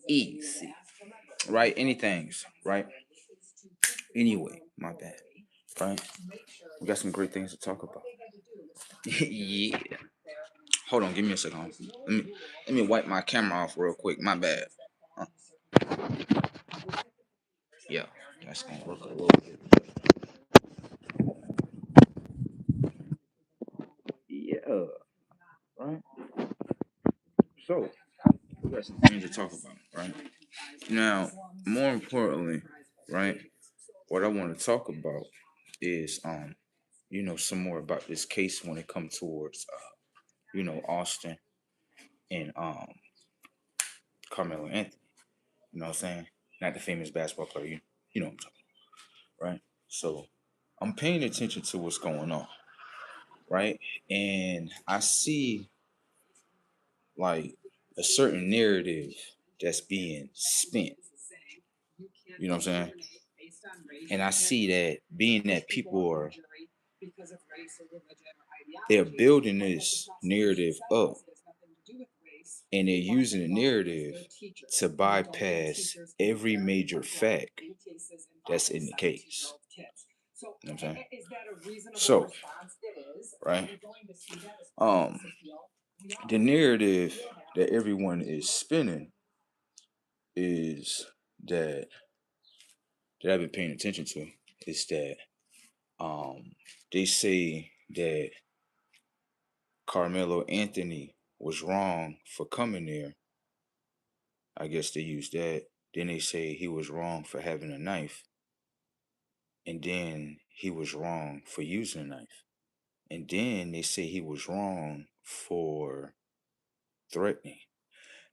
Easy, right? Anything's right. Anyway, my bad. Right? We got some great things to talk about. Yeah. Hold on, give me a second. Let me wipe my camera off real quick. My bad. Uh, yeah, that's gonna work a little bit. Yeah, right. So we got some things to talk about, right? Now, more importantly, right? What I want to talk about is some more about this case when it comes towards Austin and Carmelo Anthony. You know what I'm saying? Not the famous basketball player. You know what I'm talking about, right? So I'm paying attention to what's going on, right? And I see like a certain narrative that's being spent. You know what I'm saying? And I see that being that people are they're building this narrative up and they're using the narrative to bypass every major fact that's in the case. You know what I'm saying? So, right? Um, the narrative that everyone is spinning is that I've been paying attention to is that they say that Carmelo Anthony was wrong for coming there. I guess they use that. Then they say he was wrong for having a knife. And then he was wrong for using a knife. And then they say he was wrong for threatening.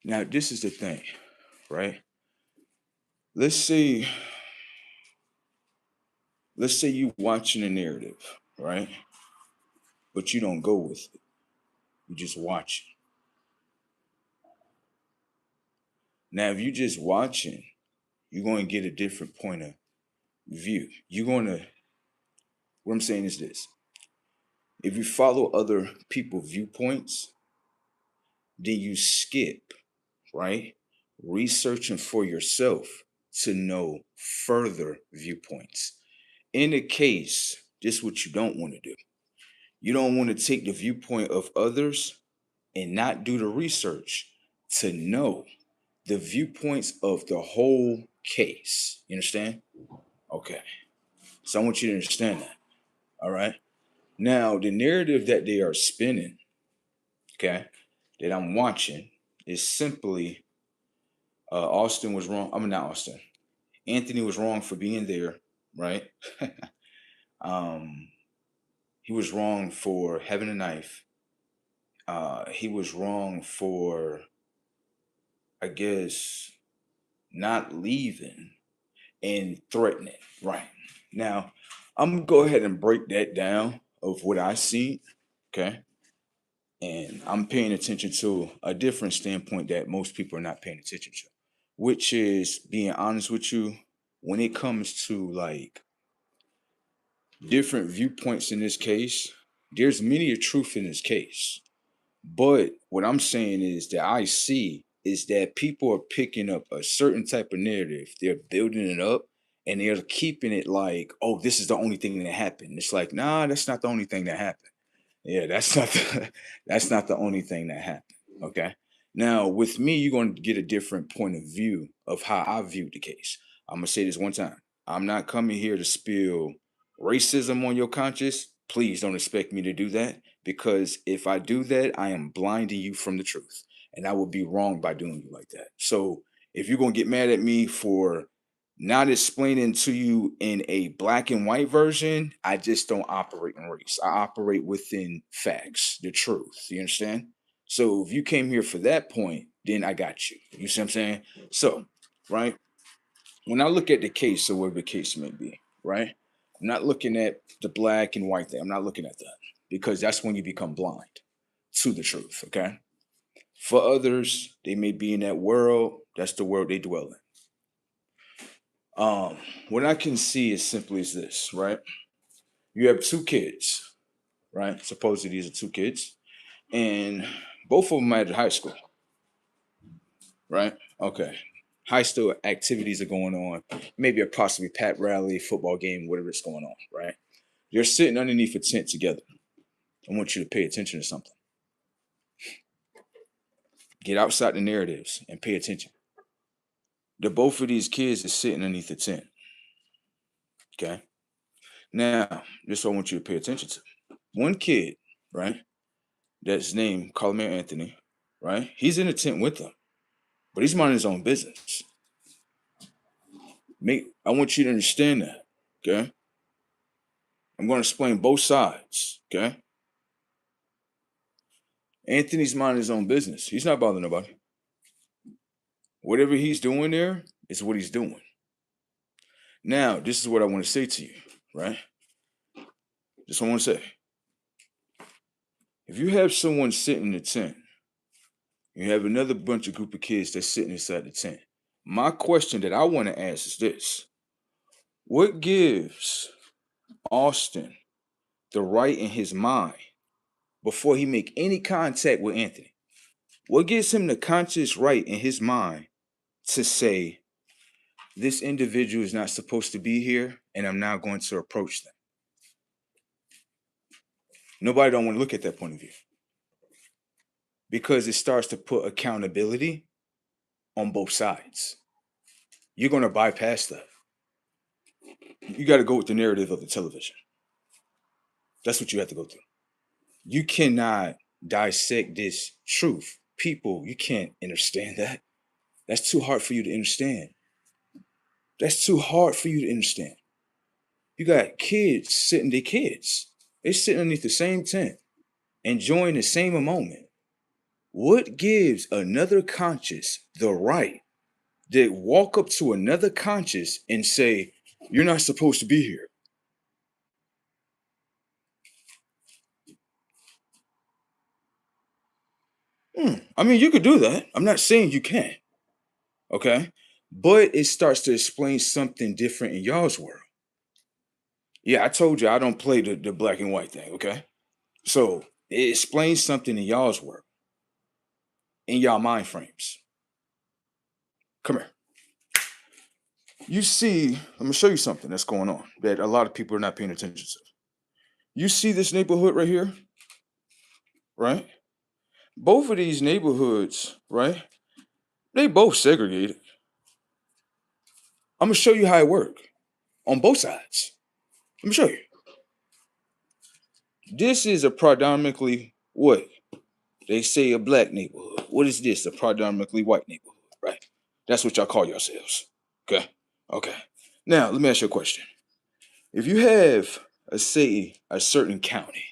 Now, this is the thing, right? Let's say you watching a narrative, right? But you don't go with it. You just watch it. Now, if you just watching, you're going to get a different point of view. What I'm saying is this. If you follow other people's viewpoints, then you skip, right? Researching for yourself to know further viewpoints. In a case, this is what you don't want to do. You don't want to take the viewpoint of others and not do the research to know the viewpoints of the whole case. You understand? Okay. So I want you to understand that. All right. Now, the narrative that they are spinning, okay, that I'm watching is simply Austin was wrong. I mean, not Austin. Anthony was wrong for being there, right? um, he was wrong for having a knife. He was wrong for, I guess, not leaving and threatening. Right. Now, I'm gonna go ahead and break that down of what I see. Okay. And I'm paying attention to a different standpoint that most people are not paying attention to, which is being honest with you when it comes to like different viewpoints in this case. There's many a truth in this case. But what I'm saying is that I see is that people are picking up a certain type of narrative. They're building it up and they're keeping it like, oh, this is the only thing that happened. It's like, nah, that's not the only thing that happened. Yeah, that's not that's not the only thing that happened. Okay. Now, with me, you're going to get a different point of view of how I viewed the case. I'm gonna say this one time. I'm not coming here to spill racism on your conscience. Please don't expect me to do that because if I do that, I am blinding you from the truth, and I would be wrong by doing you like that. So, if you're gonna get mad at me for not explaining to you in a black and white version, I just don't operate in race. I operate within facts, the truth. You understand? So if you came here for that point, then I got you. You see what I'm saying? So, right? When I look at the case, or whatever the case may be, right? I'm not looking at the black and white thing. I'm not looking at that because that's when you become blind to the truth, okay? For others, they may be in that world. That's the world they dwell in. What I can see is simply as this, right? You have two kids, right? Supposedly these are two kids, and both of them are at high school. right? Okay. High school activities are going on. Maybe a possibly pep rally, football game, whatever it's going on, right? You're sitting underneath a tent together. I want you to pay attention to something. Get outside the narratives and pay attention. The both of these kids is sitting underneath the tent. Okay. Now, this is what I want you to pay attention to. One kid, right? That's named Carmelo Anthony, right? He's in the tent with them, but he's minding his own business. I want you to understand that. Okay. I'm going to explain both sides. Okay. Anthony's minding his own business. He's not bothering nobody. Whatever he's doing there is what he's doing. Now, this is what I want to say to you, right? Just what I want to say. If you have someone sitting in the tent, you have another bunch of group of kids that's sitting inside the tent. My question that I want to ask is this. What gives Austin the right in his mind before he make any contact with Anthony? What gives him the conscious right in his mind to say, this individual is not supposed to be here, and I'm now going to approach them? Nobody don't want to look at that point of view because it starts to put accountability on both sides. You're going to bypass that. You got to go with the narrative of the television. That's what you have to go through. You cannot dissect this truth. People, you can't understand that. That's too hard for you to understand. That's too hard for you to understand. You got kids sitting, they're kids. They're sitting underneath the same tent, enjoying the same moment. What gives another conscious the right to walk up to another conscious and say, you're not supposed to be here? I mean, you could do that. I'm not saying you can't. Okay? But it starts to explain something different in y'all's world. Yeah, I told you I don't play the black and white thing, okay? So it explains something in y'all's world, in y'all mind frames. Come here. You see, I'm gonna show you something that's going on that a lot of people are not paying attention to. You see this neighborhood right here, right? Both of these neighborhoods, right? They both segregated. I'm gonna show you how it works on both sides. Let me show you. This is a predominantly what? They say a black neighborhood. What is this? A predominantly white neighborhood, right? That's what y'all call yourselves. Okay. Okay. Now, let me ask you a question. If you have, say, a certain county,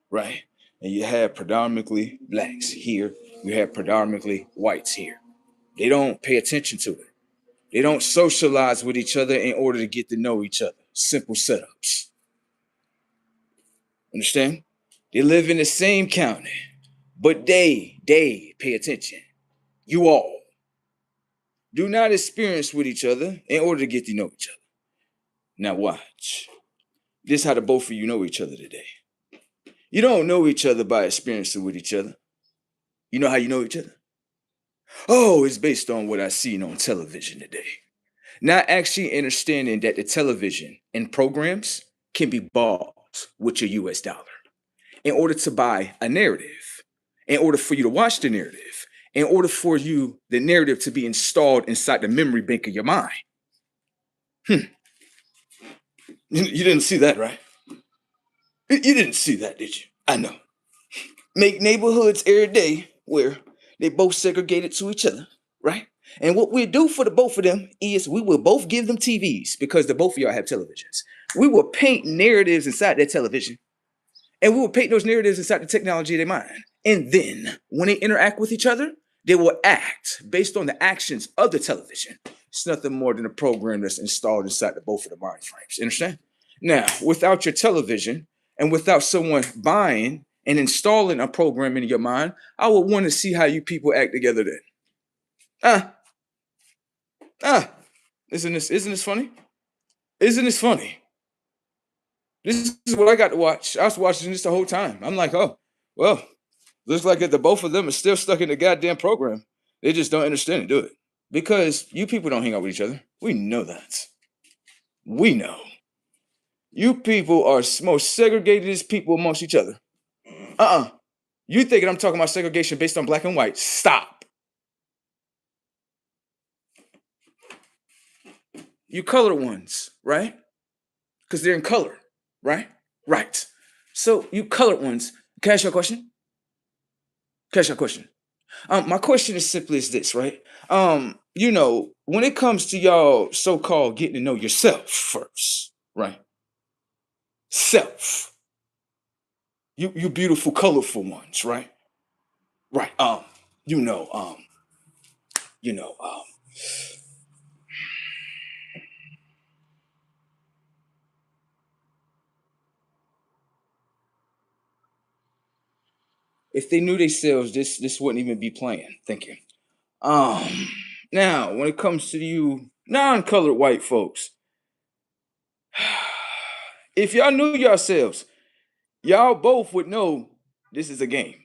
right, and you have predominantly blacks here, you have predominantly whites here, they don't pay attention to it. They don't socialize with each other in order to get to know each other. Simple setups. Understand? They live in the same county, but they pay attention. You all do not experience with each other in order to get to know each other. Now watch. This is how the both of you know each other today. You don't know each other by experiencing with each other. You know how you know each other? Oh, it's based on what I seen on television today. Not actually understanding that the television and programs can be bought with your US dollar in order to buy a narrative, in order for you to watch the narrative, in order for you, the narrative to be installed inside the memory bank of your mind. You didn't see that, right? You didn't see that, did you? I know. Make neighborhoods every day where they both segregated to each other, right? And what we do for the both of them is we will both give them TVs because the both of y'all have televisions. We will paint narratives inside that television, and we will paint those narratives inside the technology of their mind. And then when they interact with each other, they will act based on the actions of the television. It's nothing more than a program that's installed inside the both of the mind frames. Understand? Now, without your television and without someone buying and installing a program in your mind, I would want to see how you people act together then. Isn't this funny? Isn't this funny? This is what I got to watch. I was watching this the whole time. I'm like, oh, well, looks like that the both of them are still stuck in the goddamn program. They just don't understand it, do it. Because you people don't hang out with each other. We know that. We know. You people are most segregated people amongst each other. You thinking I'm talking about segregation based on black and white? Stop. You colored ones, right? Because they're in color, right? Right. So you colored ones. Can I ask you a question? Can I ask you a question? My question is simply as this, right? When it comes to y'all so-called getting to know yourself first, right? Self. You beautiful, colorful ones, right? Right. You know, you know, um, if they knew themselves, this wouldn't even be playing. Thank you. Um, Now when it comes to you non-colored white folks, if y'all knew yourselves, y'all both would know this is a game.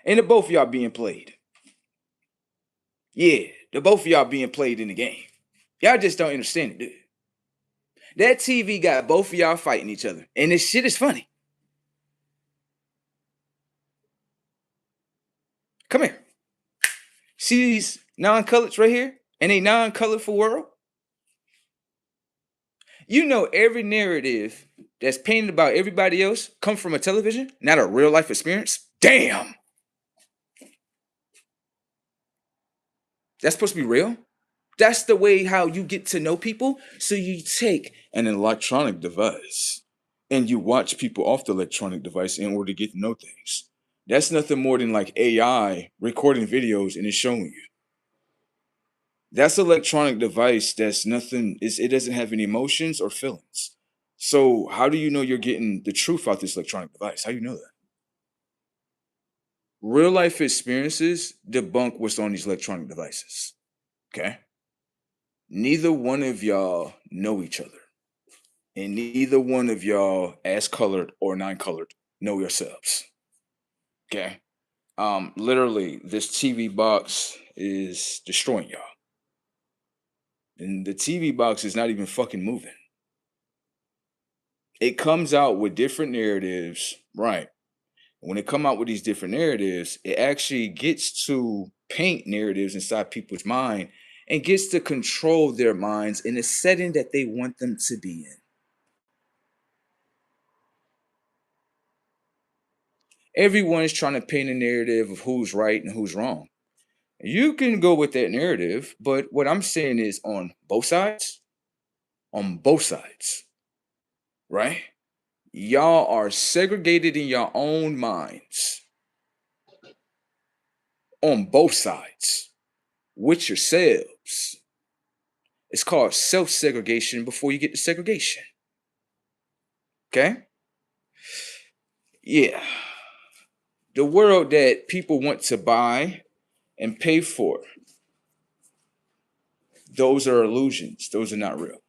And the both of y'all being played. Yeah, the both of y'all being played in the game. Y'all just don't understand it, do you? That TV got both of y'all fighting each other. And this shit is funny. Come here. See these non-coloreds right here? In a non-colorful world? You know every narrative that's painted about everybody else come from a television, not a real life experience? Damn! That's supposed to be real? That's the way how you get to know people. So you take an electronic device and you watch people off the electronic device in order to get to know things. That's nothing more than like AI recording videos and it's showing you. That's an electronic device that's nothing, it doesn't have any emotions or feelings. So how do you know you're getting the truth out this electronic device? How do you know that? Real life experiences debunk what's on these electronic devices. Okay? Neither one of y'all know each other. And neither one of y'all, as colored or non-colored, know yourselves. Okay. Literally, this TV box is destroying y'all. And the TV box is not even fucking moving. It comes out with different narratives, right? When it come out with these different narratives, it actually gets to paint narratives inside people's mind and gets to control their minds in a setting that they want them to be in. Everyone's trying to paint a narrative of who's right and who's wrong. You can go with that narrative, but what I'm saying is on both sides, right? Y'all are segregated in your own minds on both sides with yourselves. It's called self segregation before you get to segregation. Okay? Yeah. The world that people want to buy and pay for, those are illusions. Those are not real.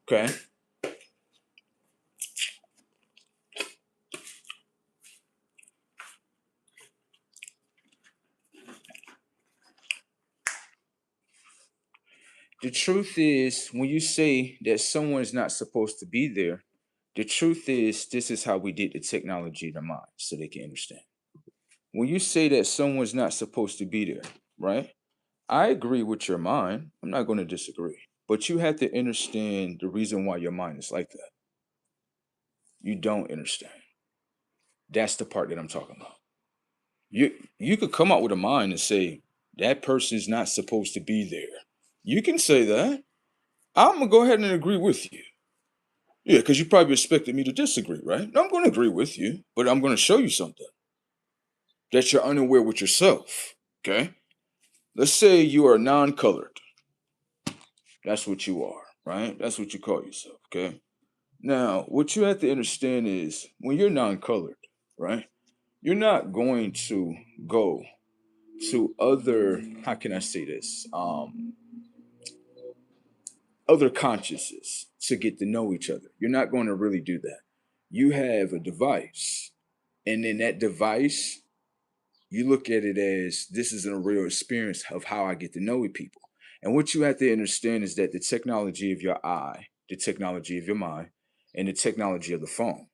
Okay? The truth is, when you say that someone's not supposed to be there, the truth is, this is how we did the technology in their mind so they can understand. When you say that someone's not supposed to be there, right? I agree with your mind. I'm not going to disagree. But you have to understand the reason why your mind is like that. You don't understand. That's the part that I'm talking about. You could come out with a mind and say that person's not supposed to be there. You can say that. I'm gonna go ahead and agree with you. Yeah, because you probably expected me to disagree, right? I'm going to agree with you, but I'm going to show you something that you're unaware with yourself. Okay. Let's say you are non-colored. That's what you are, right? That's what you call yourself. Okay. Now, what you have to understand is when you're non-colored, right? You're not going to go to other, how can I say this? Other consciousness to get to know each other. You're not going to really do that. You have a device, and then that device You look at it as this is a real experience of how I get to know people. And what you have to understand is that the technology of your eye, the technology of your mind, and the technology of the phone,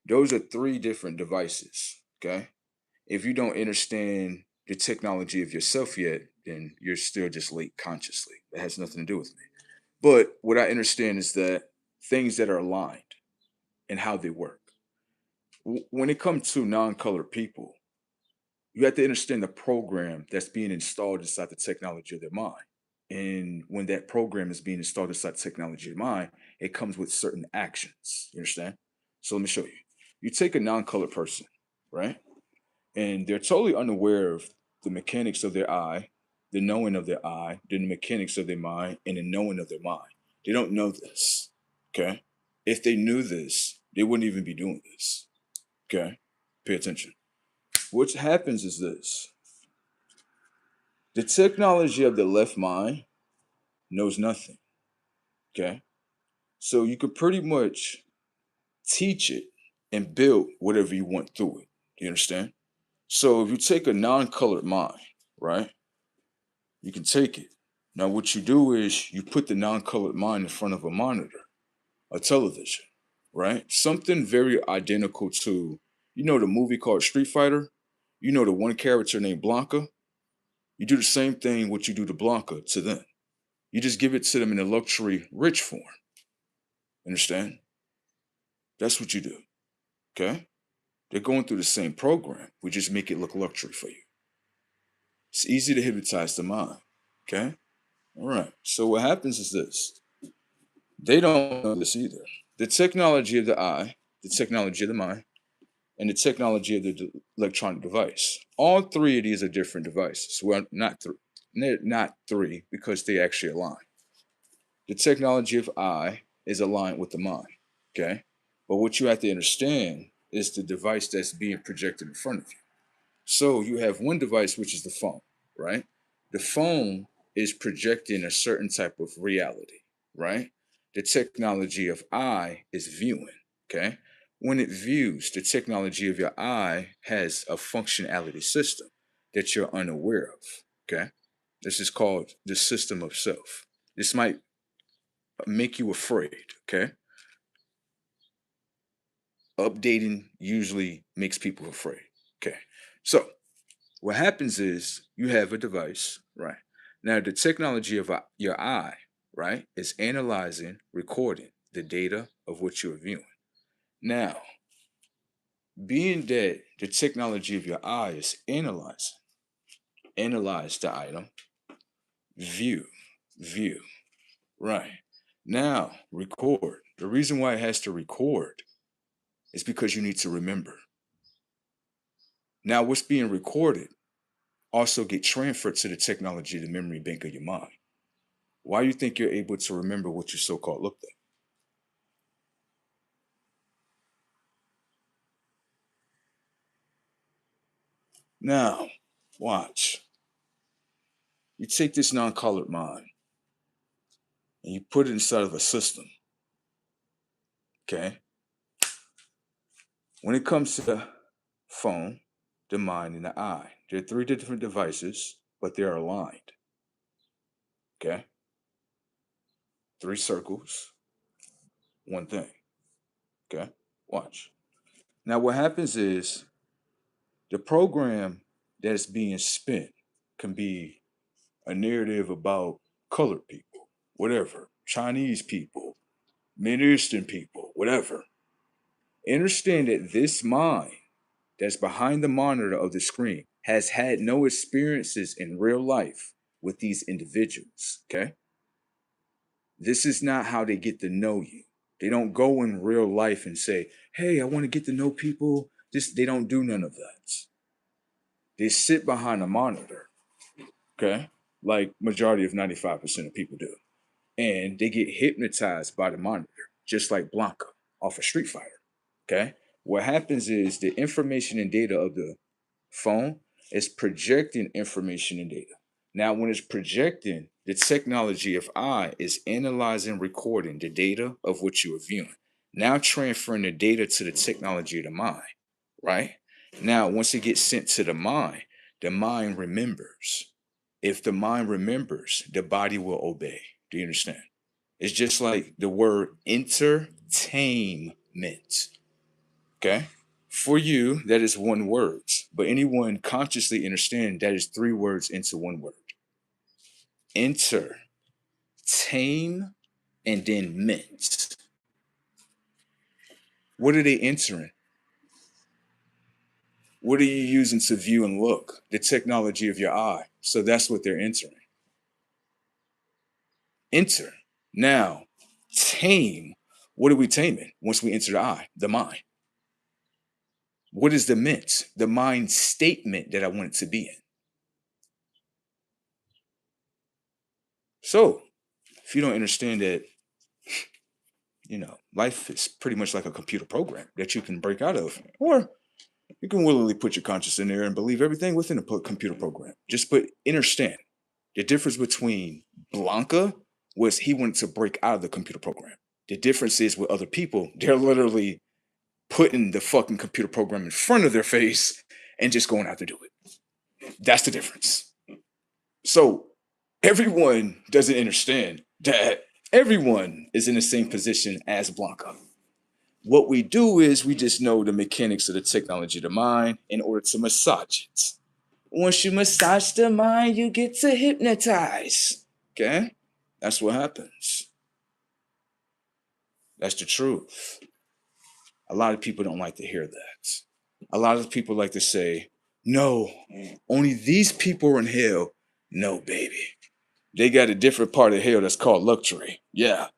those are three different devices. Okay. If you don't understand the technology of yourself yet, then you're still just late consciously. That has nothing to do with me. But what I understand is that things that are aligned and how they work. When it comes to non-colored people, you have to understand the program that's being installed inside the technology of their mind. And when that program is being installed inside the technology of mind, it comes with certain actions. You understand? So let me show you. You take a non-colored person, right? And they're totally unaware of the mechanics of their eye, the knowing of their eye, the mechanics of their mind, and the knowing of their mind. They don't know this. Okay. If they knew this, they wouldn't even be doing this. Okay. Pay attention. What happens is this: the technology of the left mind knows nothing. Okay. So you could pretty much teach it and build whatever you want through it. Do you understand? So if you take a non-colored mind, right, you can take it. Now, what you do is you put the non-colored mind in front of a monitor, a television, right? Something very identical to, the movie called Street Fighter. The one character named Blanca. You do the same thing what you do to Blanca to them. You just give it to them in a luxury rich form. Understand? That's what you do. Okay? They're going through the same program. We just make it look luxury for you. It's easy to hypnotize the mind. Okay? All right. So what happens is this. They don't know this either. The technology of the eye, the technology of the mind, and the technology of the electronic device. All three of these are different devices. Well, not three. Not three because they actually align. The technology of eye is aligned with the mind. Okay? But what you have to understand is the device that's being projected in front of you. So you have one device, which is the phone, right? The phone is projecting a certain type of reality, right? The technology of eye is viewing, okay? When it views, the technology of your eye has a functionality system that you're unaware of, okay? This is called the system of self. This might make you afraid, okay? Updating usually makes people afraid, okay? So what happens is you have a device, right? Now, the technology of your eye, right, is analyzing, recording the data of what you're viewing. Now, being that the technology of your eye is analyze the item, view, view, right? Now, record. The reason why it has to record is because you need to remember. Now, what's being recorded also get transferred to the technology, the memory bank of your mind. Why do you think you're able to remember what you so-called looked at? Now, watch. You take this non-colored mind and you put it inside of a system. Okay? When it comes to the phone, the mind, and the eye, there are three different devices, but they're aligned. Okay? Three circles, one thing. Okay? Watch. Now, what happens is the program that's being spent can be a narrative about colored people, whatever, Chinese people, Middle Eastern people, whatever. Understand that this mind that's behind the monitor of the screen has had no experiences in real life with these individuals, okay? This is not how they get to know you. They don't go in real life and say, hey, I want to get to know people. They don't do none of that. They sit behind a monitor, okay? Like majority of 95% of people do. And they get hypnotized by the monitor, just like Blanca off a Street Fighter. Okay. What happens is the information and data of the phone is projecting information and data. Now, when it's projecting, the technology of eye is analyzing, recording the data of what you are viewing. Now transferring the data to the technology of the mind, right? Now, once it gets sent to the mind, The mind remembers. If the mind remembers, the body will obey. Do you understand? It's just like the word entertainment. Okay? For you, that is one word. But anyone consciously understand that is three words into one word. Enter, tame, and then ment. What are they entering? What are you using to view and look? The technology of your eye. So that's what they're entering. Enter. Now, tame. What are we taming once we enter the eye? The mind. What is the ment? The mind statement that I want it to be in. So, if you don't understand that, life is pretty much like a computer program that you can break out of, or you can willingly put your conscience in there and believe everything within a computer program. Just understand the difference between Blanca was he wanted to break out of the computer program. The difference is with other people, they're literally putting the fucking computer program in front of their face and just going out to do it. That's the difference. So everyone doesn't understand that everyone is in the same position as Blanca. What we do is we just know the mechanics of the technology of the mind in order to massage it. Once you massage the mind, you get to hypnotize. Okay? That's what happens. That's the truth. A lot of people don't like to hear that. A lot of people like to say, no, only these people are in hell. No, baby. They got a different part of hell that's called luxury. Yeah.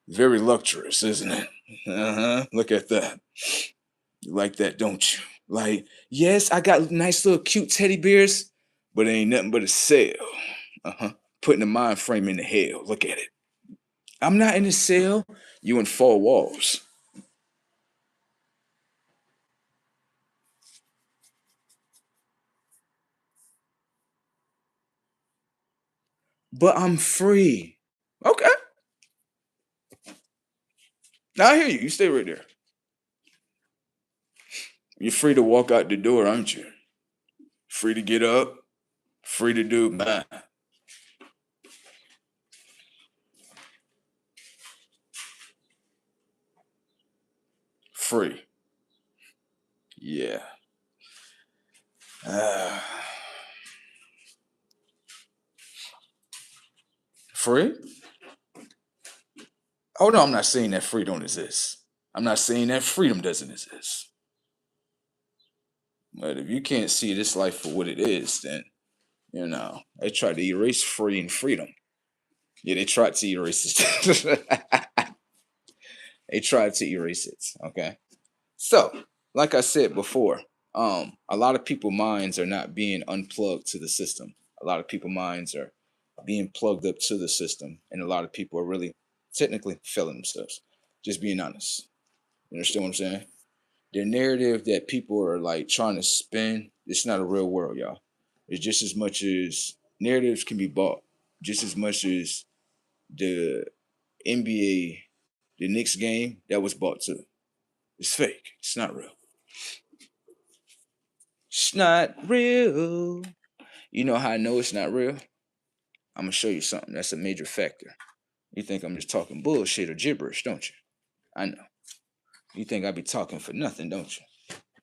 Very luxurious, isn't it? Uh-huh. Look at that. You like that, don't you? Like, yes, I got nice little cute teddy bears, but it ain't nothing but a cell. Uh-huh. Putting the mind frame in the hell. Look at it. I'm not in a cell. You in four walls. But I'm free. Okay. Now I hear you. You stay right there. You're free to walk out the door, aren't you? Free to get up. Free to do man. Free. Yeah. Free? Oh no, I'm not saying that free don't exist. I'm not saying that freedom doesn't exist. But if you can't see this life for what it is, then they try to erase free and freedom. Yeah, they tried to erase it. They tried to erase it. Okay. So, like I said before, a lot of people minds are not being unplugged to the system. A lot of people minds are being plugged up to the system, and a lot of people are really technically failing themselves. Just being honest. You understand what I'm saying? The narrative that people are like trying to spin, it's not a real world, y'all. It's just as much as narratives can be bought, just as much as the NBA, the Knicks game that was bought too. It's fake. It's not real. It's not real. You know how I know it's not real? I'm gonna show you something. That's a major factor. You think I'm just talking bullshit or gibberish, don't you? I know. You think I be talking for nothing, don't you?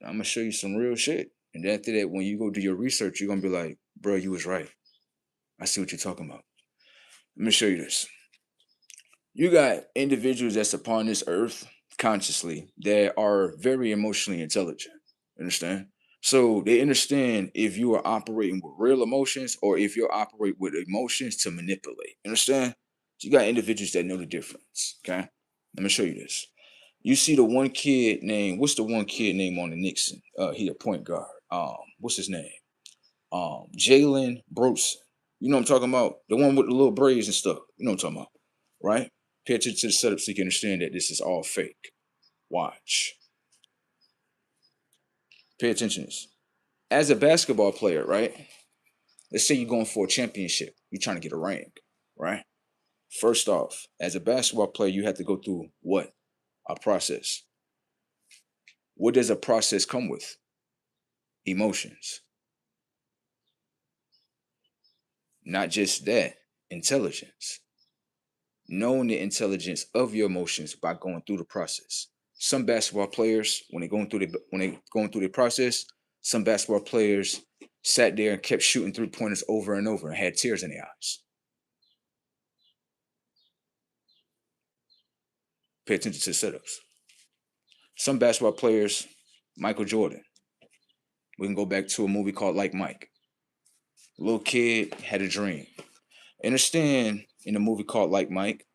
I'm gonna show you some real shit. And after that, when you go do your research, you're gonna be like, bro, you was right. I see what you're talking about. Let me show you this. You got individuals that's upon this earth consciously that are very emotionally intelligent. Understand? So they understand if you are operating with real emotions or if you operate with emotions to manipulate. Understand? So you got individuals that know the difference. Okay. Let me show you this. You see the one kid named, what's the one kid name on the Nixon? He a point guard. What's his name? Jalen Brosen. You know what I'm talking about? The one with the little braids and stuff. You know what I'm talking about, right? Pay attention to the setup so you can understand that this is all fake. Watch. Pay attention to this. As a basketball player, right? Let's say you're going for a championship. You're trying to get a ring, right? First off, as a basketball player, you have to go through what? A process. What does a process come with? Emotions. Not just that, intelligence. Knowing the intelligence of your emotions by going through the process. Some basketball players, when they going through the process, some basketball players sat there and kept shooting 3 pointers over and over and had tears in their eyes. Pay attention to the setups. Some basketball players, Michael Jordan. We can go back to a movie called Like Mike. Little kid had a dream. Understand, in a movie called Like Mike,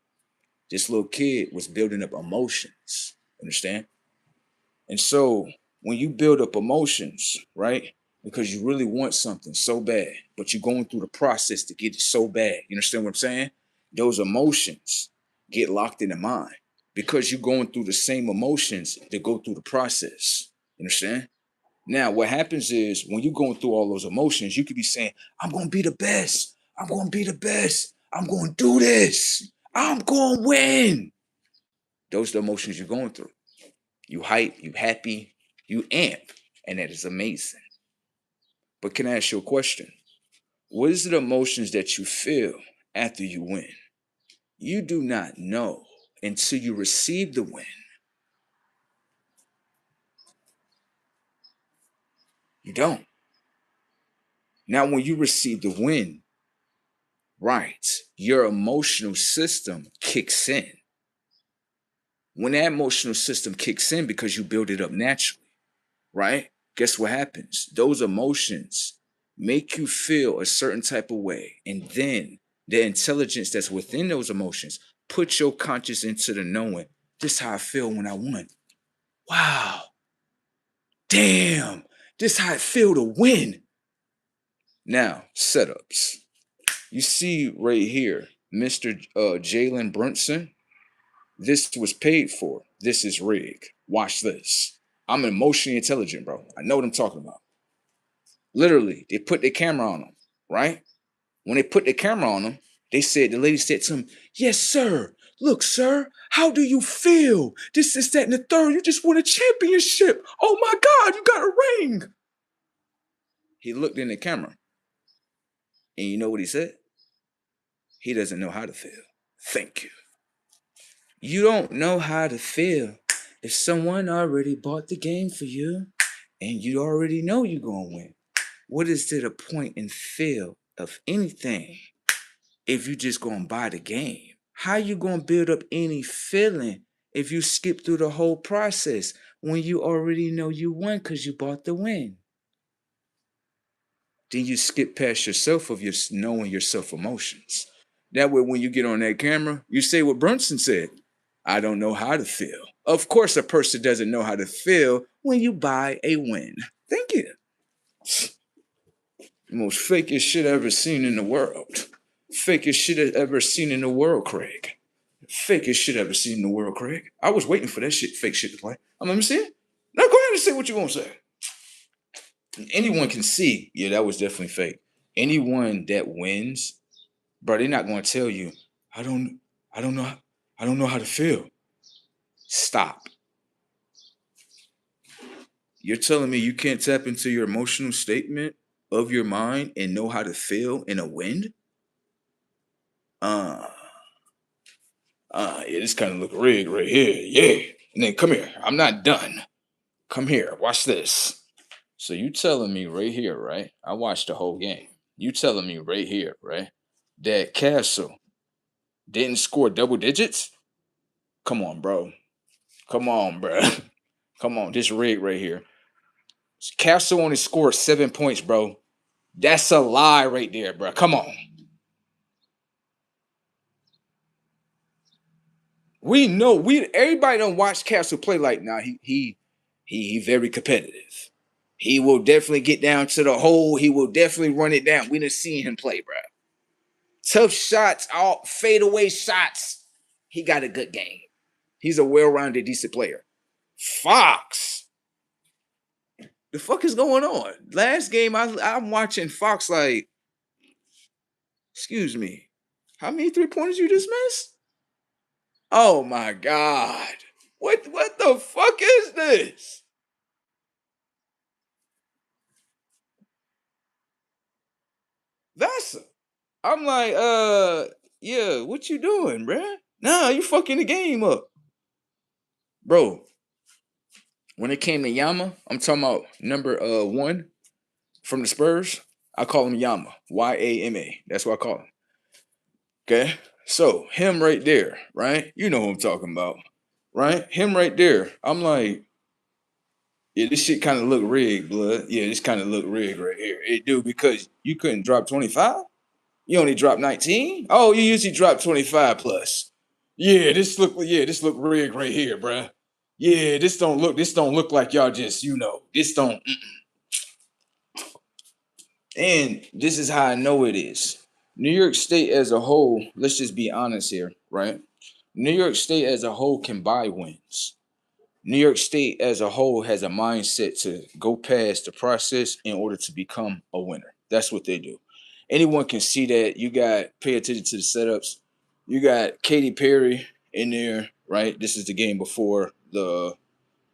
this little kid was building up emotions. Understand? And so when you build up emotions, right? Because you really want something so bad, but you're going through the process to get it so bad. You understand what I'm saying? Those emotions get locked in the mind because you're going through the same emotions that go through the process. You understand? Now, what happens is when you're going through all those emotions, you could be saying, I'm going to be the best. I'm going to be the best. I'm going to do this. I'm going to win. Those are the emotions you're going through. You hype, you happy, you amp, and that is amazing. But can I ask you a question? What is the emotions that you feel after you win? You do not know until you receive the win. You don't. Now, when you receive the win, right, your emotional system kicks in. When that emotional system kicks in because you build it up naturally, right? Guess what happens? Those emotions make you feel a certain type of way. And then the intelligence that's within those emotions put your conscious into the knowing, this is how I feel when I won. Wow. Damn. This is how I feel to win. Now, setups. You see right here, Mr. Jalen Brunson. This was paid for. This is rigged. Watch this. I'm emotionally intelligent, bro. I know what I'm talking about. Literally, they put their camera on him, right? When they put the camera on him, the lady said to him, yes, sir. Look, sir, how do you feel? This, that, and the third. You just won a championship. Oh my God, you got a ring. He looked in the camera. And you know what he said? He doesn't know how to feel. Thank you. You don't know how to feel if someone already bought the game for you and you already know you're going to win. What is there to point and feel of anything if you just going to buy the game? How you going to build up any feeling if you skip through the whole process when you already know you won because you bought the win? Then you skip past yourself of your knowing your self emotions. That way, when you get on that camera, you say what Brunson said. I don't know how to feel. Of course, a person doesn't know how to feel when you buy a win. Thank you. The most fakest shit I've ever seen in the world. Fakest shit I've ever seen in the world, Craig. Fakest shit I've ever seen in the world, Craig. I was waiting for that fake shit to play. Let me see it. Now go ahead and say what you want to say. Anyone can see, yeah, that was definitely fake. Anyone that wins, bro, they're not going to tell you, I don't know, I don't know how to feel. Stop. You're telling me you can't tap into your emotional statement of your mind and know how to feel in a win? Yeah, this kind of look rigged right here. Yeah. And then come here. I'm not done. Come here. Watch this. So you telling me right here, right? I watched the whole game. You telling me right here, right? That Castle didn't score double digits? Come on, bro. Come on, bro. Come on. This rig right here. Castle only scored 7 points, bro. That's a lie right there, bro. Come on. We know everybody don't watch Castle play like now. He very competitive. He will definitely get down to the hole. He will definitely run it down. We done seen him play, bro. Tough shots, all fadeaway shots. He got a good game. He's a well-rounded, decent player. Fox. The fuck is going on? Last game, I'm watching Fox like, excuse me, how many 3-pointers you just missed? Oh my God. What the fuck is this? Vasa. I'm like, yeah, what you doing, bruh? Nah, you fucking the game up. Bro, when it came to Yama, I'm talking about number one from the Spurs. I call him Yama. Yama. That's what I call him. Okay. So him right there, right? You know who I'm talking about. Right? Him right there. I'm like, yeah, this shit kind of look rigged, blood. Yeah, this kind of look rigged right here. It do because you couldn't drop 25. You only dropped 19. Oh, you usually drop 25 plus. Yeah, this look rigged right here, bruh. Yeah, this don't look like y'all just, this don't. And this is how I know it is. New York State as a whole, let's just be honest here, right? New York State as a whole can buy wins. New York State as a whole has a mindset to go past the process in order to become a winner. That's what they do. Anyone can see that. You got pay attention to the setups. You got Katy Perry in there, right? This is the game before the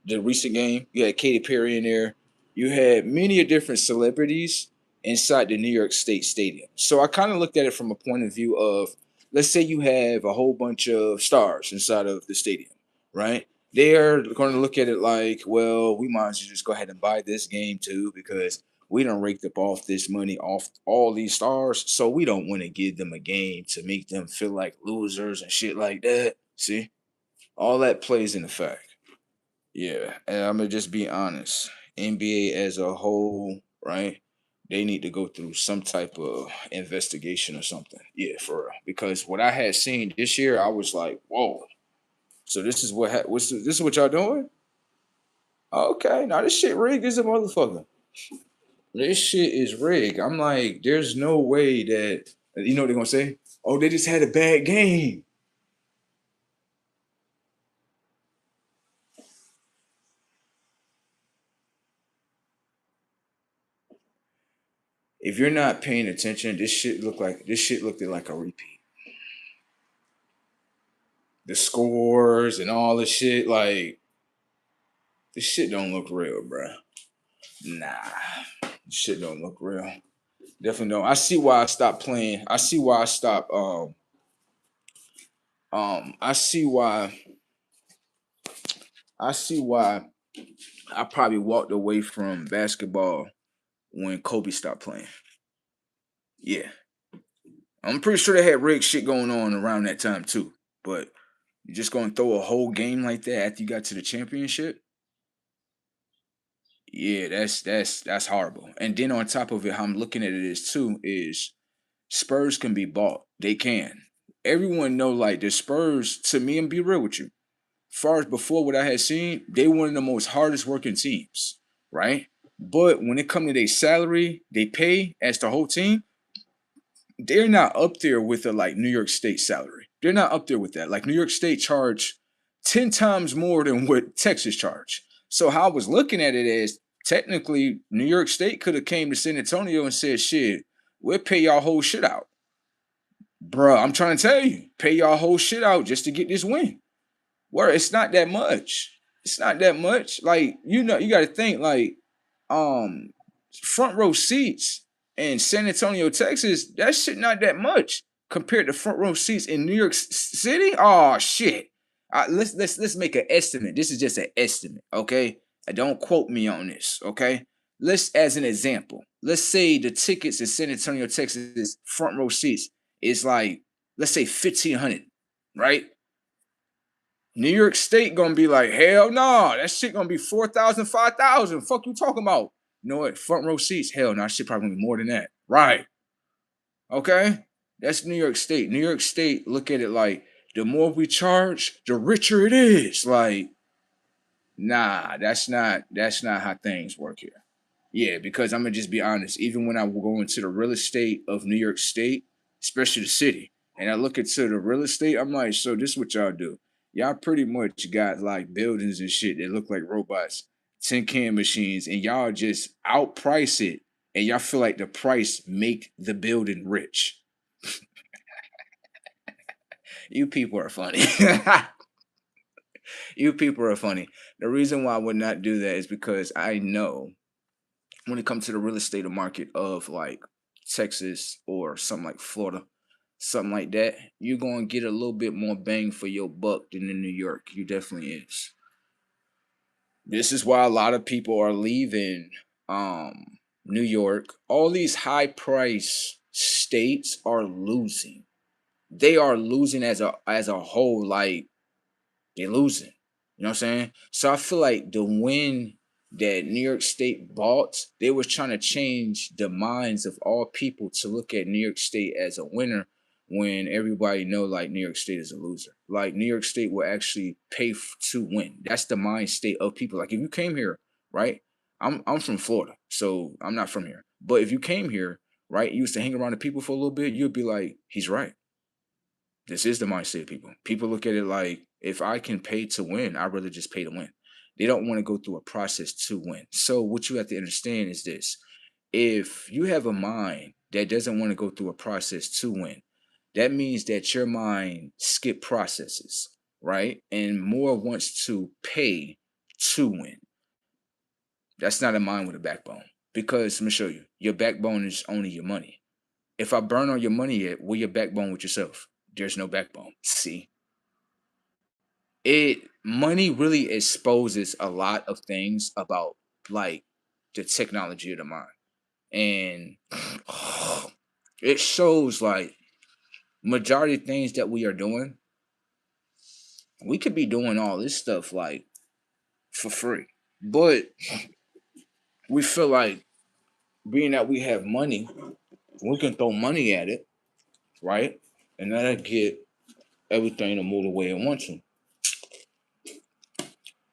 recent game. You had Katy Perry in there. You had many different celebrities inside the New York State Stadium. So I kind of looked at it from a point of view of, let's say you have a whole bunch of stars inside of the stadium, right? They're going to look at it like, well, we might as well just go ahead and buy this game too because we don't raked up off this money off all these stars, so we don't want to give them a game to make them feel like losers and shit like that. See, all that plays in effect. Yeah, and I'm gonna just be honest. NBA as a whole, right? They need to go through some type of investigation or something. Yeah, for real. Because what I had seen this year, I was like, "Whoa!" So this is this is what y'all doing? Okay, now this shit rigged as a motherfucker. This shit is rigged. I'm like, there's no way that you know what they're gonna say. Oh, they just had a bad game. If you're not paying attention, this shit looked like a repeat. The scores and all the shit. Like this shit don't look real, bro. Nah, this shit don't look real. Definitely don't. I see why I stopped playing. I see why I stopped. I see why. I see why I probably walked away from basketball when Kobe stopped playing. Yeah, I'm pretty sure they had rigged shit going on around that time too. But you're just gonna throw a whole game like that after you got to the championship? Yeah, that's horrible. And then on top of it, how I'm looking at it is too is Spurs can be bought. They can. Everyone know like the Spurs. To me, and be real with you, far as before what I had seen, they one of the most hardest working teams, right? But when it comes to their salary, they pay as the whole team, they're not up there with the like New York State salary. They're not up there with that. Like New York State charge 10 times more than what Texas charge. So how I was looking at it is technically New York State could have came to San Antonio and said, shit, we'll pay y'all whole shit out. Bruh, I'm trying to tell you, pay y'all whole shit out just to get this win. Where it's not that much. It's not that much. Like, you gotta think like um front row seats in San Antonio, Texas, that shit not that much compared to front row seats in New York City. Oh shit. Let's make an estimate. This is just an estimate, okay? Don't quote me on this, okay? Let's as an example. Let's say the tickets in San Antonio, Texas, front row seats is like let's say 1,500, right? New York State gonna be like, hell no, nah, that shit gonna be 4,000, 5,000. Fuck you talking about? You know what? Front row seats, hell no, nah, shit probably gonna be more than that. Right. Okay? That's New York State. New York State look at it like the more we charge, the richer it is. Like, nah, that's not how things work here. Yeah, because I'm gonna just be honest. Even when I go into the real estate of New York State, especially the city, and I look into the real estate, I'm like, so this is what y'all do. Y'all pretty much got like buildings and shit that look like robots, tin can machines, and y'all just outprice it, and y'all feel like the price make the building rich. You people are funny. You people are funny. The reason why I would not do that is because I know when it comes to the real estate market of like Texas or something like Florida, something like that, you're gonna get a little bit more bang for your buck than in New York. You definitely is. This is why a lot of people are leaving New York. All these high price states are losing. They are losing as a whole. Like, they're losing. You know what I'm saying? So I feel like the win that New York State bought, they was trying to change the minds of all people to look at New York State as a winner when everybody know like New York State is a loser. Like, New York State will actually pay to win. That's the mind state of people. Like, if you came here, right? I'm from Florida, so I'm not from here. But if you came here, right, you used to hang around the people for a little bit, you'd be like, he's right. This is the mindset of people. People look at it like, if I can pay to win, I'd rather just pay to win. They don't want to go through a process to win. So what you have to understand is this. If you have a mind that doesn't want to go through a process to win, that means that your mind skip processes, right? And more wants to pay to win. That's not a mind with a backbone. Because let me show you, your backbone is only your money. If I burn all your money yet, where your backbone with yourself? There's no backbone. See, it money really exposes a lot of things about like the technology of the mind, and it shows like majority of things that we are doing. We could be doing all this stuff like for free, but we feel like being that we have money, we can throw money at it, right? And that'll get everything to move the way it wants to.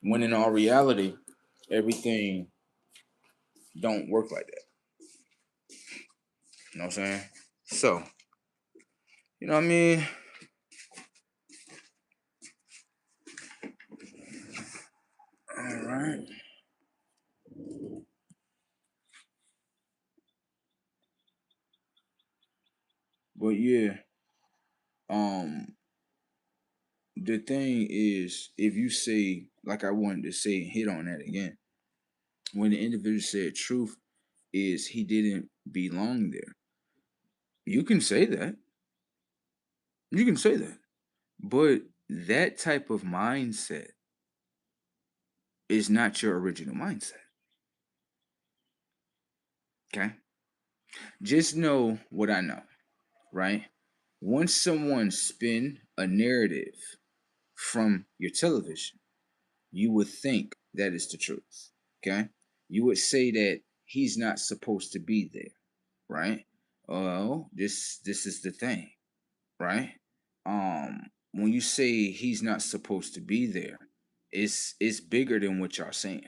When in all reality, everything don't work like that. You know what I'm saying? So, you know what I mean? All right. But yeah, um, the thing is, if you say, like I wanted to say, hit on that again, when the individual said truth is he didn't belong there, you can say that. You can say that. But that type of mindset is not your original mindset. Okay? Just know what I know, right? Once someone spin a narrative from your television, you would think that is the truth. Okay? You would say that he's not supposed to be there, right? Well, this is the thing, right? When you say he's not supposed to be there, it's bigger than what y'all saying.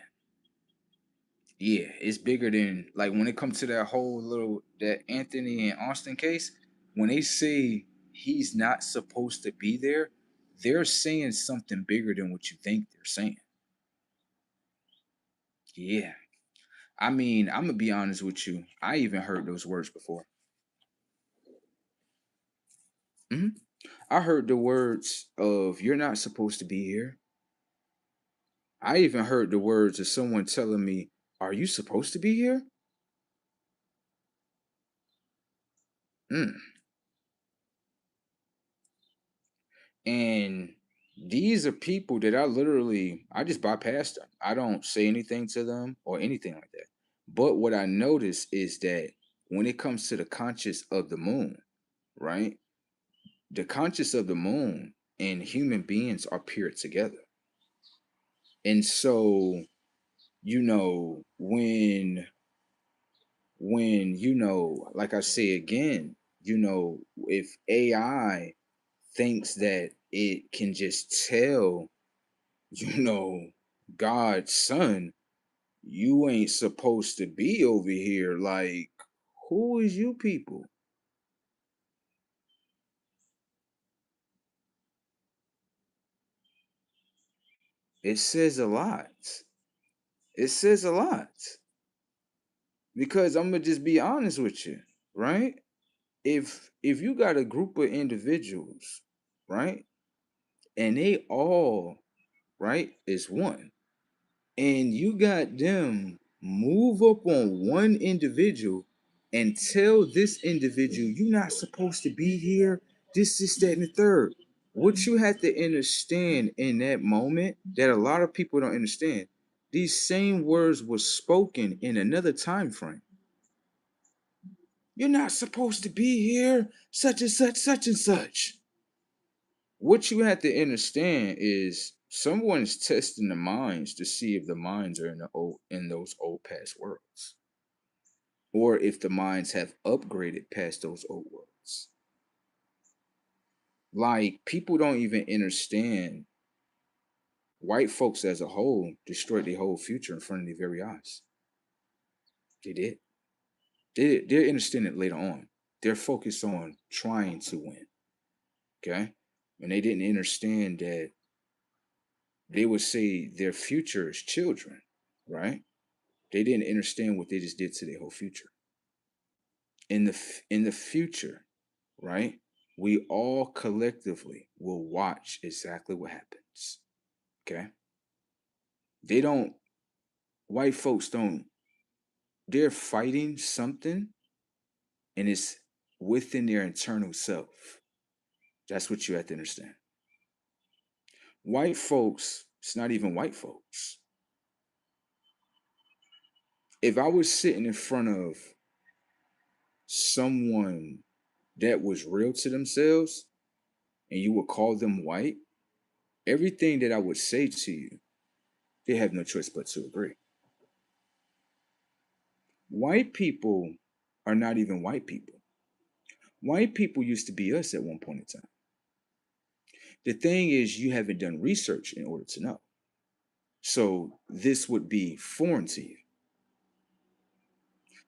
Yeah, it's bigger than like when it comes to that whole little that Anthony and Austin case, when they say he's not supposed to be there, they're saying something bigger than what you think they're saying. Yeah. I mean, I'm gonna be honest with you. I even heard those words before. hmm I heard the words of "You're not supposed to be here." I even heard the words of someone telling me, "Are you supposed to be here?" Mm. And these are people that I just bypass them. I don't say anything to them or anything like that. But what I notice is that when it comes to the conscious of the moon, right? The conscious of the moon and human beings are paired together. And so, when like I say again, if AI thinks that it can just tell, you know, God's son, you ain't supposed to be over here. Like, who is you people? It says a lot. It says a lot. Because I'm gonna just be honest with you, right? If you got a group of individuals, right, and they all, right, is one, and you got them move up on one individual, and tell this individual, you're not supposed to be here, this, that, and the third. What you have to understand in that moment that a lot of people don't understand, these same words were spoken in another time frame. You're not supposed to be here, such and such, such and such. What you have to understand is someone's testing the minds to see if the minds are in those old past worlds, or if the minds have upgraded past those old worlds. Like, people don't even understand white folks as a whole destroyed their whole future in front of their very eyes. They did. They're understand it later on. They're focused on trying to win. Okay? And they didn't understand that they would say their future is children, right? They didn't understand what they just did to their whole future. In the future, right? We all collectively will watch exactly what happens. Okay? They don't white folks don't they're fighting something, and it's within their internal self. That's what you have to understand. White folks, it's not even white folks. If I was sitting in front of someone that was real to themselves and you would call them white, everything that I would say to you, they have no choice but to agree. White people are not even white people. White people used to be us at one point in time. The thing is, you haven't done research in order to know. So this would be foreign to you.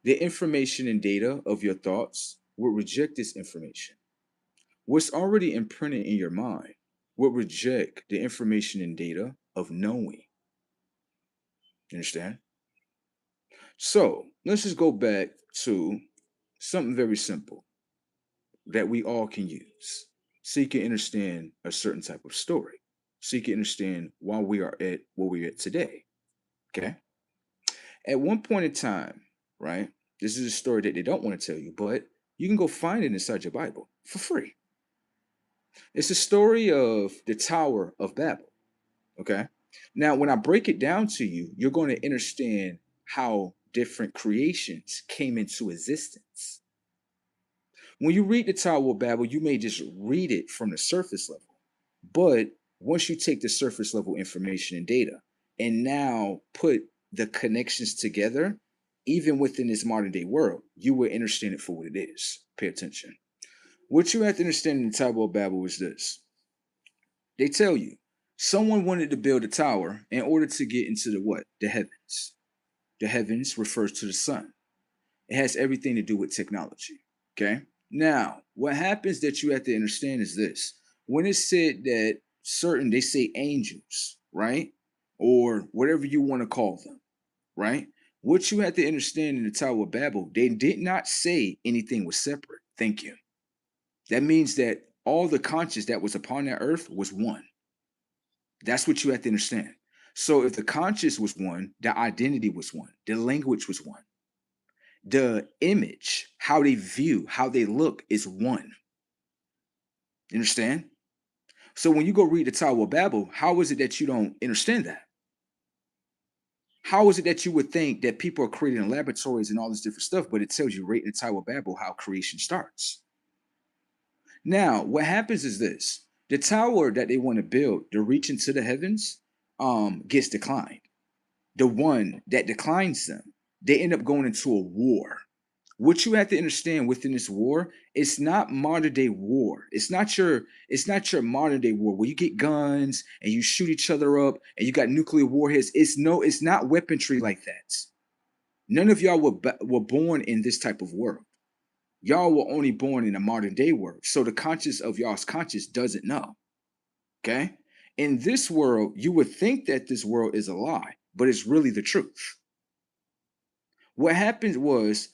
The information and data of your thoughts will reject this information. What's already imprinted in your mind will reject the information and data of knowing. You understand? So let's just go back to something very simple that we all can use so you can understand a certain type of story, so you can understand why we are at where we're at today. Okay? At one point in time, right? This is a story that they don't want to tell you, but you can go find it inside your Bible for free. It's a story of the Tower of Babel. Okay. Now, when I break it down to you, you're going to understand how different creations came into existence. When you read the Tower of Babel, you may just read it from the surface level. But once you take the surface level information and data and now put the connections together, even within this modern day world, you will understand it for what it is. Pay attention. What you have to understand in the Tower of Babel is this. They tell you someone wanted to build a tower in order to get into the what? The heavens. The heavens refers to the sun. It has everything to do with technology. Okay. Now, what happens that you have to understand is this. When it's said that certain, they say angels, right? Or whatever you want to call them, right? What you have to understand in the Tower of Babel, they did not say anything was separate. Thank you. That means that all the conscious that was upon that earth was one. That's what you have to understand. So if the conscious was one, the identity was one, the language was one, the image, how they view, how they look is one. You understand? So when you go read the Tower of Babel, how is it that you don't understand that? How is it that you would think that people are creating laboratories and all this different stuff, but it tells you right in the Tower of Babel how creation starts? Now, what happens is this. The tower that they want to build to reach into the heavens gets declined. The one that declines them, they end up going into a war. What you have to understand within this war, it's not modern day war. It's not your modern day war where you get guns and you shoot each other up and you got nuclear warheads. It's not weaponry like that. None of y'all were born in this type of world. Y'all were only born in a modern day world. So the conscious of y'all's conscious doesn't know. Okay? In this world, you would think that this world is a lie, but it's really the truth. What happened was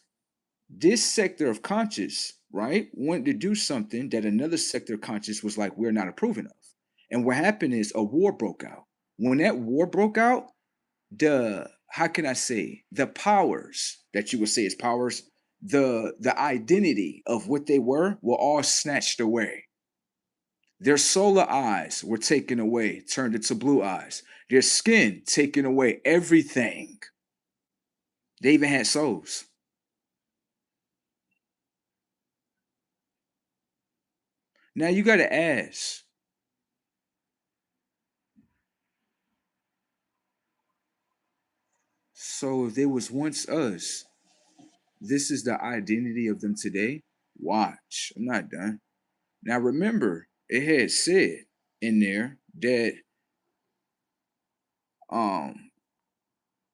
this sector of conscious, right, wanted to do something that another sector of conscious was like, we're not approving of. And what happened is a war broke out. When that war broke out, how can I say, the powers that you would say is powers, the identity of what they were all snatched away. Their solar eyes were taken away, turned into blue eyes. Their skin taken away, everything. They even had souls. Now you got to ask, so if they was once us, this is the identity of them today? Watch. I'm not done. Now remember, it had said in there that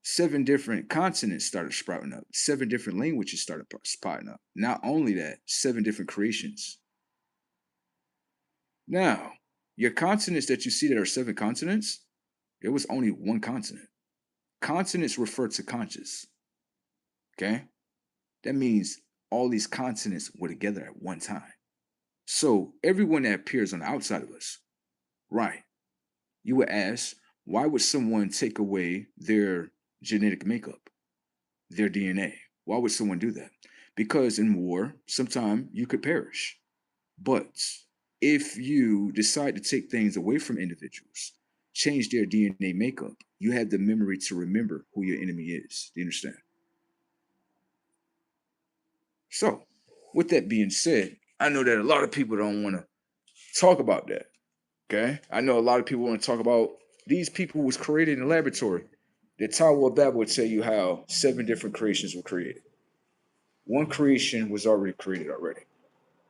7 different continents started sprouting up. 7 different languages started sprouting up. Not only that, 7 different creations. Now, your continents that you see that are 7 continents, there was only one continent. Continents refer to conscious. Okay? That means all these continents were together at one time. So everyone that appears on the outside of us, right? You would ask, why would someone take away their genetic makeup, their DNA? Why would someone do that? Because in war, sometimes you could perish. But if you decide to take things away from individuals, change their DNA makeup, you have the memory to remember who your enemy is. Do you understand? So, with that being said, I know that a lot of people don't want to talk about that. Okay? I know a lot of people want to talk about these people was created in a laboratory. The Tower of Babel will tell you how 7 different creations were created. One creation was already created already.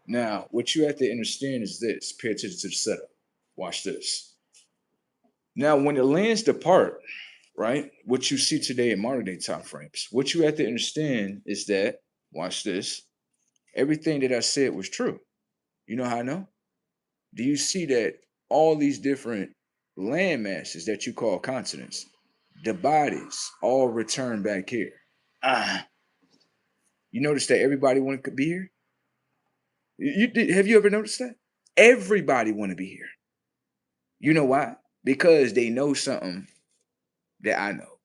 Now, what you have to understand is this. Pay attention to the setup. Watch this. Now, when the lands depart, right, what you see today in modern day time frames, what you have to understand is that, watch this, everything that I said was true. You know how I know? Do you see that all these different land masses that you call continents, the bodies all return back here? You notice that everybody wanted to be here? Have you ever noticed that? Everybody want to be here. You know why? Because they know something that I know,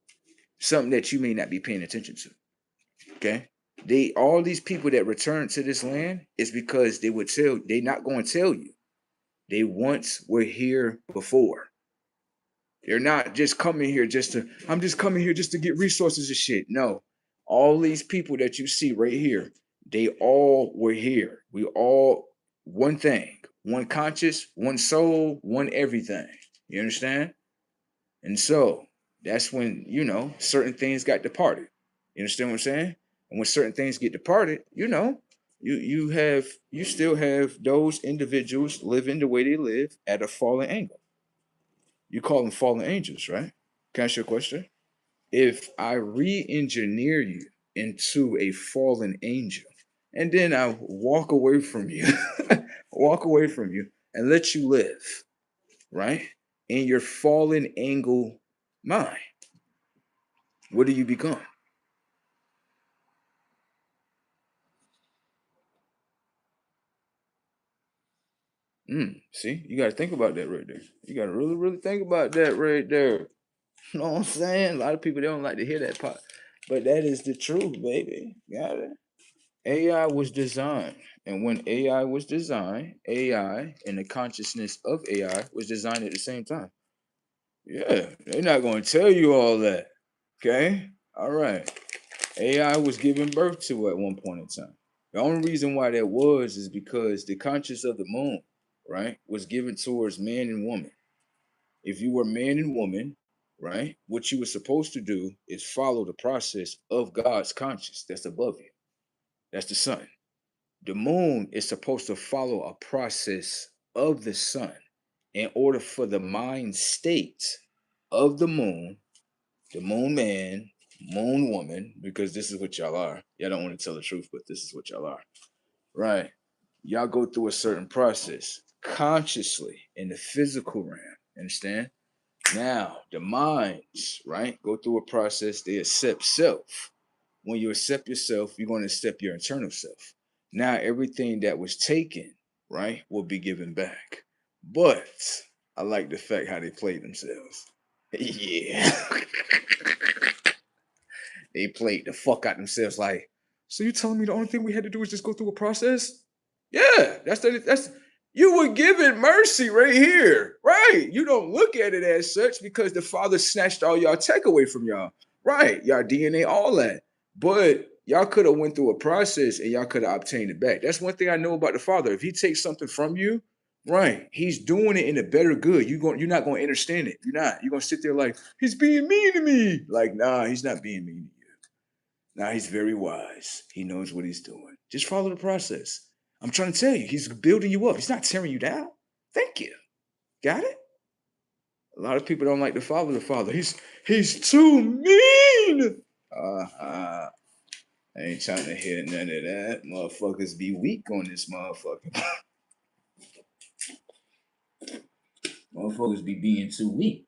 something that you may not be paying attention to. Okay? All these people that return to this land is because they not going to tell you. They once were here before. They're not just coming here I'm just coming here just to get resources and shit. No. All these people that you see right here, they all were here. We all one thing, one conscious, one soul, one everything. You understand? And so that's when, certain things got departed. You understand what I'm saying? And when certain things get departed, you still have those individuals living the way they live at a fallen angle. You call them fallen angels, right? Can I ask you a question? If I re-engineer you into a fallen angel, and then I walk away from you, walk away from you, and let you live, right? In your fallen angle mind, what do you become? See, you got to think about that right there. You got to really, really think about that right there. You know what I'm saying? A lot of people, they don't like to hear that part, but that is the truth, baby. Got it. AI was designed, and when AI was designed, AI and the consciousness of AI was designed at the same time. Yeah, they're not going to tell you all that. Okay? All right. AI was given birth to at one point in time. The only reason why that was is because the conscience of the moon, right, was given towards man and woman. If you were man and woman, right, what you were supposed to do is follow the process of God's conscience that's above you. That's the sun. The moon is supposed to follow a process of the sun in order for the mind state of the moon man, moon woman, because this is what y'all are. Y'all don't want to tell the truth, but this is what y'all are. Right. Y'all go through a certain process consciously in the physical realm. Understand? Now, the minds, right, go through a process. They accept self. When you accept yourself, you're going to accept your internal self. Now, everything that was taken, right, will be given back. But I like the fact how they played themselves. Yeah. They played the fuck out themselves like, So you telling me the only thing we had to do is just go through a process? Yeah, that's you were given mercy right here, right? You don't look at it as such because the Father snatched all y'all tech away from y'all, right? Y'all DNA, all that, but y'all could have went through a process and y'all could have obtained it back. That's one thing I know about the Father. If He takes something from you, right, He's doing it in a better good. You're not going to understand it. You're not. You're going to sit there like He's being mean to me. Like, nah, He's not being mean to you. Now he's very wise. He knows what he's doing. Just follow the process. I'm trying to tell you, he's building you up. He's not tearing you down. Thank you. Got it? A lot of people don't like to follow the Father. He's too mean. I ain't trying to hear none of that. Motherfuckers be weak on this motherfucker. Motherfuckers be being too weak.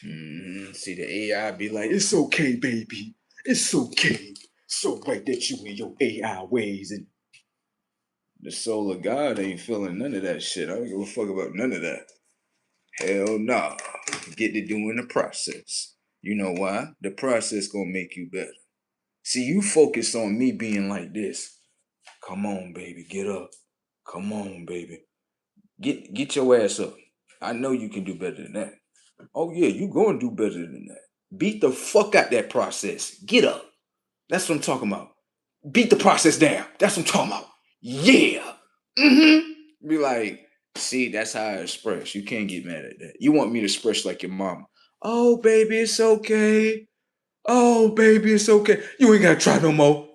See the AI be like, it's okay, baby. It's okay. So right that you in your AI ways and the soul of God ain't feeling none of that shit. I don't give a fuck about none of that. Hell nah. Get to doing the process. You know why? The process gonna make you better. See, you focus on me being like this. Come on, baby, get up. Come on, baby. Get your ass up. I know you can do better than that. Oh yeah, you gonna do better than that. Beat the fuck out that process. Get up. That's what I'm talking about. Beat the process down. That's what I'm talking about. Yeah. Be like, see, that's how I express. You can't get mad at that. You want me to express like your mama. Oh, baby, it's okay. Oh, baby, it's okay. You ain't gotta try no more.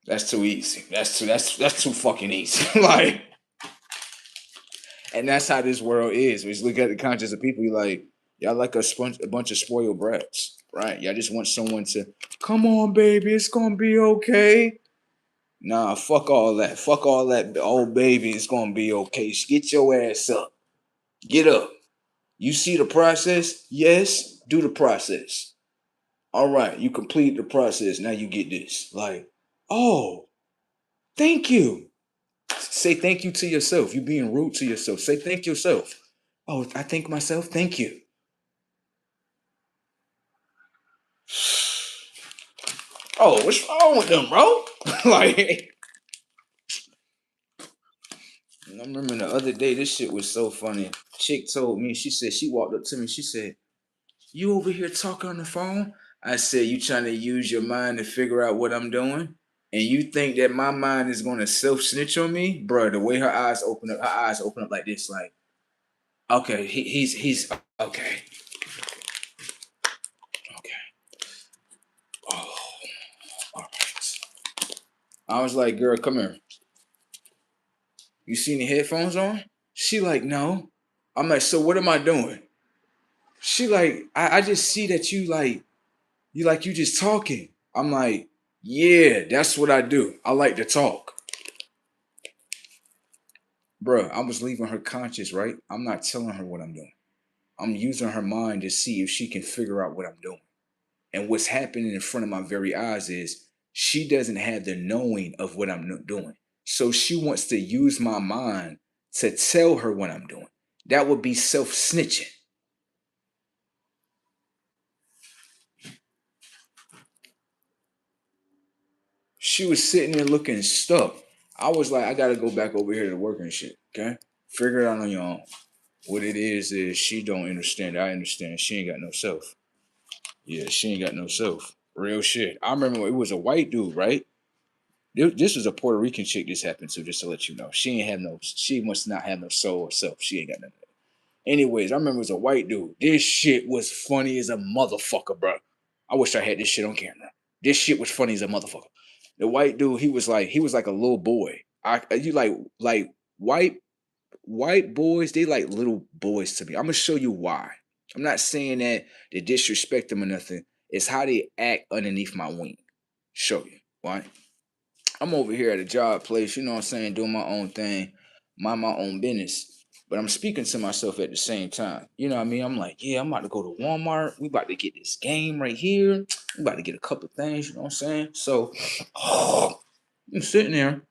That's too easy. That's too fucking easy. Like, and that's how this world is. When you look at the conscience of people, you're like, y'all like a bunch of spoiled brats, right? Y'all just want someone to, come on, baby, it's gonna be okay. Nah, fuck all that. Fuck all that. Oh, baby, it's gonna be okay. Get your ass up. Get up. You see the process? Yes, do the process. All right, you complete the process. Now you get this. Like, oh, thank you. Say thank you to yourself. You being rude to yourself. Say thank yourself. Oh, I thank myself. Thank you. Oh, what's wrong with them, bro? Like, I remember the other day, this shit was so funny. Chick told me, she said, she walked up to me, she said, you over here talking on the phone? I said, you trying to use your mind to figure out what I'm doing? And you think that my mind is going to self-snitch on me? Bro, the way her eyes open up like this, like, okay, he's, okay. Okay. Oh, all right. I was like, girl, come here. You see any headphones on? She like, no. I'm like, so what am I doing? She like, I just see that you just talking. I'm like, yeah, that's what I do. I like to talk. Bruh, I was leaving her conscious, right? I'm not telling her what I'm doing. I'm using her mind to see if she can figure out what I'm doing. And what's happening in front of my very eyes is she doesn't have the knowing of what I'm doing. So she wants to use my mind to tell her what I'm doing. That would be self-snitching. She was sitting there looking stuck. I was like, I gotta go back over here to work and shit. Okay, figure it out on your own. What it is she don't understand. I understand. She ain't got no self. Yeah, she ain't got no self. Real shit. I remember it was a white dude, right? This was a Puerto Rican chick this happened to, just to let you know. She must not have no soul or self. She ain't got none of that. Anyways, I remember it was a white dude. This shit was funny as a motherfucker, bro. I wish I had this shit on camera. This shit was funny as a motherfucker. The white dude, he was like a little boy. You like white boys, they like little boys to me. I'm gonna show you why. I'm not saying that to disrespect them or nothing. It's how they act underneath my wing. Show you. Why? I'm over here at a job place, you know what I'm saying, doing my own thing, mind my own business. But I'm speaking to myself at the same time. You know what I mean? I'm like, yeah, I'm about to go to Walmart. We about to get this game right here. We about to get a couple things, you know what I'm saying? So I'm sitting there,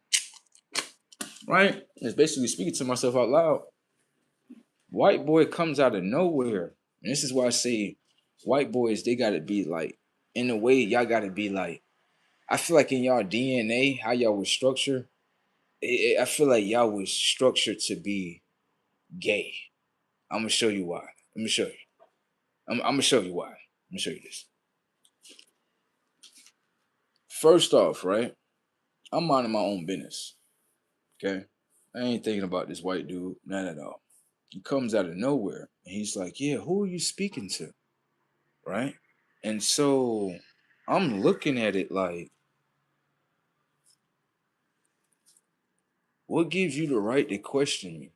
right? It's basically speaking to myself out loud. White boy comes out of nowhere. And this is why I say white boys, they gotta be like, in a way, y'all gotta be like I feel like in y'all DNA, how y'all was structured, I feel like y'all was structured to be gay. I'm gonna show you why. Let me show you. I'm gonna show you why. Let me show you this. First off, right? I'm minding my own business. Okay. I ain't thinking about this white dude, none at all. He comes out of nowhere and he's like, yeah, who are you speaking to? Right? And so I'm looking at it like, what gives you the right to question me?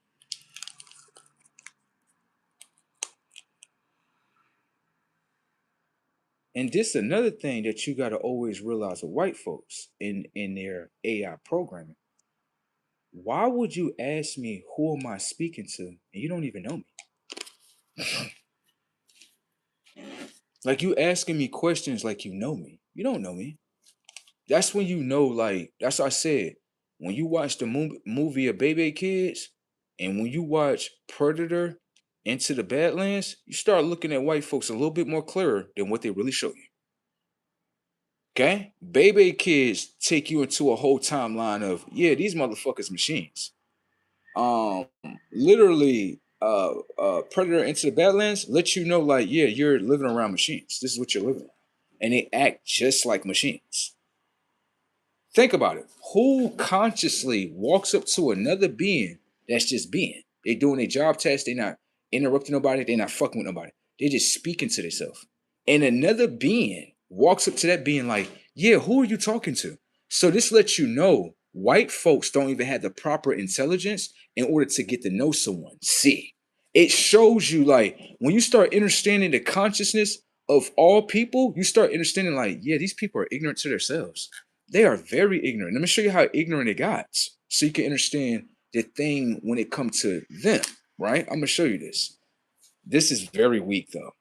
And this another thing that you got to always realize of white folks in their AI programming. Why would you ask me who am I speaking to and you don't even know me? Like you asking me questions like you know me. You don't know me. That's when you know, like, that's what I said. When you watch the movie of Baby Kids and when you watch Predator Into the Badlands, you start looking at white folks a little bit more clearer than what they really show you. Okay? Baby Kids take you into a whole timeline of, yeah, these motherfuckers machines. Literally, Predator Into the Badlands lets you know, like, yeah, you're living around machines. This is what you're living around. And they act just like machines. Think about it. Who consciously walks up to another being that's just being? They doing their job test. They're not interrupting nobody. They're not fucking with nobody. They're just speaking to themselves. And another being walks up to that being like, yeah, who are you talking to? So this lets you know white folks don't even have the proper intelligence in order to get to know someone. See, it shows you like when you start understanding the consciousness of all people, you start understanding like, yeah, these people are ignorant to themselves. They are very ignorant. Let me show you how ignorant it got so you can understand the thing when it comes to them, right? I'm gonna show you this. This is very weak though.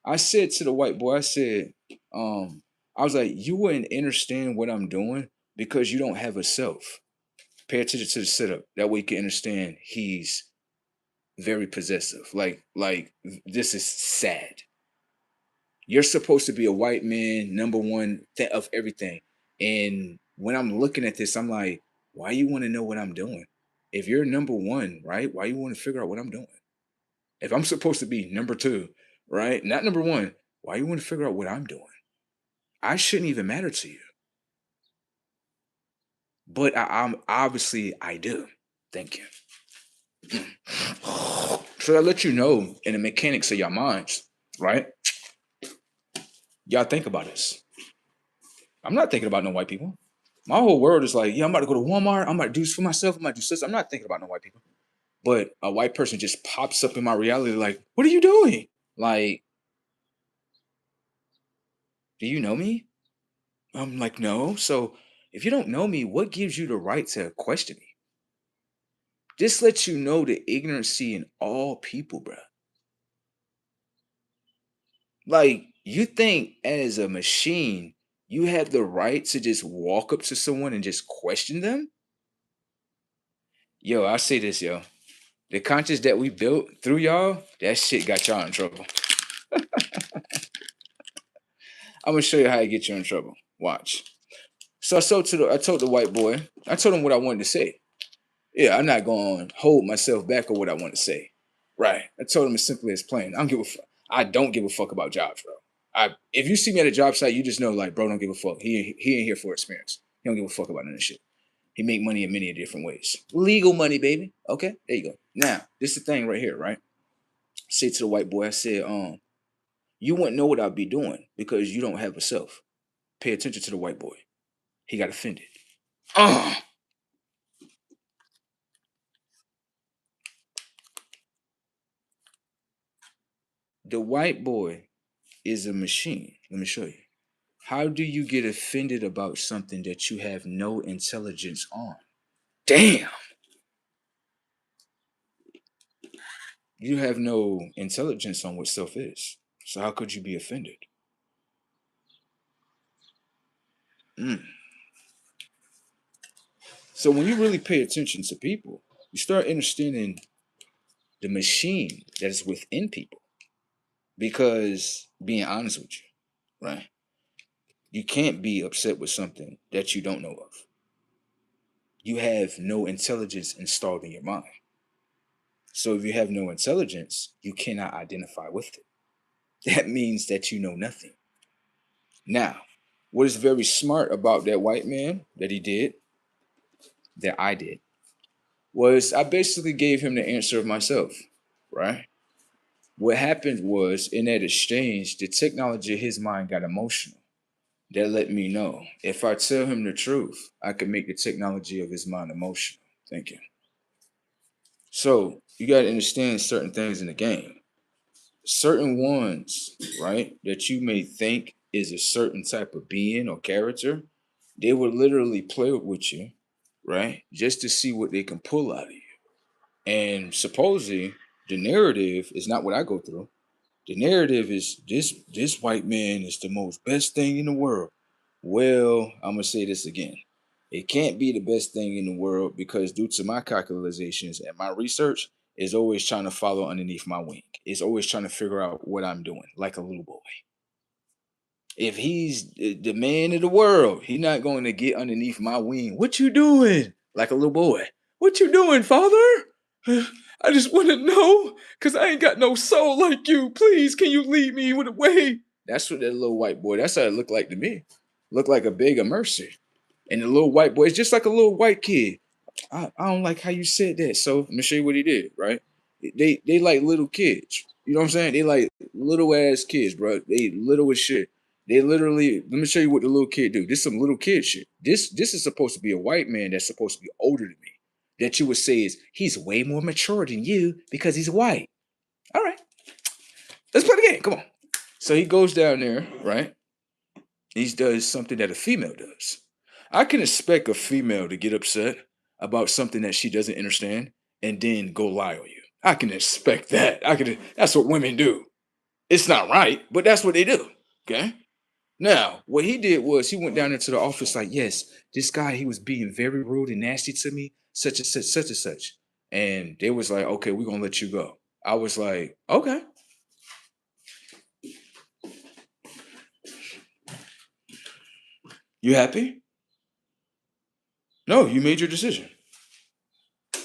I said to the white boy, I said, I was like, you wouldn't understand what I'm doing because you don't have a self. Pay attention to the setup. That way you can understand he's very possessive. Like this is sad. You're supposed to be a white man, number one of everything. And when I'm looking at this, I'm like, why you want to know what I'm doing? If you're number one, right? Why you want to figure out what I'm doing? If I'm supposed to be number two, right? Not number one, why you want to figure out what I'm doing? I shouldn't even matter to you. But I'm obviously I do. Thank you. So I let you know in the mechanics of your minds, right? Y'all think about this. I'm not thinking about no white people. My whole world is like, yeah, I'm about to go to Walmart. I'm about to do this for myself. I'm about to do this. I'm not thinking about no white people. But a white person just pops up in my reality like, what are you doing? Like, do you know me? I'm like, no. So if you don't know me, what gives you the right to question me? This lets you know the ignorancy in all people, bro. Like, you think as a machine, you have the right to just walk up to someone and just question them? Yo, I say this, yo. The conscience that we built through y'all, that shit got y'all in trouble. I'm gonna show you how I get you in trouble. Watch. So I told the white boy, I told him what I wanted to say. Yeah, I'm not gonna hold myself back or what I want to say. Right. I told him as simply as plain. I don't give a fuck about jobs, bro. If you see me at a job site, you just know like, bro, don't give a fuck. He ain't here for experience. He don't give a fuck about none of this shit. He make money in many different ways. Legal money, baby. Okay, there you go. Now, this is the thing right here, right? Say to the white boy, I said, you wouldn't know what I'd be doing because you don't have a self. Pay attention to the white boy. He got offended. Uh, the white boy is a machine. Let me show you. How do you get offended about something that you have no intelligence on? Damn. You have no intelligence on what self is. So how could you be offended? Mm. So when you really pay attention to people, you start understanding the machine that is within people. Because being honest with you, right? You can't be upset with something that you don't know of. You have no intelligence installed in your mind. So if you have no intelligence, you cannot identify with it. That means that you know nothing. Now, what is very smart about that white man that he did, that I did, was I basically gave him the answer of myself, right? What happened was in that exchange, the technology of his mind got emotional. That let me know if I tell him the truth, I can make the technology of his mind emotional. Thank you. So you got to understand certain things in the game. Certain ones, right, that you may think is a certain type of being or character, they will literally play with you, right, just to see what they can pull out of you. And supposedly, the narrative is not what I go through. The narrative is this white man is the most best thing in the world. Well, I'm gonna say this again. It can't be the best thing in the world because due to my calculations and my research, is always trying to follow underneath my wing. It's always trying to figure out what I'm doing, like a little boy. If he's the man of the world, he's not going to get underneath my wing. What you doing? Like a little boy. What you doing, father? I just want to know, cause I ain't got no soul like you. Please, can you lead me with a way? That's what that little white boy. That's how it looked like to me. Looked like a beg of mercy. And the little white boy is just like a little white kid. I don't like how you said that. So let me show you what he did, right? They like little kids. You know what I'm saying? They like little ass kids, bro. They little as shit. They literally, let me show you what the little kid do. This some little kid shit. This is supposed to be a white man that's supposed to be older than me. That you would say is he's way more mature than you because he's white. All right, let's play the game. Come on. So he goes down there, right? He does something that a female does. I can expect a female to get upset about something that she doesn't understand and then go lie on you. I can expect that. That's what women do. It's not right, but that's what they do. Okay. Now, what he did was he went down into the office like, yes, this guy, he was being very rude and nasty to me, such and such, such and such. And they was like, okay, we're gonna let you go. I was like, okay. You happy? No, you made your decision.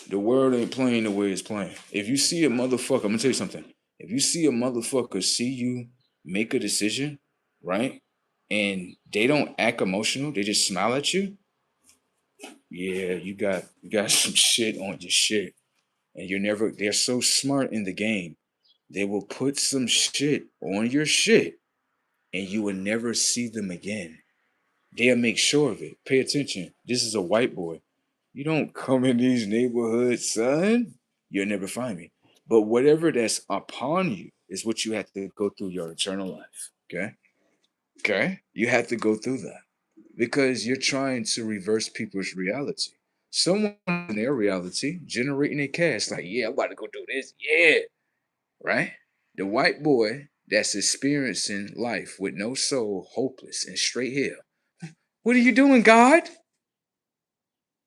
The world ain't playing the way it's playing. If you see a motherfucker, I'm gonna tell you something. If you see a motherfucker see you make a decision, right? And they don't act emotional, they just smile at you. Yeah, you got some shit on your shit. And they're so smart in the game. They will put some shit on your shit and you will never see them again. They'll make sure of it. Pay attention. This is a white boy. You don't come in these neighborhoods, son. You'll never find me. But whatever that's upon you is what you have to go through your eternal life. Okay? Okay? You have to go through that because you're trying to reverse people's reality. Someone in their reality generating a cash, like, yeah, I'm about to go do this. Yeah. Right? The white boy that's experiencing life with no soul, hopeless, and straight hell. What are you doing, God?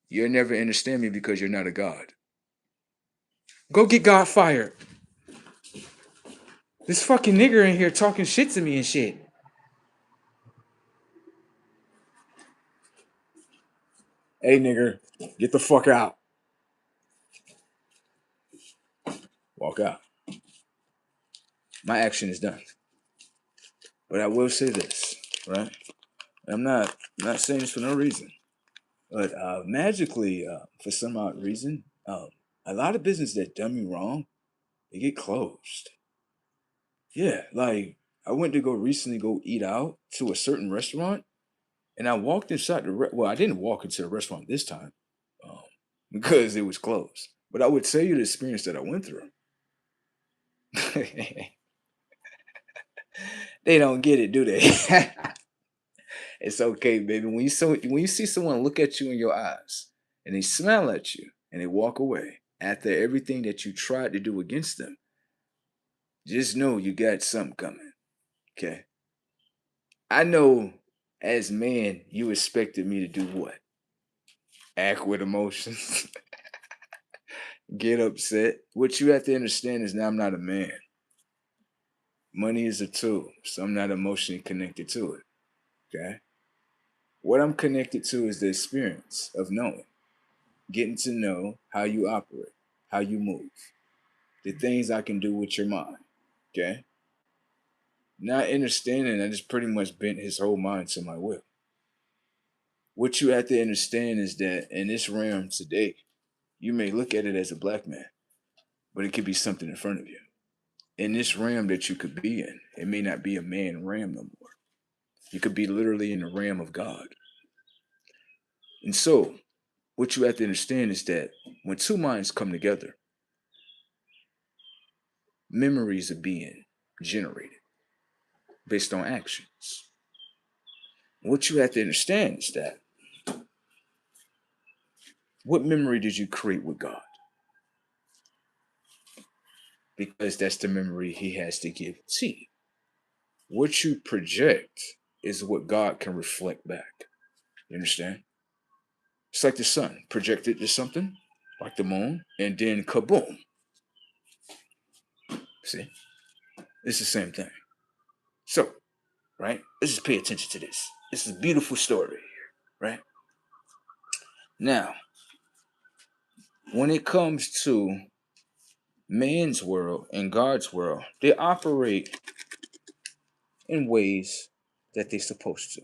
You'll never understand me because you're not a God. Go get God fired. This fucking nigger in here talking shit to me and shit. Hey, nigger, get the fuck out. Walk out. My action is done. But I will say this, right? I'm not saying this for no reason. But magically, for some odd reason, a lot of business that done me wrong, they get closed. Yeah, like I went to go recently go eat out to a certain restaurant, and I walked inside well, I didn't walk into the restaurant this time um, because it was closed. But I would tell you the experience that I went through. They don't get it, do they? It's okay, baby. When you see someone look at you in your eyes and they smile at you and they walk away after everything that you tried to do against them, just know you got something coming. Okay. I know as man, you expected me to do what? Act with emotions, get upset. What you have to understand is now I'm not a man. Money is a tool, so I'm not emotionally connected to it. Okay. What I'm connected to is the experience of knowing, getting to know how you operate, how you move, the things I can do with your mind. Okay. Not understanding, I just pretty much bent his whole mind to my will. What you have to understand is that in this realm today, you may look at it as a black man, but it could be something in front of you. In this realm that you could be in, it may not be a man realm no more. You could be literally in the realm of God. And so, what you have to understand is that when two minds come together, memories are being generated based on actions. What you have to understand is that what memory did you create with God? Because that's the memory He has to give to you. What you project is what God can reflect back. You understand? It's like the sun projected to something, like the moon, and then kaboom. See? It's the same thing. So, right? Let's just pay attention to this. This is a beautiful story here, right? Now, when it comes to man's world and God's world, they operate in ways that they're supposed to,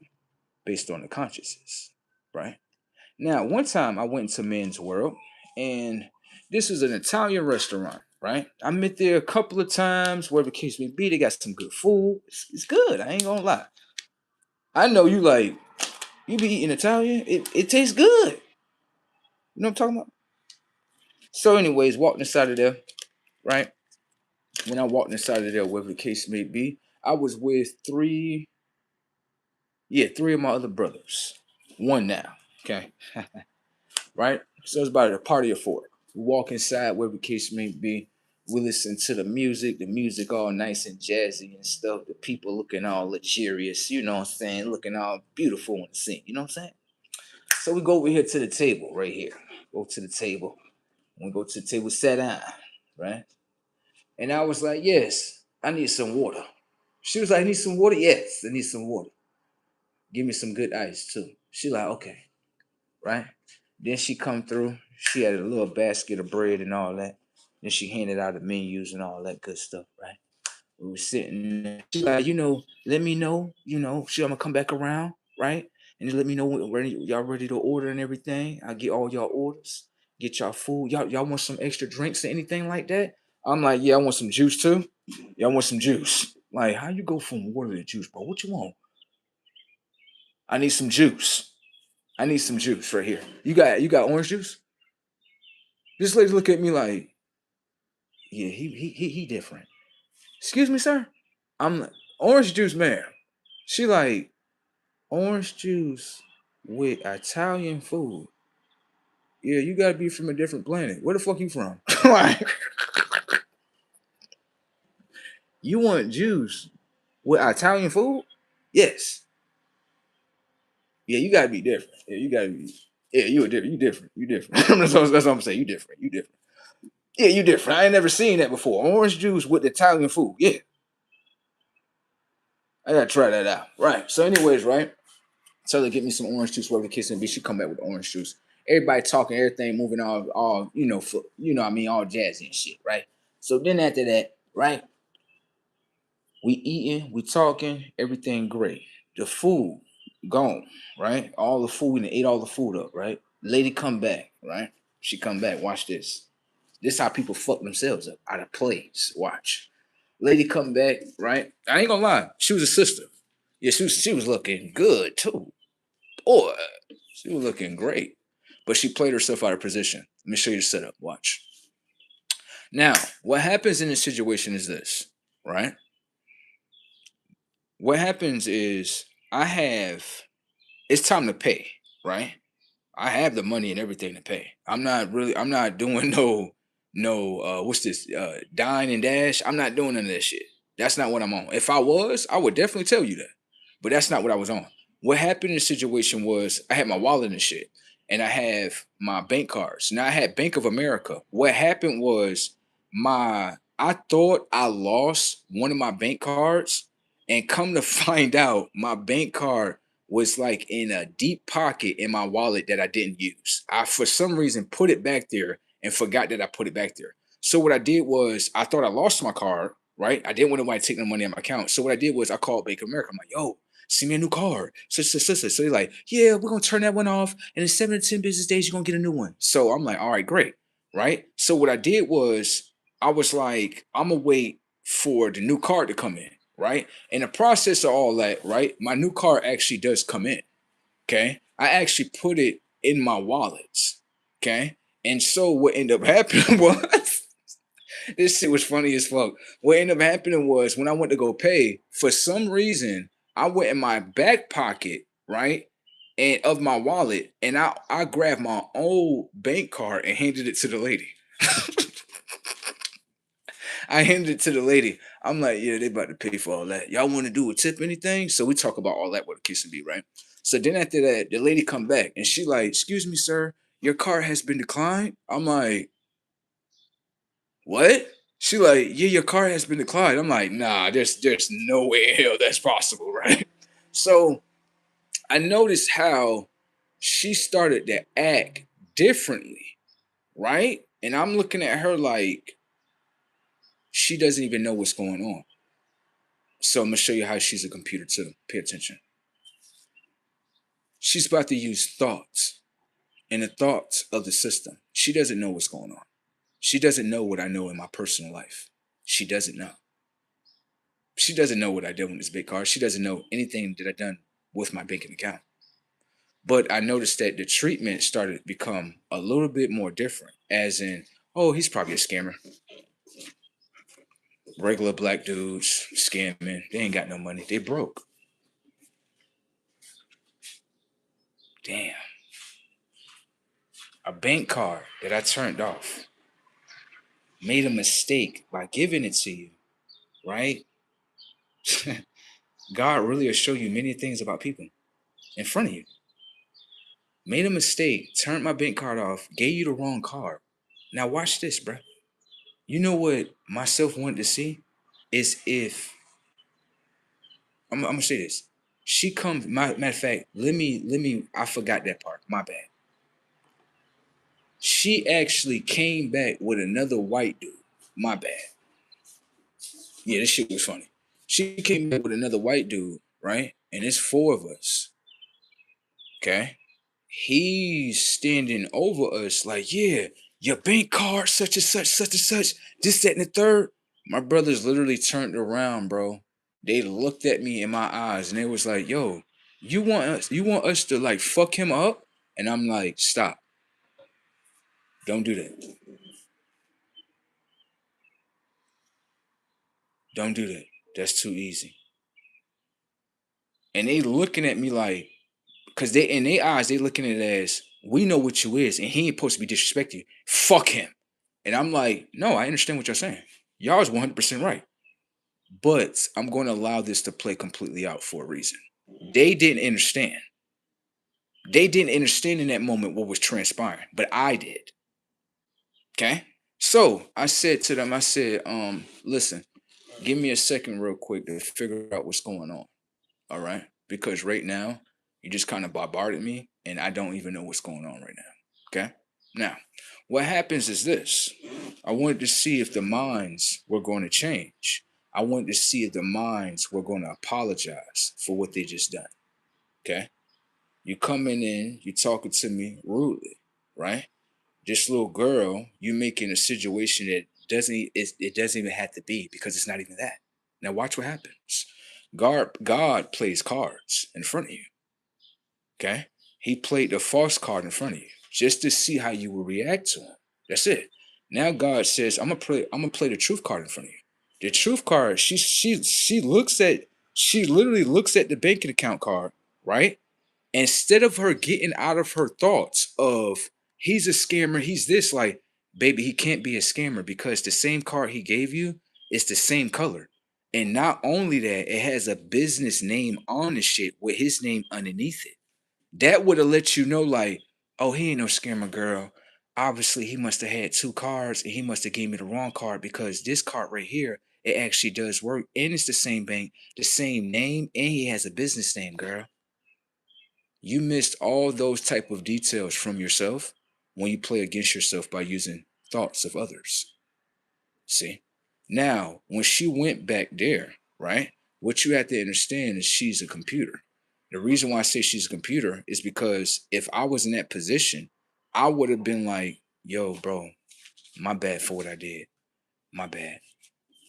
based on the consciousness, right? Now, one time I went into men's world, and this was an Italian restaurant, right? I met there a couple of times, wherever the case may be. They got some good food. It's good. I ain't gonna lie. I know you like, you be eating Italian. It tastes good. You know what I'm talking about? So, anyways, walked inside of there, right? When I walked inside of there, wherever the case may be, I was with three of my other brothers. One now, okay? Right? So it's about a party of four. We walk inside, wherever the case may be. We listen to the music all nice and jazzy and stuff. The people looking all luxurious, you know what I'm saying? Looking all beautiful on the scene, you know what I'm saying? So we go over here to the table right here. Go to the table. When we go to the table, sat down, right? And I was like, yes, I need some water. She was like, I need some water? Yes, I need some water. Give me some good ice too. She like, okay, right? Then she come through. She had a little basket of bread and all that. Then she handed out the menus and all that good stuff, right? We were sitting there. She like, let me know, I'm gonna come back around, right? And just let me know when y'all ready to order and everything. I get all y'all orders, get y'all food. Y'all want some extra drinks or anything like that? I'm like, yeah, I want some juice too. Y'all want some juice. Like, how you go from water to juice, bro? What you want? I need some juice. I need some juice right here. You got orange juice? This lady look at me like, yeah, he different. Excuse me, sir. I'm like, orange juice, ma'am. She like, orange juice with Italian food. Yeah, you gotta be from a different planet. Where the fuck you from? Like, you want juice with Italian food? Yes. Yeah, you gotta be different. Yeah, you gotta be. Yeah, you different. You different. You different. That's what I'm saying. You different. You different. Yeah, you different. I ain't never seen that before. Orange juice with Italian food. Yeah, I gotta try that out. Right. So, anyways, right. Tell her to get me some orange juice, whatever the case may be. She come back with orange juice. Everybody talking, everything moving, all what I mean, all jazzy and shit, right? So then after that, right, we eating, we talking, everything great. The food gone, right? All the food and ate all the food up, right? Lady come back, right? She come back. Watch this. This how people fuck themselves up out of plays. Watch. Lady come back, right? I ain't gonna lie. She was a sister. Yeah, she was looking good too. Boy, she was looking great. But she played herself out of position. Let me show you the setup. Watch. Now, what happens in this situation is this, right? What happens is it's time to pay, right? I have the money and everything to pay. I'm not doing what's this, dine and dash. I'm not doing none of that shit. That's not what I'm on. If I was, I would definitely tell you that. But that's not what I was on. What happened in the situation was I had my wallet and shit, and I have my bank cards. Now I had Bank of America. What happened was I thought I lost one of my bank cards, and come to find out, my bank card was like in a deep pocket in my wallet that I didn't use. I, for some reason, put it back there and forgot that I put it back there. So what I did was I thought I lost my card, right? I didn't want nobody to take no money out of my account. So what I did was I called Bank of America. I'm like, yo, send me a new card. So they're like, yeah, we're gonna turn that one off. And in 7 to 10 business days, you're gonna get a new one. So I'm like, all right, great. Right. So what I did was I was like, I'm gonna wait for the new card to come in. Right. In the process of all that, right, my new card actually does come in. Okay. I actually put it in my wallets. Okay. And so what ended up happening was this shit was funny as fuck. What ended up happening was when I went to go pay, for some reason, I went in my back pocket, right? And of my wallet, and I grabbed my old bank card and handed it to the lady. I handed it to the lady. I'm like, yeah, they about to pay for all that. Y'all want to do a tip anything? So we talk about all that with a kiss and be, right? So then after that, the lady come back and she like, excuse me, sir, your card has been declined. I'm like, what? She like, yeah, your card has been declined. I'm like, nah, there's no way in hell that's possible, right? So I noticed how she started to act differently, right? And I'm looking at her like she doesn't even know what's going on. So I'm gonna show you how she's a computer too. Pay attention. She's about to use thoughts and the thoughts of the system. She doesn't know what's going on. She doesn't know what I know in my personal life. She doesn't know. She doesn't know what I did with this big card. She doesn't know anything that I done with my banking account. But I noticed that the treatment started to become a little bit more different, as in, oh, he's probably a scammer. Regular black dudes scamming. They ain't got no money. They broke. Damn. A bank card that I turned off made a mistake by giving it to you, right? God really will show you many things about people in front of you. Made a mistake, turned my bank card off, gave you the wrong card. Now watch this, bro. You know what myself wanted to see is if I'm gonna say this. She comes. Matter of fact, let me. I forgot that part. My bad. She actually came back with another white dude. My bad. Yeah, this shit was funny. She came back with another white dude, right? And it's four of us. Okay. He's standing over us like, yeah, your bank card, such and such, this, that, and the third. My brothers literally turned around, bro. They looked at me in my eyes and they was like, yo, you want us to like fuck him up? And I'm like, stop. Don't do that. Don't do that. That's too easy. And they looking at me like, cause they in their eyes, they looking at it as we know what you is, and he ain't supposed to be disrespecting you. Fuck him. And I'm like, no, I understand what you're saying. Y'all is 100% right. But I'm going to allow this to play completely out for a reason. They didn't understand. They didn't understand in that moment what was transpiring, but I did. Okay. So I said to them, I said, listen, give me a second real quick to figure out what's going on. All right. Because right now, you just kind of bombarded me and I don't even know what's going on right now. Okay. Now, what happens is this. I wanted to see if the minds were going to change. I wanted to see if the minds were going to apologize for what they just done. Okay. You coming in, you talking to me rudely, right? This little girl, you making a situation that it doesn't even have to be because it's not even that. Now watch what happens. God plays cards in front of you. Okay? He played the false card in front of you just to see how you will react to him. That's it. Now God says, I'm gonna play the truth card in front of you. The truth card, she literally looks at the banking account card, right? Instead of her getting out of her thoughts of he's a scammer, he's this, like, baby, he can't be a scammer because the same card he gave you is the same color. And not only that, it has a business name on the shit with his name underneath it. That would have let you know, like, oh, he ain't no scammer, girl. Obviously, he must have had two cards and he must have gave me the wrong card because this card right here, it actually does work. And it's the same bank, the same name, and he has a business name, girl. You missed all those type of details from yourself when you play against yourself by using thoughts of others. See? Now, when she went back there, right? What you have to understand is she's a computer. The reason why I say she's a computer is because if I was in that position, I would have been like, yo, bro, my bad for what I did. My bad.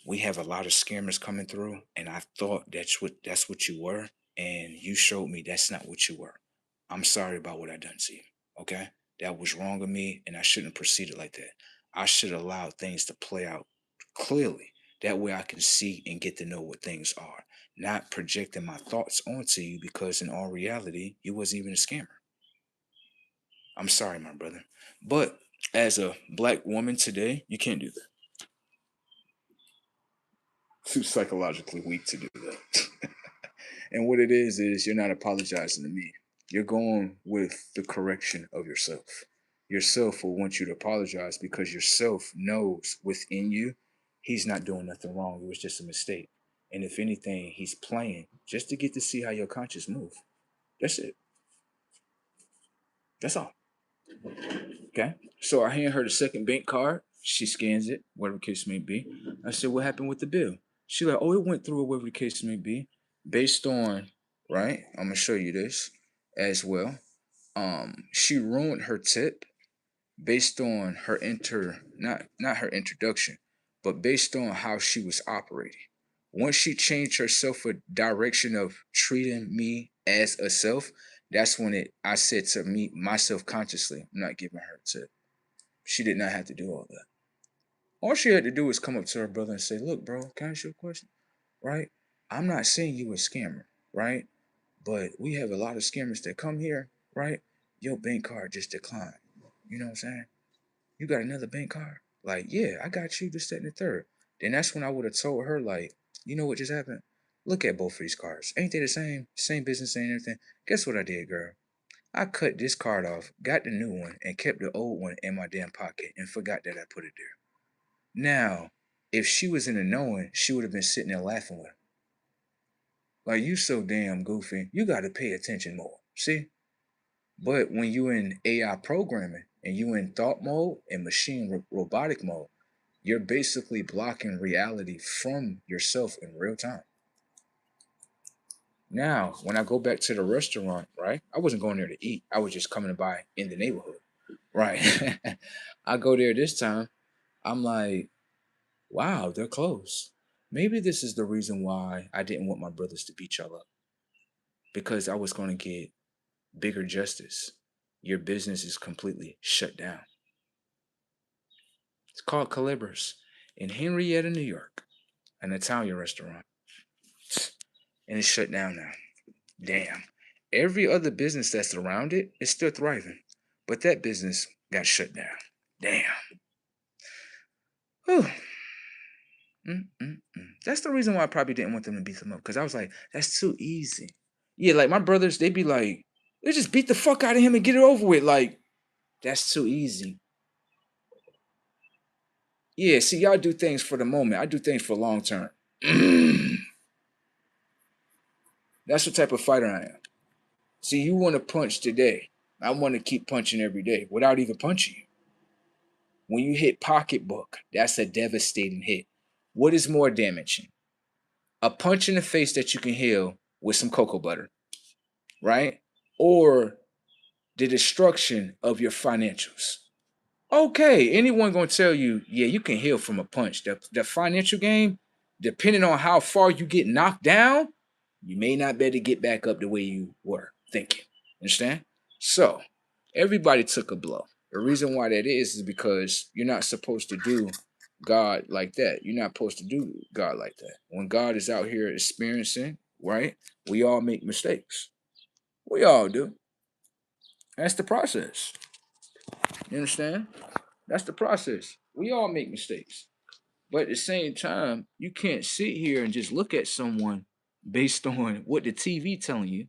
We have a lot of scammers coming through, and I thought that's what you were, and you showed me that's not what you were. I'm sorry about what I done to you. Okay? That was wrong of me, and I shouldn't have proceeded like that. I should have allowed things to play out clearly. That way I can see and get to know what things are. Not projecting my thoughts onto you because in all reality, you wasn't even a scammer. I'm sorry, my brother. But as a black woman today, you can't do that. Too psychologically weak to do that. And what it is you're not apologizing to me. You're going with the correction of yourself. Yourself will want you to apologize because yourself knows within you he's not doing nothing wrong. It was just a mistake. And if anything, he's playing just to get to see how your conscience move. That's it. That's all. Okay. So I hand her the second bank card. She scans it, whatever the case may be. I said, what happened with the bill? She like, oh, it went through, whatever the case may be. Based on, right? I'm gonna show you this as well. She ruined her tip based on her not her introduction, but based on how she was operating. Once she changed herself a direction of treating me as a self, that's when I said to me myself consciously, I'm not giving her a tip. She did not have to do all that. All she had to do was come up to her brother and say, look, bro, can I ask you a question? Right? I'm not saying you a scammer, right? But we have a lot of scammers that come here, right? Your bank card just declined. You know what I'm saying? You got another bank card? Like, yeah, I got you, this, that, and the third. Then that's when I would have told her, like, you know what just happened? Look at both of these cards. Ain't they the same? Same business, and everything. Guess what I did, girl? I cut this card off, got the new one, and kept the old one in my damn pocket and forgot that I put it there. Now, if she was in the knowing, she would have been sitting there laughing with her. Like, you so damn goofy. You got to pay attention more. See? But when you in AI programming and you in thought mode and machine robotic mode, you're basically blocking reality from yourself in real time. Now, when I go back to the restaurant, right? I wasn't going there to eat. I was just coming by in the neighborhood. Right. I go there this time. I'm like, wow, they're closed. Maybe this is the reason why I didn't want my brothers to beat y'all up. Because I was going to get bigger justice. Your business is completely shut down. It's called Calibers in Henrietta, New York, an Italian restaurant. And it's shut down now. Damn. Every other business that's around it is still thriving. But that business got shut down. Damn. Whew. That's the reason why I probably didn't want them to beat them up. Because I was like, that's too easy. Yeah, like my brothers, they be like, they just beat the fuck out of him and get it over with. Like, that's too easy. Yeah, see, y'all do things for the moment. I do things for long term. That's what type of fighter I am. See, you want to punch today. I want to keep punching every day without even punching you. When you hit pocketbook, that's a devastating hit. What is more damaging? A punch in the face that you can heal with some cocoa butter, right? Or the destruction of your financials. Okay, anyone gonna tell you, yeah, you can heal from a punch. The financial game, depending on how far you get knocked down, you may not be able to get back up the way you were thinking. Understand? So everybody took a blow. The reason why that is because you're not supposed to do God like that. You're not supposed to do God like that. When God is out here experiencing, right? We all make mistakes. We all do. That's the process. You understand? That's the process. We all make mistakes. But at the same time, you can't sit here and just look at someone based on what the TV telling you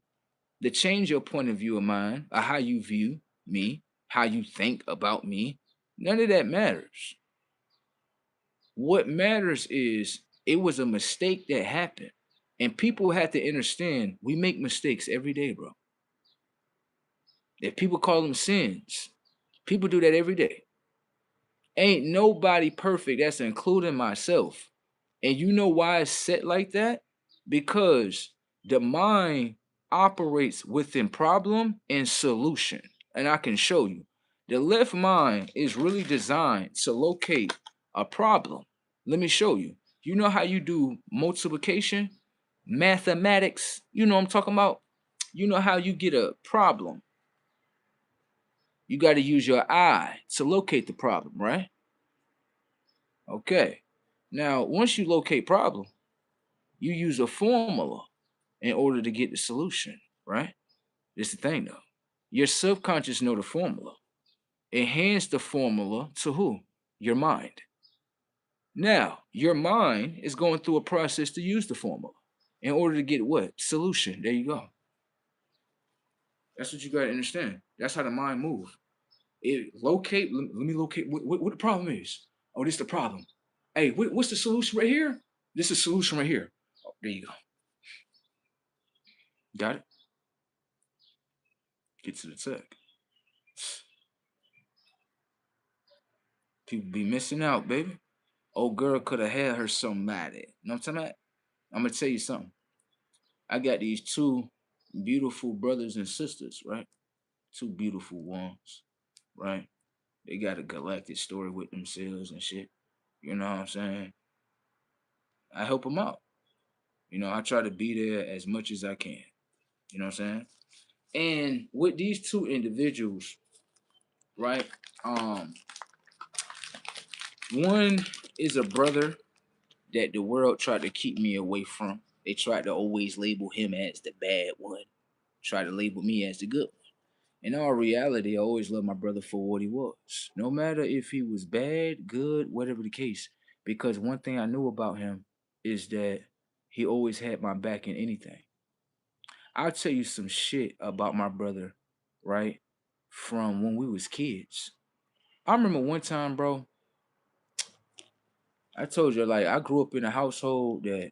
to change your point of view of mine, or how you view me, how you think about me. None of that matters. What matters is it was a mistake that happened. And people have to understand we make mistakes every day, bro. If people call them sins, people do that every day. Ain't nobody perfect. That's including myself. And you know why it's set like that? Because the mind operates within problem and solution. And I can show you. The left mind is really designed to locate a problem. Let me show you. You know how you do multiplication? Mathematics. You know what I'm talking about? You know how you get a problem. You got to use your eye to locate the problem, right? Okay. Now, once you locate problem, you use a formula in order to get the solution, right? This is the thing though. Your subconscious know the formula. It hands the formula to who? Your mind. Now, your mind is going through a process to use the formula in order to get what? Solution. There you go. That's what you got to understand. That's how the mind moves. It locate. Let me locate what the problem is. Oh, this is the problem. Hey, what's the solution right here? This is the solution right here. Oh, there you go. Got it? Get to the tech. People be missing out, baby. Old girl could have had her somebody. You know what I'm talking about? I'm gonna tell you something. I got these two beautiful brothers and sisters, right? Two beautiful ones, right? They got a galactic story with themselves and shit. You know what I'm saying? I help them out. You know, I try to be there as much as I can. You know what I'm saying? And with these two individuals, right? One is a brother that the world tried to keep me away from. They tried to always label him as the bad one, try to label me as the good one. In all reality, I always loved my brother for what he was, no matter if he was bad, good, whatever the case. Because one thing I knew about him is that he always had my back in anything. I'll tell you some shit about my brother, right? From when we was kids. I remember one time, bro, I told you like I grew up in a household that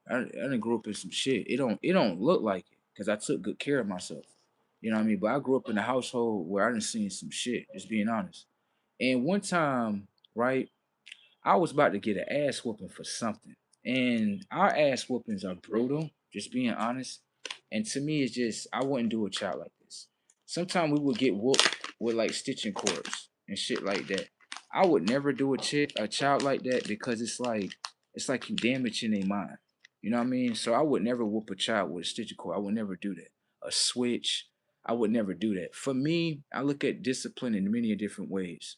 I didn't grow up in some shit. It don't look like it because I took good care of myself. You know what I mean? But I grew up in a household where I didn't see some shit, just being honest. And one time, right, I was about to get an ass whooping for something. And our ass whoopings are brutal, just being honest. And to me, it's just I wouldn't do a child like this. Sometimes we would get whooped with like stitching cords and shit like that. I would never do a child like that because it's like you damaging their mind. You know what I mean? So I would never whoop a child with a stitching cord. I would never do that. A switch, I would never do that. For me, I look at discipline in many different ways.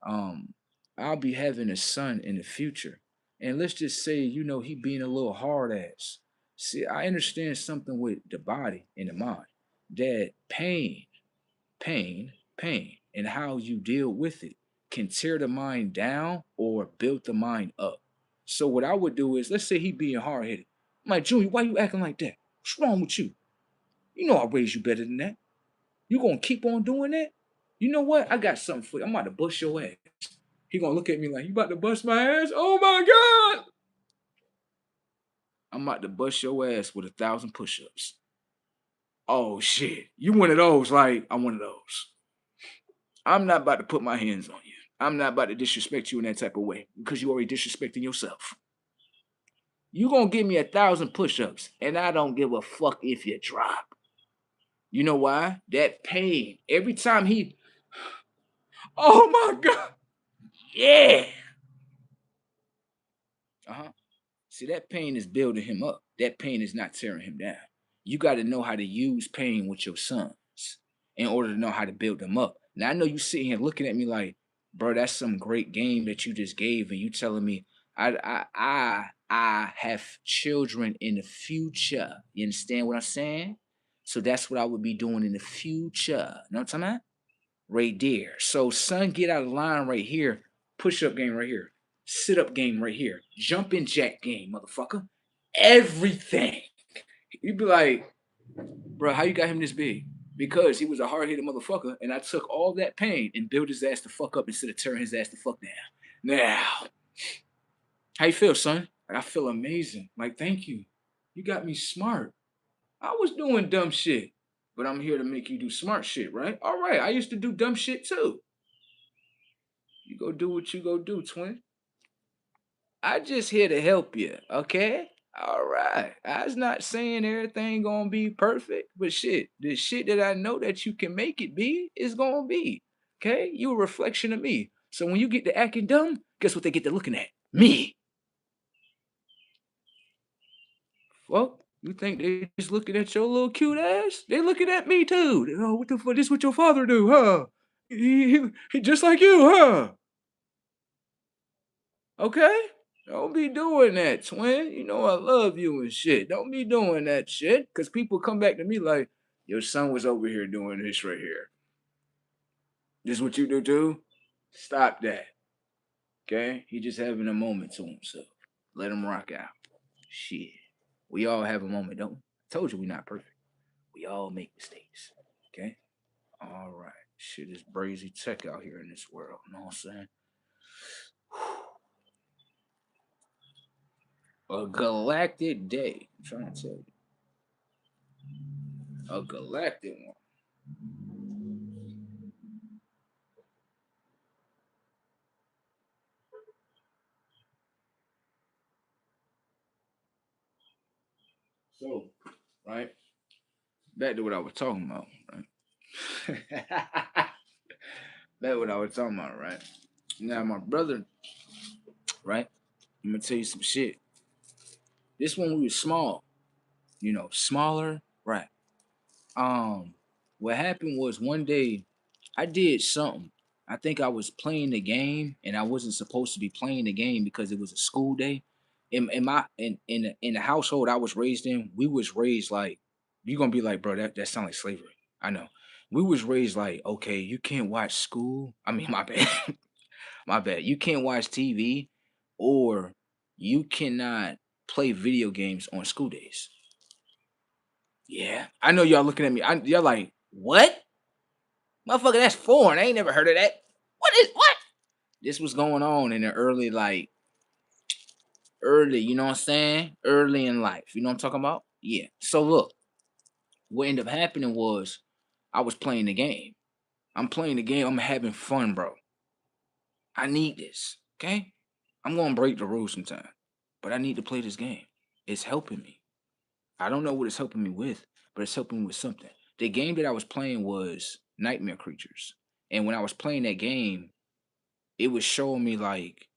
Um, I'll be having a son in the future. And let's just say, he being a little hard ass. See, I understand something with the body and the mind. That pain, and how you deal with it can tear the mind down or build the mind up. So what I would do is, let's say he being hard headed. I'm like, Junior, why you acting like that? What's wrong with you? You know I raised you better than that. You gonna keep on doing that? You know what? I got something for you. I'm about to bust your ass. He gonna look at me like, you about to bust my ass? Oh my God. I'm about to bust your ass with 1,000 push-ups. Oh shit. You one of those, like, I'm one of those. I'm not about to put my hands on you. I'm not about to disrespect you in that type of way because you already disrespecting yourself. You gonna give me 1,000 push-ups, and I don't give a fuck if you drop. You know why? That pain. Every time he, oh my God, yeah. Uh-huh. See, that pain is building him up. That pain is not tearing him down. You got to know how to use pain with your sons in order to know how to build them up. Now I know you sitting here looking at me like, bro, that's some great game that you just gave, and you telling me I have children in the future. You understand what I'm saying? So that's what I would be doing in the future. You know what I'm talking about? Right there. So son, get out of line right here. Push up game right here. Sit up game right here. Jumping jack game, motherfucker. Everything. You'd be like, bro, how you got him this big? Because he was a hard headed motherfucker, and I took all that pain and built his ass the fuck up instead of tearing his ass the fuck down. Now, how you feel, son? Like, I feel amazing. Like, thank you. You got me smart. I was doing dumb shit. but I'm here to make you do smart shit, right? All right, I used to do dumb shit too. You go do what you go do, twin. I just here to help you, okay? All right. I was not saying everything gonna be perfect, but shit, the shit that I know that you can make it be is gonna be. Okay? You a reflection of me. So when you get to acting dumb, guess what they get to looking at? Me. Well, you think they just looking at your little cute ass? They looking at me too. Oh, what the fuck? This what your father do, huh? He just like you, huh? Okay? Don't be doing that, twin. You know I love you and shit. Don't be doing that shit. Cause people come back to me like, your son was over here doing this right here. This what you do too? Stop that. Okay? He just having a moment to himself. Let him rock out. Shit. We all have a moment, don't we? I told you we not perfect. We all make mistakes. Okay? All right. Shit is brazy tech out here in this world. You know what I'm saying? A galactic day. I'm trying to tell you. A galactic one. So, right? Back to what I was talking about, right? Back to what I was talking about, right? Now, my brother, right? I'm gonna tell you some shit. This one we was small, smaller, right? What happened was one day I did something. I think I was playing the game and I wasn't supposed to be playing the game because it was a school day. In the household I was raised in, we was raised like you're gonna be like, bro, that sounds like slavery. I know. We was raised like, okay, you can't watch school. I mean, my bad. My bad. You can't watch TV or you cannot play video games on school days. Yeah. I know y'all looking at me. Y'all like, what? Motherfucker, that's foreign. I ain't never heard of that. What? This was going on in the early, you know what I'm saying? Early in life. You know what I'm talking about? Yeah. So look, what ended up happening was I was playing the game. I'm playing the game. I'm having fun, bro. I need this. Okay? I'm gonna break the rules sometime. But I need to play this game. It's helping me. I don't know what it's helping me with, but it's helping me with something. The game that I was playing was Nightmare Creatures. And when I was playing that game, it was showing me like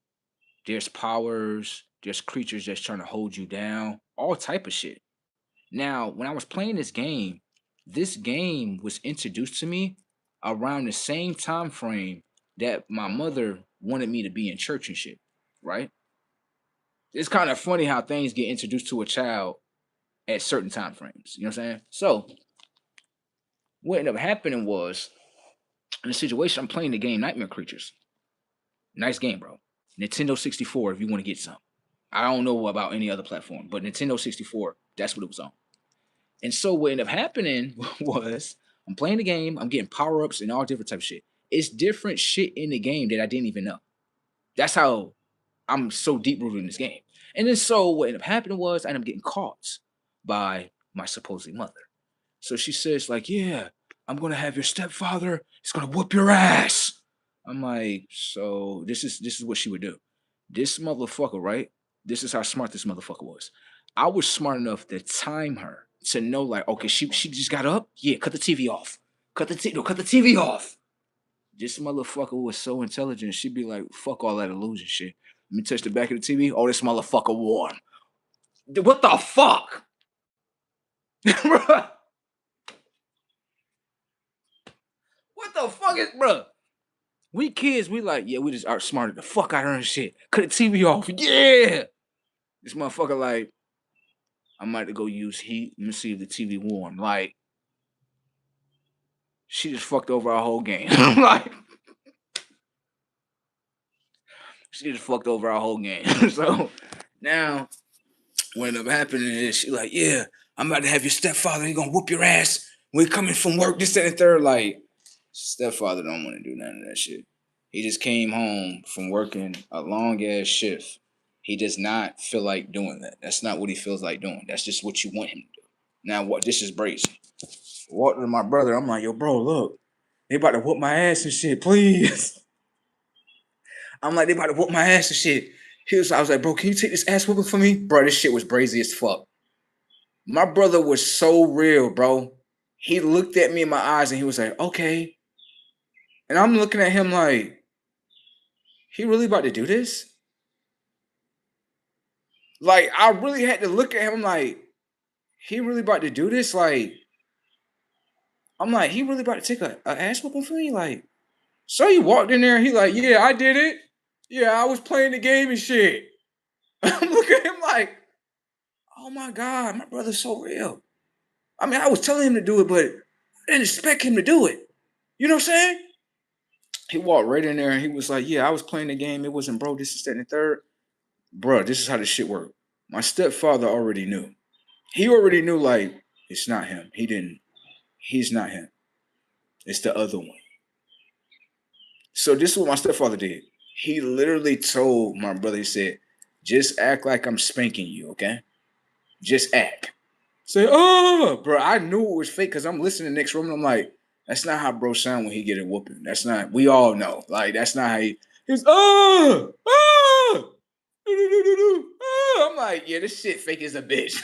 there's powers, there's creatures that's trying to hold you down, all type of shit. Now, when I was playing this game was introduced to me around the same time frame that my mother wanted me to be in church and shit, right? It's kind of funny how things get introduced to a child at certain time frames. You know what I'm saying? So what ended up happening was in the situation I'm playing the game Nightmare Creatures. Nice game, bro. Nintendo 64 if you want to get some. I don't know about any other platform, but Nintendo 64, that's what it was on. And so what ended up happening was I'm playing the game, I'm getting power-ups and all different type of shit. It's different shit in the game that I didn't even know. That's how I'm so deep rooted in this game. And then so what ended up happening was I ended up getting caught by my supposed mother. So she says, like, yeah, I'm gonna have your stepfather, he's gonna whoop your ass. I'm like, so this is what she would do. This motherfucker, right? This is how smart this motherfucker was. I was smart enough to time her to know, like, okay, she just got up. Yeah, cut the TV off. Cut the TV off. This motherfucker was so intelligent. She'd be like, fuck all that illusion shit. Let me touch the back of the TV. Oh, this motherfucker warm. What the fuck? Bruh, what the fuck is, bruh? We kids, we like, yeah, we just outsmarted the fuck out of her and shit. Cut the TV off. Yeah. This motherfucker like, I'm about to go use heat. Let me see if the TV warm. Like, she just fucked over our whole game. Like, she just fucked over our whole game. So now, what ended up happening is she like, yeah, I'm about to have your stepfather. He gonna whoop your ass. We coming from work, this, that, and third. Like, stepfather don't want to do none of that shit. He just came home from working a long ass shift. He does not feel like doing that. That's not what he feels like doing. That's just what you want him to do. Now, what? This is brazen. Walked to my brother. I'm like, yo, bro, look, they about to whoop my ass and shit, please. I'm like, they about to whoop my ass and shit. I was like, bro, can you take this ass whooping for me? Bro, this shit was brazy as fuck. My brother was so real, bro. He looked at me in my eyes and he was like, okay. And I'm looking at him like, he really about to do this? Like, I really had to look at him like, he really about to do this? Like, I'm like, he really about to take a ass whooping for me? Like, so he walked in there and he like, yeah, I did it. Yeah, I was playing the game and shit. I'm looking at him like, oh my God, my brother's so real. I mean, I was telling him to do it, but I didn't expect him to do it. You know what I'm saying? He walked right in there and he was like, yeah, I was playing the game. It wasn't bro, this is that and the third. Bro, this is how this shit worked. My stepfather already knew. He already knew, like, it's not him. He's not him. It's the other one. So this is what my stepfather did. He literally told my brother, he said, just act like I'm spanking you, okay? Just act. Say, oh, bro, I knew it was fake because I'm listening next room and I'm like, that's not how bro sound when he get a whooping. That's not, we all know. Like, that's not how he's, oh, oh, I'm like, yeah, this shit fake as a bitch.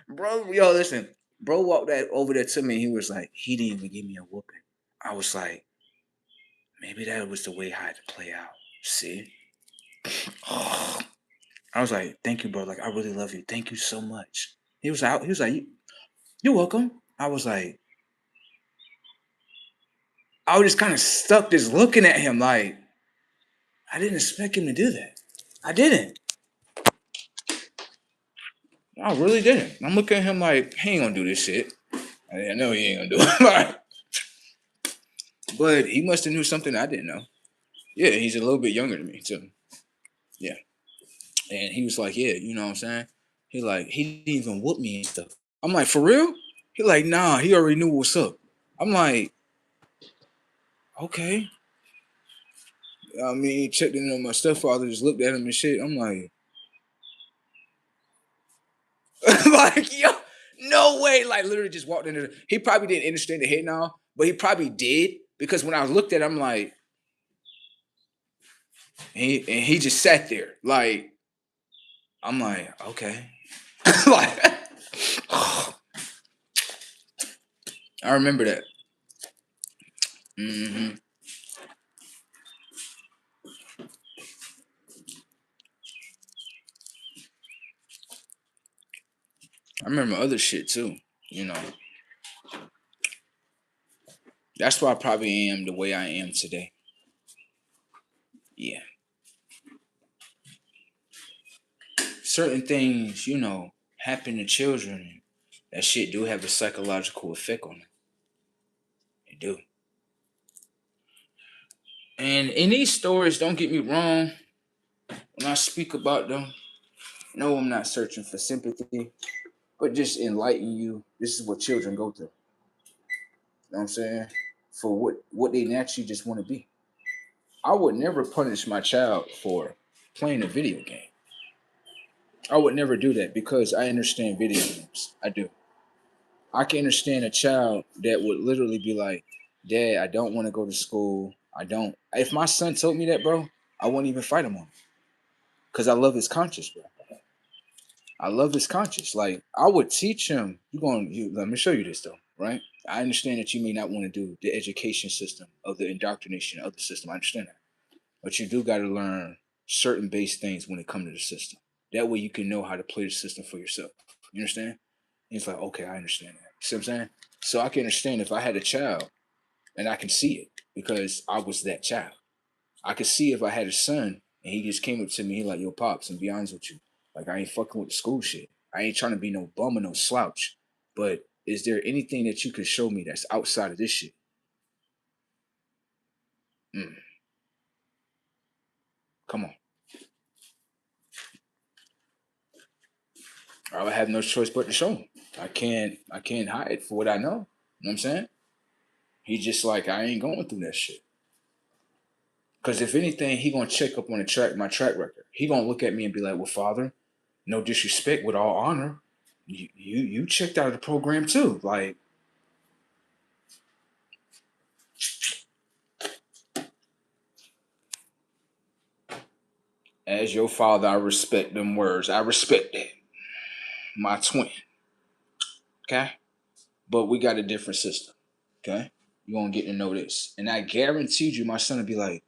Bro, yo, listen, bro walked that over there to me. He was like, he didn't even give me a whooping. I was like, maybe that was the way I had to play out. See? Oh. I was like, thank you, bro. Like, I really love you. Thank you so much. He was like, you're welcome. I was like, I was just kind of stuck just looking at him like, I didn't expect him to do that. I didn't. I really didn't. I'm looking at him like, he ain't gonna do this shit. I know he ain't gonna do it. But he must have knew something I didn't know. Yeah, he's a little bit younger than me, too. Yeah. And he was like, yeah, you know what I'm saying? He didn't even whoop me and stuff. I'm like, for real? He like, nah, he already knew what's up. I'm like, okay. I mean, he checked in on my stepfather, just looked at him and shit. I'm like, like, yo, no way. Like, literally just walked into he probably didn't understand the hit now, but he probably did because when I looked at him, like, he just sat there. Like, I'm like, okay. Like, I remember that. Hmm. I remember other shit too. You know, that's why I probably am the way I am today. Yeah. Certain things, happen to children. And that shit do have a psychological effect on them. They do. And in these stories, don't get me wrong, when I speak about them, no, I'm not searching for sympathy, but just enlighten you. This is what children go through. You know what I'm saying? For what they naturally just want to be. I would never punish my child for playing a video game. I would never do that because I understand video games. I do. I can understand a child that would literally be like, Dad, I don't want to go to school. I don't. If my son told me that, bro, I wouldn't even fight him on it. Because I love his conscience, bro. I love his conscience. Like, I would teach him, let me show you this though, right? I understand that you may not want to do the education system of the indoctrination of the system. I understand that. But you do got to learn certain base things when it comes to the system. That way you can know how to play the system for yourself. You understand? And it's like, okay, I understand that. See what I'm saying? So I can understand if I had a child and I can see it because I was that child. I could see if I had a son and he just came up to me, he like, yo, Pops, and be honest with you. Like, I ain't fucking with the school shit. I ain't trying to be no bum or no slouch. But is there anything that you could show me that's outside of this shit? Mm, come on. I would have no choice but to show him. I can't hide for what I know. You know what I'm saying? He just like, I ain't going through that shit. Cause if anything, he gonna check up on my track record. He gonna look at me and be like, well, father, no disrespect with all honor. you checked out of the program too. Like, as your father, I respect them words. I respect that. My twin. Okay? But we got a different system. Okay? You're gonna get to know this. And I guaranteed you my son would be like,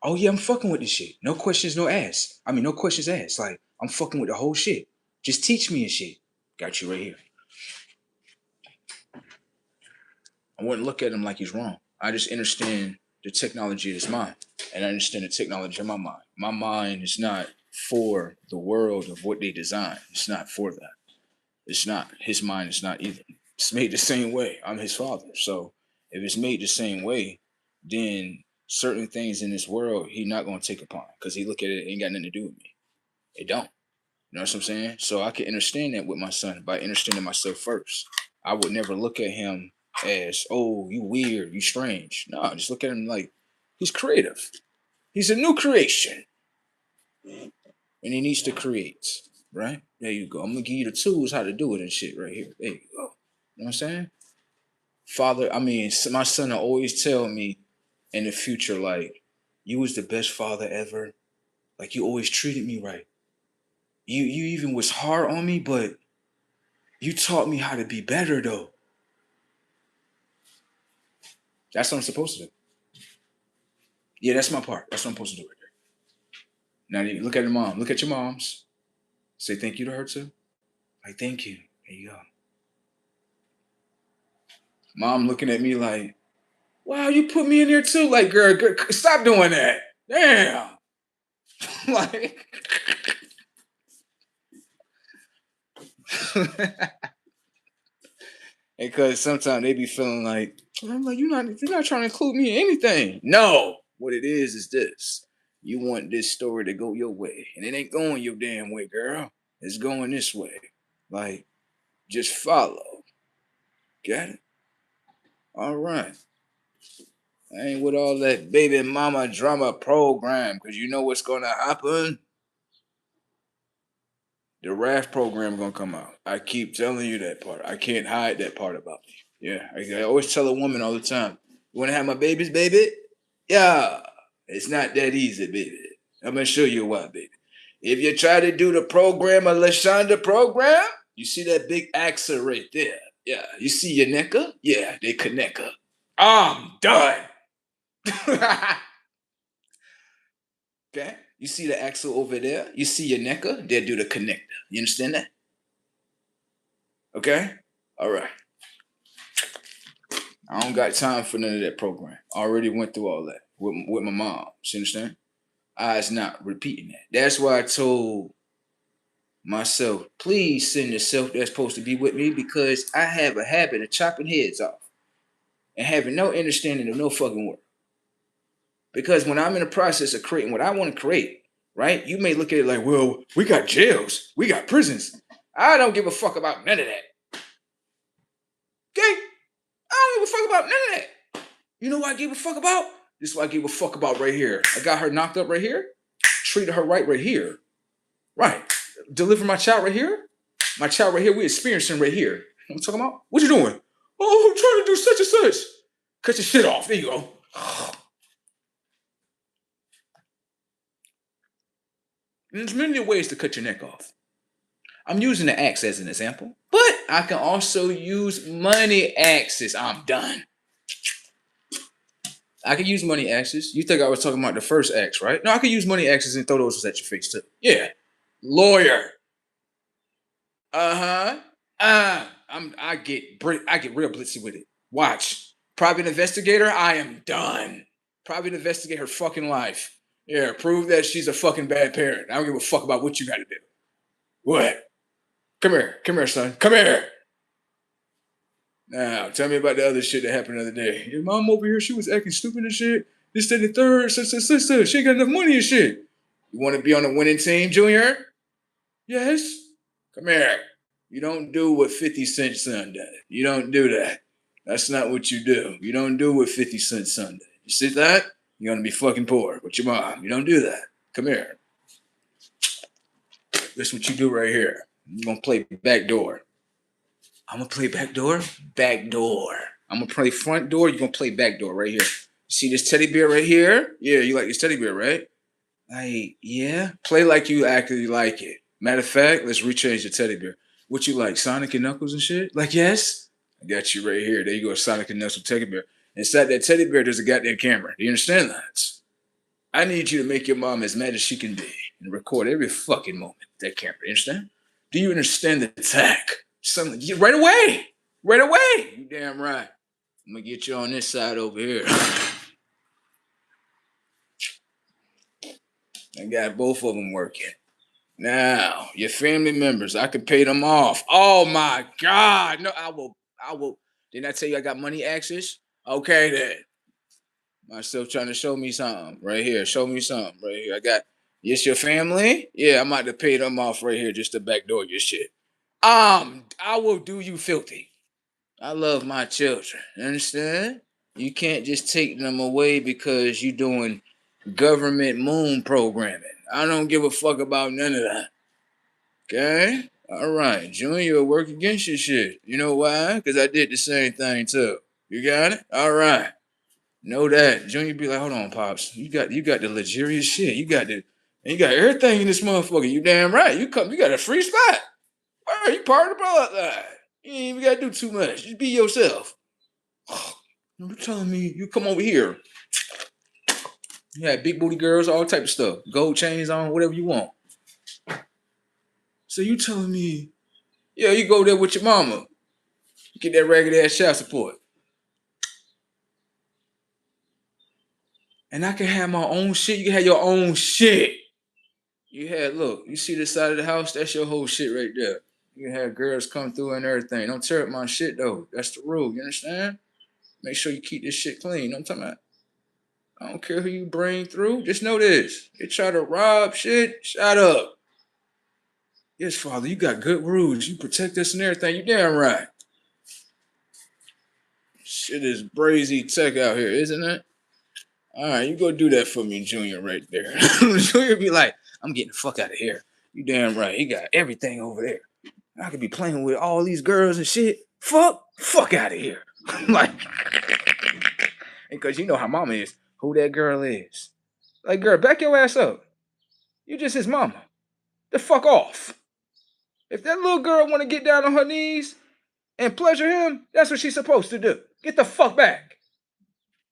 oh yeah, I'm fucking with this shit. No questions, no ass. I mean, no questions asked. Like, I'm fucking with the whole shit. Just teach me and shit. Got you right here. I wouldn't look at him like he's wrong. I just understand the technology of his mind. And I understand the technology of my mind. My mind is not for the world of what they design. It's not for that. It's not. His mind is not either. It's made the same way. I'm his father. So if it's made the same way, then certain things in this world he not gonna take upon because he look at it, it ain't got nothing to do with me. It don't. You know what I'm saying? So I can understand that with my son by understanding myself first. I would never look at him as, oh, you weird, you strange. No, just look at him like he's creative. He's a new creation. And he needs to create. Right? There you go. I'm gonna give you the tools how to do it and shit right here. There you go. You know what I'm saying? Father, I mean, my son will always tell me in the future, like, you was the best father ever. Like, you always treated me right. You even was hard on me, but you taught me how to be better though. That's what I'm supposed to do. Yeah, that's my part. That's what I'm supposed to do right there. Now you look at your mom. Look at your moms. Say thank you to her too. Like, thank you. There you go. Mom looking at me like, wow, you put me in there too. Like, girl, stop doing that. Damn. Like, because sometimes they be feeling like, I'm like, you're not trying to include me in anything. No, what it is this. You want this story to go your way, and it ain't going your damn way, girl. It's going this way. Like, just follow. Got it? All right. I ain't with all that baby mama drama program, because you know what's gonna happen? The RAF program gonna come out. I keep telling you that part. I can't hide that part about me. Yeah, I always tell a woman all the time, you wanna have my babies, baby? Yeah, it's not that easy, baby. I'm gonna show you why, baby. If you try to do the program, a Lashonda program, you see that big axle right there. Yeah, you see your necker? Yeah, they connect up. I'm done. Okay? You see the axle over there? You see your necker? They'll do the connector. You understand that? Okay? All right. I don't got time for none of that program. I already went through all that with my mom. You understand? I was not repeating that. That's why I told myself, please send yourself that's supposed to be with me because I have a habit of chopping heads off and having no understanding of no fucking work. Because when I'm in the process of creating what I want to create, right? You may look at it like, well, we got jails, we got prisons. I don't give a fuck about none of that. Okay? I don't give a fuck about none of that. You know what I give a fuck about? This is what I give a fuck about right here. I got her knocked up right here. Treated her right here. Right. Deliver my child right here. My child right here. We experiencing right here. You know what I'm talking about? What you doing? Oh, I'm trying to do such and such. Cut your shit off. There you go. There's many ways to cut your neck off. I'm using the axe as an example, but I can also use money axes. I'm done. I can use money axes. You think I was talking about the first axe, right? No, I can use money axes and throw those at your face too. Yeah. Lawyer. Uh-huh. I get real blitzy with it. Watch. Private investigator, I am done. Private investigate her fucking life. Yeah, prove that she's a fucking bad parent. I don't give a fuck about what you gotta do. What? Come here. Come here, son. Come here. Now, tell me about the other shit that happened the other day. Your mom over here, she was acting stupid and shit. This, that, and the third, sister. She ain't got enough money and shit. You want to be on the winning team, Junior? Yes. Come here. You don't do what 50 Cent son did. You don't do that. That's not what you do. You don't do what 50 Cent son did. You see that? You're going to be fucking poor with your mom. You don't do that. Come here. This is what you do right here. You're gonna play backdoor. I'm gonna play backdoor. Backdoor. I'm gonna play front door. You're gonna play backdoor right here. See this teddy bear right here? Yeah, you like this teddy bear, right? Like, yeah. Play like you actually like it. Matter of fact, let's rechange the teddy bear. What you like, Sonic and Knuckles and shit? Like, yes. I got you right here. There you go, Sonic and Knuckles teddy bear. Inside that teddy bear, there's a goddamn camera. Do you understand that? I need you to make your mom as mad as she can be and record every fucking moment with that camera. You understand? Do you understand the attack? Something right away. Right away. You damn right. I'm gonna get you on this side over here. I got both of them working. Now, your family members, I can pay them off. Oh my God. No, I will. Didn't I tell you I got money access? Okay then. Myself trying to show me something right here. Show me something right here. I got yes, your family. Yeah, I'm about to pay them off right here just to backdoor your shit. I will do you filthy. I love my children. Understand? You can't just take them away because you doing government moon programming. I don't give a fuck about none of that. Okay? All right. Junior will work against your shit. You know why? Because I did the same thing too. You got it? All right. Know that. Junior be like, hold on, Pops. You got the luxurious shit. You got everything in this motherfucker. You damn right. You got a free spot. Why you part of the bloodline? You ain't even gotta do too much. Just be yourself. You telling me you come over here. You had big booty girls, all type of stuff. Gold chains on, whatever you want. So you telling me, yeah, you go there with your mama. Get that ragged ass child support. And I can have my own shit. You can have your own shit. Look, you see the side of the house? That's your whole shit right there. You can have girls come through and everything. Don't tear up my shit though. That's the rule. You understand? Make sure you keep this shit clean. You know what I'm talking about? I don't care who you bring through. Just know this. They try to rob shit. Shut up. Yes, Father, you got good rules. You protect us and everything. You damn right. Shit is brazy tech out here, isn't it? All right, you go do that for me, Junior, right there. Junior be like, I'm getting the fuck out of here. You damn right. He got everything over there. I could be playing with all these girls and shit. Fuck out of here. Like, because you know how mama is. Who that girl is. Like, girl, back your ass up. You just his mama. The fuck off. If that little girl want to get down on her knees and pleasure him, that's what she's supposed to do. Get the fuck back.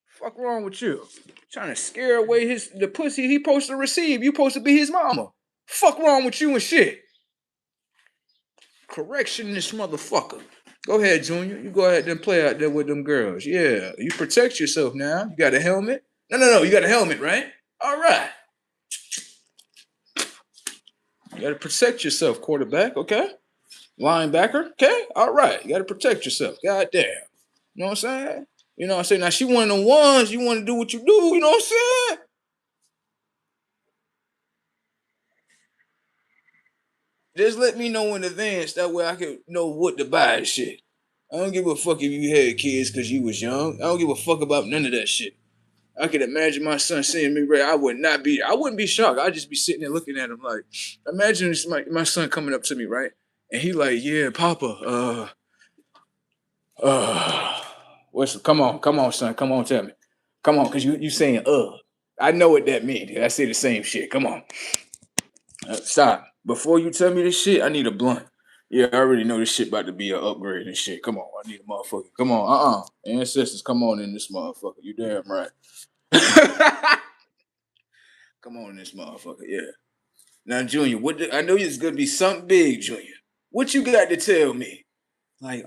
Fuck wrong with you? Trying to scare away the pussy he supposed to receive. You supposed to be his mama. Fuck wrong with you and shit. Correction this motherfucker. Go ahead, Junior. You go ahead and play out there with them girls. Yeah, you protect yourself now. You got a helmet? No. You got a helmet, right? All right. You got to protect yourself, quarterback, okay? Linebacker, okay? All right. You got to protect yourself. God damn. You know what I'm saying? You know what I'm saying? Now, she one of the ones you want to do what you do. You know what I'm saying? Just let me know in advance. That way I can know what to buy and shit. I don't give a fuck if you had kids because you was young. I don't give a fuck about none of that shit. I can imagine my son seeing me, right? I wouldn't be shocked. I'd just be sitting there looking at him like, imagine my son coming up to me, right? And he like, yeah, Papa, come on, son, come on, tell me. Come on, cause you saying, I know what that means. I say the same shit. Come on. Stop. Before you tell me this shit, I need a blunt. Yeah, I already know this shit about to be an upgrade and shit. Come on, I need a motherfucker. Come on, ancestors, come on in this motherfucker. You damn right. Come on in this motherfucker, yeah. Now, Junior, I know it's gonna be something big, Junior. What you got to tell me? Like,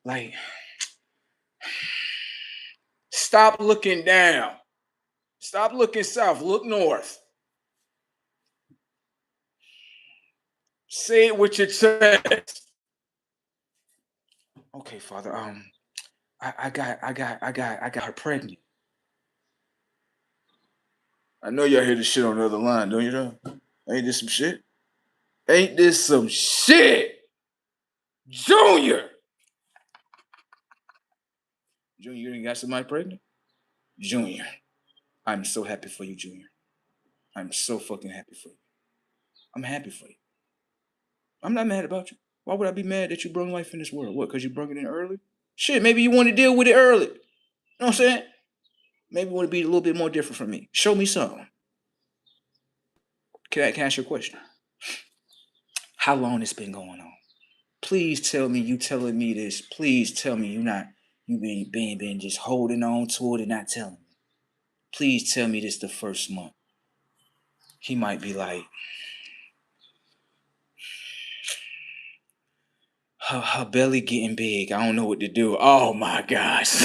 like, stop looking down. Stop looking south. Look north. Say it with your chest. Okay, Father. I got her pregnant. I know y'all hear this shit on the other line, don't you know? Ain't this some shit? Ain't this some shit? Junior! Junior, you ain't got somebody pregnant? Junior, I'm so happy for you, Junior. I'm so fucking happy for you. I'm happy for you. I'm not mad about you. Why would I be mad that you brought life in this world? What, because you brought it in early? Shit, maybe you want to deal with it early. You know what I'm saying? Maybe you want to be a little bit more different from me. Show me something. Can I ask you a question? How long it's been going on? Please tell me you telling me this. Please tell me you been just holding on to it and not telling me. Please tell me this the first month. He might be like, her belly getting big. I don't know what to do. Oh my gosh.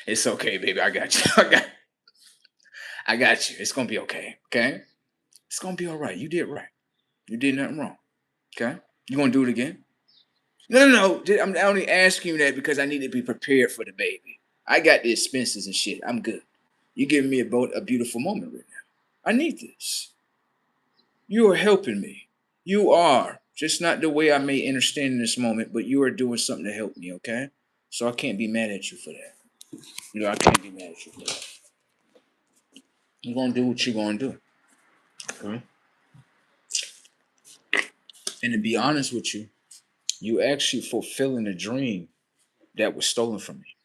It's okay, baby. I got you. I got you. It's gonna be okay. Okay? It's gonna be all right. You did right. You did nothing wrong. Okay? You gonna do it again? No. I'm only asking you that because I need to be prepared for the baby. I got the expenses and shit. I'm good. You giving me a beautiful moment right now. I need this. You are helping me. You are. Just not the way I may understand in this moment, but you are doing something to help me, okay? So I can't be mad at you for that. I can't be mad at you for that. You're gonna do what you're gonna do. Okay? And to be honest with you, you actually fulfilling a dream that was stolen from me.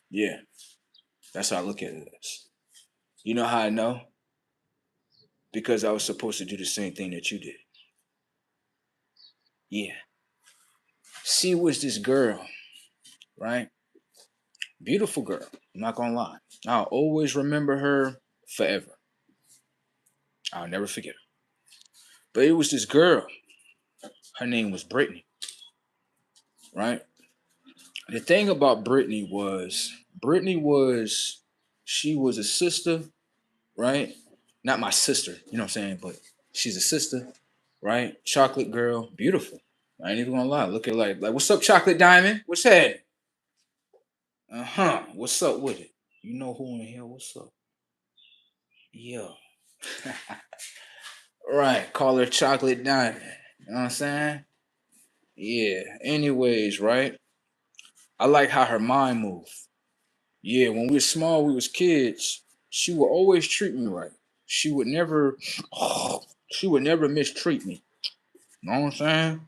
Yeah, that's how I look at it as. You know how I know? Because I was supposed to do the same thing that you did. Yeah. She was this girl, right? Beautiful girl. I'm not gonna lie. I'll always remember her forever. I'll never forget her. But it was this girl. Her name was Brittany, right? The thing about Brittany was, she was a sister, right? Not my sister, you know what I'm saying? But she's a sister, right? Chocolate girl, beautiful. I ain't even gonna lie. Look at like what's up, Chocolate Diamond? What's that? What's up with it? You know who in here? What's up? Yeah. Right. Call her Chocolate Diamond. You know what I'm saying? Yeah. Anyways, right? I like how her mind moved. Yeah, when we were small, we was kids. She would always treat me right. She would never, she would never mistreat me. You know what I'm saying?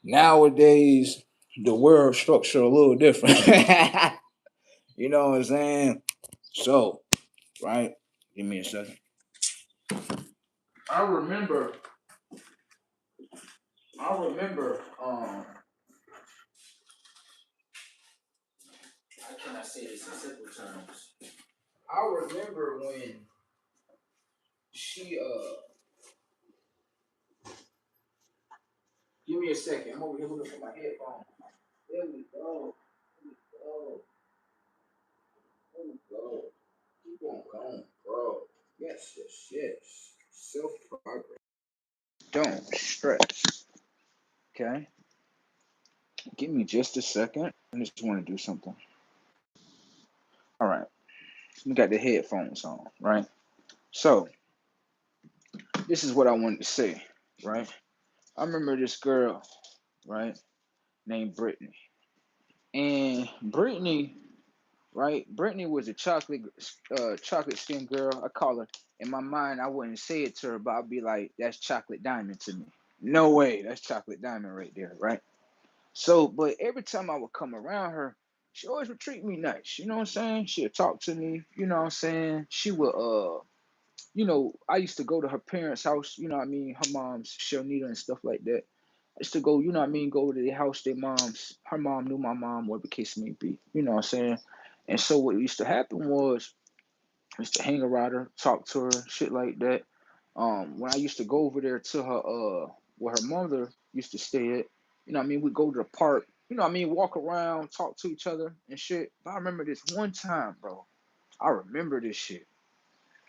Nowadays, the world structure a little different. You know what I'm saying? So, right? Give me a second. I remember. I remember. How can I say this in simple terms? I remember when she Give me a second. I'm over here looking for my headphones. There we go. There we go. There we go. Keep on going, bro. Yes. Self progress. Don't stress. Okay. Give me just a second. I just want to do something. All right. We got the headphones on, right? So this is what I wanted to say, right? I remember this girl, right, named Brittany. And Brittany, right? Brittany was a chocolate skin girl. I call her, in my mind, I wouldn't say it to her, but I'd be like, that's Chocolate Diamond to me. No way, that's Chocolate Diamond right there, right? So, but every time I would come around her, she always would treat me nice. You know what I'm saying? She'd talk to me. You know what I'm saying? She would, I used to go to her parents' house. You know what I mean? Her mom's Shanita and stuff like that. I used to go, you know what I mean, go to their house, her mom knew my mom, whatever the case may be. You know what I'm saying? And so what used to happen was, I used to hang around her, talk to her, shit like that. When I used to go over there to her, where her mother used to stay at, you know what I mean, we'd go to the park, you know what I mean, walk around, talk to each other and shit. But I remember this one time, bro. I remember this shit.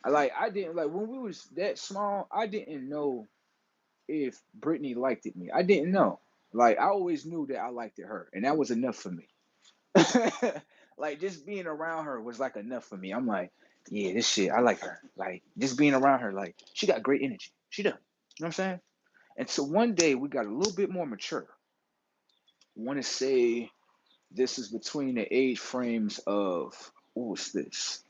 I didn't, when we was that small, I didn't know if Brittany liked me. I didn't know. I always knew that I liked her, and that was enough for me. Just being around her was like enough for me. I'm like, yeah, this shit, I like her. Just being around her, she got great energy. She does. You know what I'm saying? And so one day we got a little bit more mature. I want to say this is between the age frames of, what was this?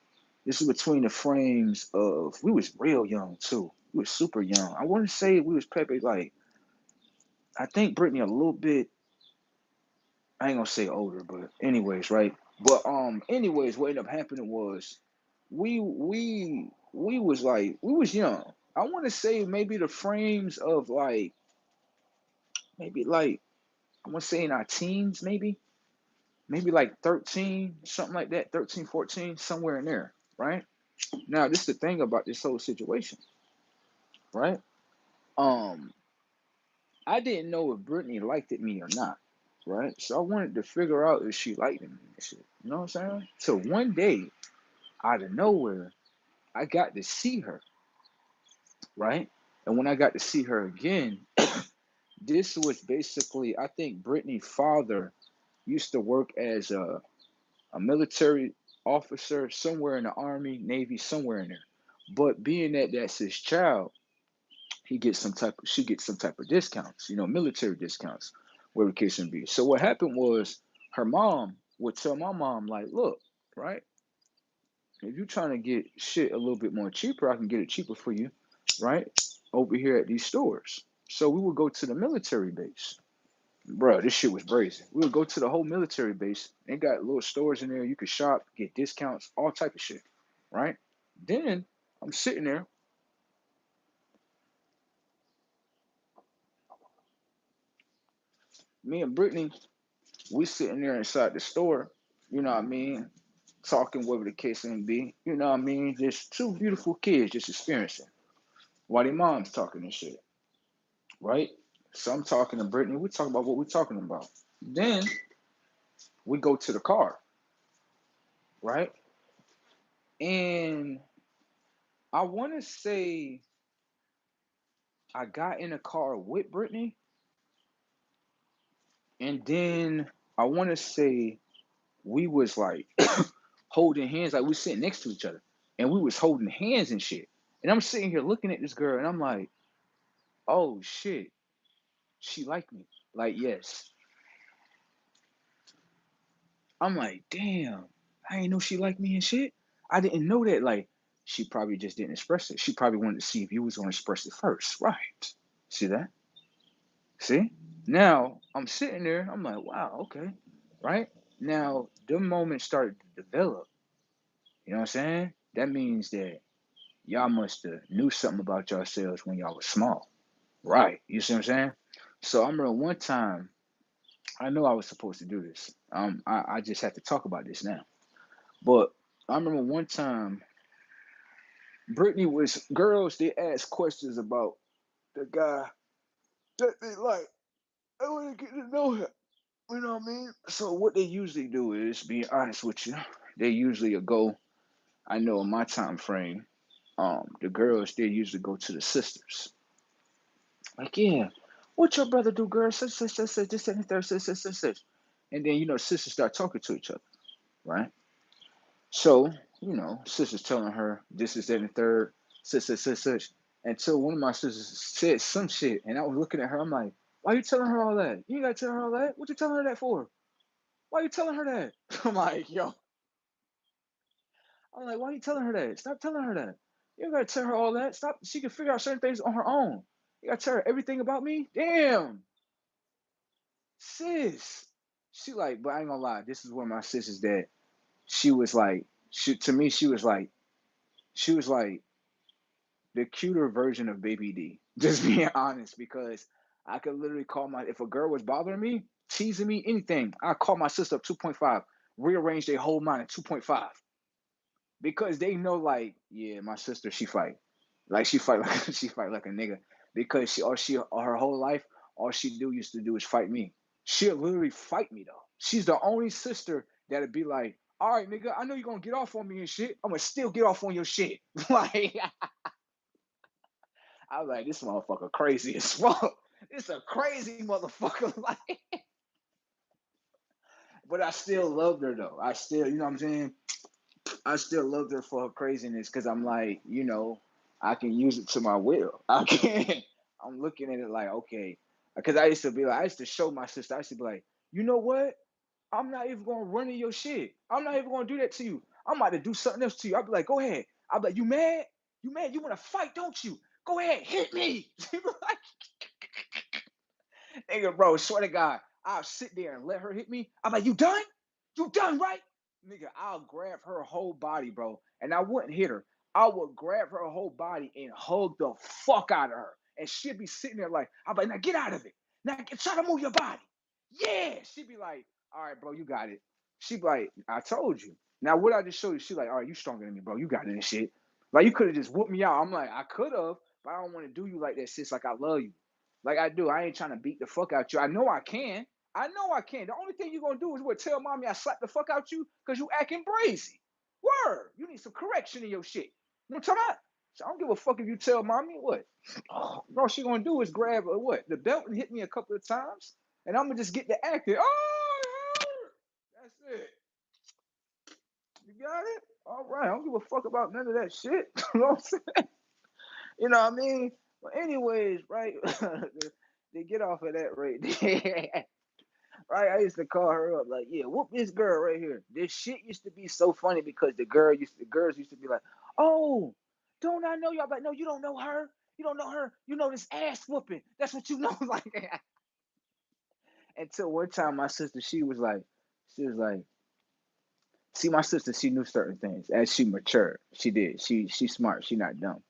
This is between the frames of, we was real young too. We was super young. I want to say we was probably like, I think Brittany a little bit, I ain't gonna say older, but anyways, right? But anyways, what ended up happening was we was like, we was young. I want to say maybe the frames of like, maybe like, I want to say in our teens, maybe like 13, something like that, 13, 14, somewhere in there, right? Now, this is the thing about this whole situation, right? Um, I didn't know if Brittany liked me or not, right? So I wanted to figure out if she liked me and shit. You know what I'm saying? So one day, out of nowhere, I got to see her, right? And when I got to see her again, this was basically, I think Brittany's father used to work as a military officer somewhere in the Army, Navy, somewhere in there. But being that that's his child, she gets some type of discounts, military discounts, whatever the case may be. So what happened was her mom would tell my mom, like, look, right, if you're trying to get shit a little bit more cheaper, I can get it cheaper for you, right? Over here at these stores. So we would go to the military base. Bro, this shit was brazen. We would go to the whole military base. They got little stores in there. You could shop, get discounts, all type of shit, right? Then I'm sitting there. Me and Brittany, we sitting there inside the store. You know what I mean? Talking, whatever the case may be. You know what I mean? Just two beautiful kids just experiencing while their mom's talking and shit, right? So I'm talking to Brittany. We talk about what we're talking about. Then we go to the car, right? And I want to say I got in a car with Brittany, and then I want to say we was like holding hands, like we sitting next to each other, and we was holding hands and shit. And I'm sitting here looking at this girl, and I'm like, oh shit, she liked me. Like, yes. I'm like, damn, I ain't know she liked me and shit. I didn't know that. Like, she probably just didn't express it. She probably wanted to see if you was gonna express it first, right? See that? See? Now I'm sitting there, I'm like, wow, okay. Right? Now the moment started to develop. You know what I'm saying? That means that y'all must have knew something about yourselves when y'all was small. Right. You see what I'm saying? So I remember one time, I know I was supposed to do this. I just have to talk about this now. But I remember one time, Brittany was girls, they asked questions about the guy that they like. I want to get to know him. You know what I mean? So what they usually do is, being honest with you, they usually go. I know in my time frame, the girls they usually go to the sisters. Like, yeah, what your brother do, girl? Such, this and the third, such. And then sisters start talking to each other, right? So sisters telling her this is that and the third, such. Until one of my sisters said some shit, and I was looking at her. I'm like, why you telling her all that? You ain't gotta tell her all that. What you telling her that for? Why you telling her that? I'm like, yo, I'm like, why are you telling her that? Stop telling her that. You don't gotta tell her all that. Stop. She can figure out certain things on her own. You gotta tell her everything about me. Damn, sis. She like, but I ain't gonna lie. This is one of my sisters that she was like, to me, she was like the cuter version of Baby D. Just being honest, because I could literally call if a girl was bothering me, teasing me, anything, I call my sister up 2.5, rearrange their whole mind at 2.5. Because they know, like, yeah, my sister, she fight, like she fight like she fight like a nigga, because all her whole life, all she used to do is fight me. She'll literally fight me though. She's the only sister that'd be like, all right, nigga, I know you're gonna get off on me and shit. I'm gonna still get off on your shit. Like, I was like, this motherfucker crazy as fuck. This a crazy motherfucker. Like, but I still loved her though. I still, you know what I'm saying? I still loved her for her craziness, because I'm like, I can use it to my will. I can. I'm looking at it like, okay, because I used to show my sister. I used to be like, you know what? I'm not even gonna run in your shit. I'm not even gonna do that to you. I'm about to do something else to you. I'll be like, go ahead. I'll be like, you mad? You mad? You want to fight, don't you? Go ahead, hit me. She be like, nigga, bro, swear to God, I'll sit there and let her hit me. I'm like, you done? You done, right? Nigga, I'll grab her whole body, bro. And I wouldn't hit her. I would grab her whole body and hug the fuck out of her. And she'd be sitting there like, I'm like, now get out of it. Now try to move your body. Yeah. She'd be like, all right, bro, you got it. She'd be like, I told you. Now, what I just showed you, she like, all right, you stronger than me, bro. You got it and shit. Like, you could have just whooped me out. I'm like, I could have, but I don't want to do you like that, sis. Like, I love you. Like I do. I ain't trying to beat the fuck out you. I know I can. I know I can. The only thing you're gonna do is what, tell mommy I slapped the fuck out you because you acting brazy. Word. You need some correction in your shit. You know what I'm talking about? So I don't give a fuck if you tell mommy what. Oh, all she gonna do is grab what the belt and hit me a couple of times, and I'm gonna just get the acting. Oh, it hurt. That's it. You got it. All right. I don't give a fuck about none of that shit. You know what I'm saying? You know what I mean? But anyways, right? They get off of that right there. Right? I used to call her up like, yeah, whoop this girl right here. This shit used to be so funny because the girls used to be like, oh, don't I know y'all? Like, no, you don't know her. You don't know her. You know this ass whooping. That's what you know. Like, until one time my sister, she was like, see, my sister, she knew certain things as she matured. She did. She's smart. She not dumb.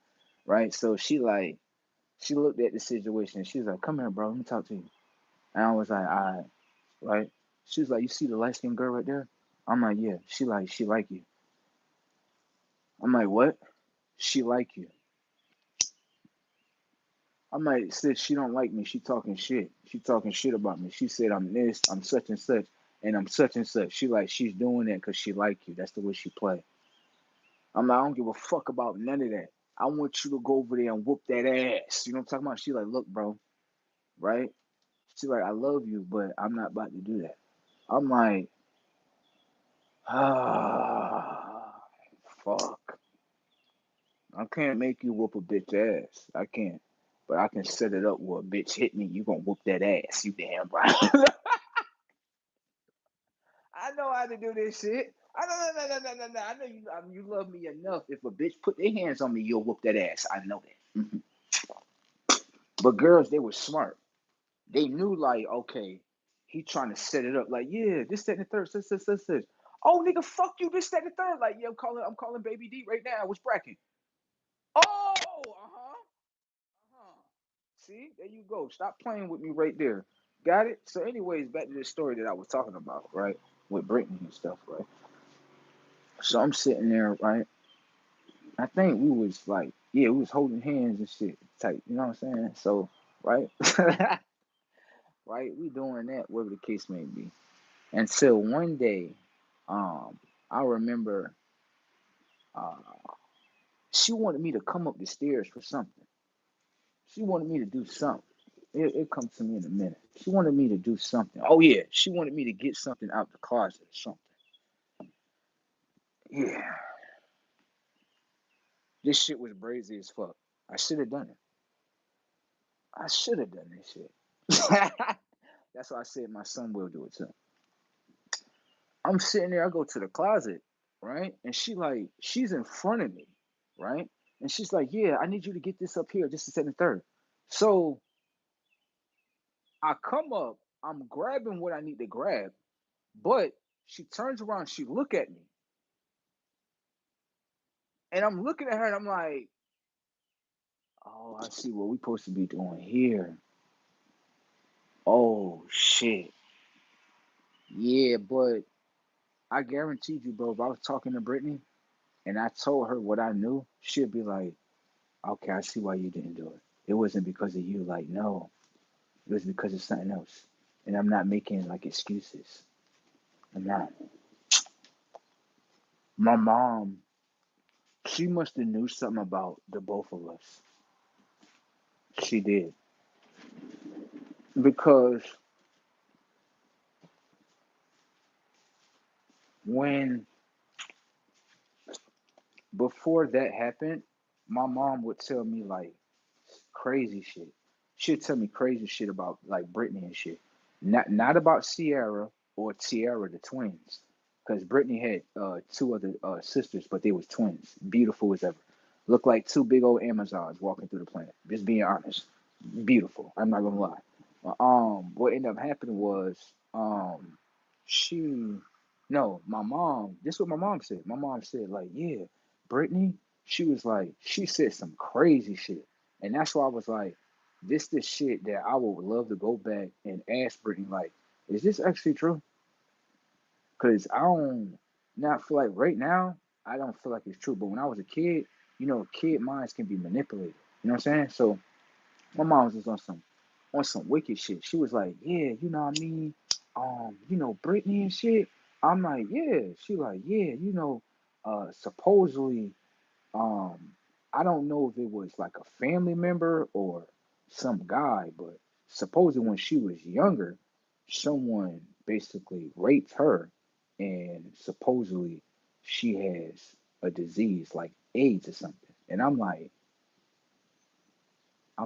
Right? So she looked at the situation and she was like, come here, bro. Let me talk to you. And I was like, all right. Right? She was like, you see the light skinned girl right there? I'm like, yeah. She like you. I'm like, what? She like you. I'm like, sis, she don't like me. She talking shit. She talking shit about me. She said I'm this, I'm such and such, and I'm such and such. She like, she's doing that because she like you. That's the way she play. I'm like, I don't give a fuck about none of that. I want you to go over there and whoop that ass. You know what I'm talking about? She like, look, bro, right? She like, I love you, but I'm not about to do that. I'm like, ah, fuck. I can't make you whoop a bitch ass. I can't. But I can set it up where a bitch hit me, you gonna whoop that ass. You damn right. I know how to do this shit. I know, no. I know you love me enough. If a bitch put their hands on me, you'll whoop that ass. I know that. But girls, they were smart. They knew like, okay, he trying to set it up. Like, yeah, this, that, and the third, this. Oh, nigga, fuck you, this, that, and the third. Like, yeah, I'm calling Baby D right now. What's bracking? Oh, uh-huh. See, there you go. Stop playing with me right there. Got it? So, anyways, back to the story that I was talking about, right? With Brittany and stuff, right? So I'm sitting there, right? I think we was like, yeah, we was holding hands and shit tight. You know what I'm saying? So, right? Right? We doing that, whatever the case may be. Until one day, um, I remember uh, she wanted me to come up the stairs for something. She wanted me to do something. It comes to me in a minute. She wanted me to do something. Oh yeah, she wanted me to get something out the closet or something. Yeah, this shit was brazy as fuck. I should have done it. I should have done this shit. That's why I said my son will do it too. I'm sitting there. I go to the closet, right, and she's in front of me, right, and she's like, "Yeah, I need you to get this up here, just a second, third." So I come up. I'm grabbing what I need to grab, but she turns around. She look at me. And I'm looking at her and I'm like, oh, I see what we supposed to be doing here. Oh shit. Yeah, but I guaranteed you, bro, if I was talking to Brittany and I told her what I knew, she'd be like, okay, I see why you didn't do it. It wasn't because of you. Like, no, it was because of something else. And I'm not making like excuses. I'm not. My mom, she must have knew something about the both of us. She did. Because when before that happened, my mom would tell me like crazy shit. She'd tell me crazy shit about like Brittany and shit. Not about Sierra or Tiara, the twins. because Brittany had two other sisters, but they was twins, beautiful as ever. Looked like two big old Amazons walking through the planet. Just being honest, beautiful. I'm not gonna lie. What ended up happening was, she, no, my mom. This is what my mom said. My mom said like, yeah, Brittany. She was like, she said some crazy shit, and that's why I was like, this the shit that I would love to go back and ask Brittany like, is this actually true? Cause I don't not feel like right now, I don't feel like it's true. But when I was a kid, kid minds can be manipulated. You know what I'm saying? So my mom was just on some wicked shit. She was like, yeah, you know what I mean? Brittany and shit. I'm like, yeah. She like, yeah, supposedly um, I don't know if it was like a family member or some guy, but supposedly when she was younger, someone basically raped her, and supposedly she has a disease like AIDS or something. And I'm like, I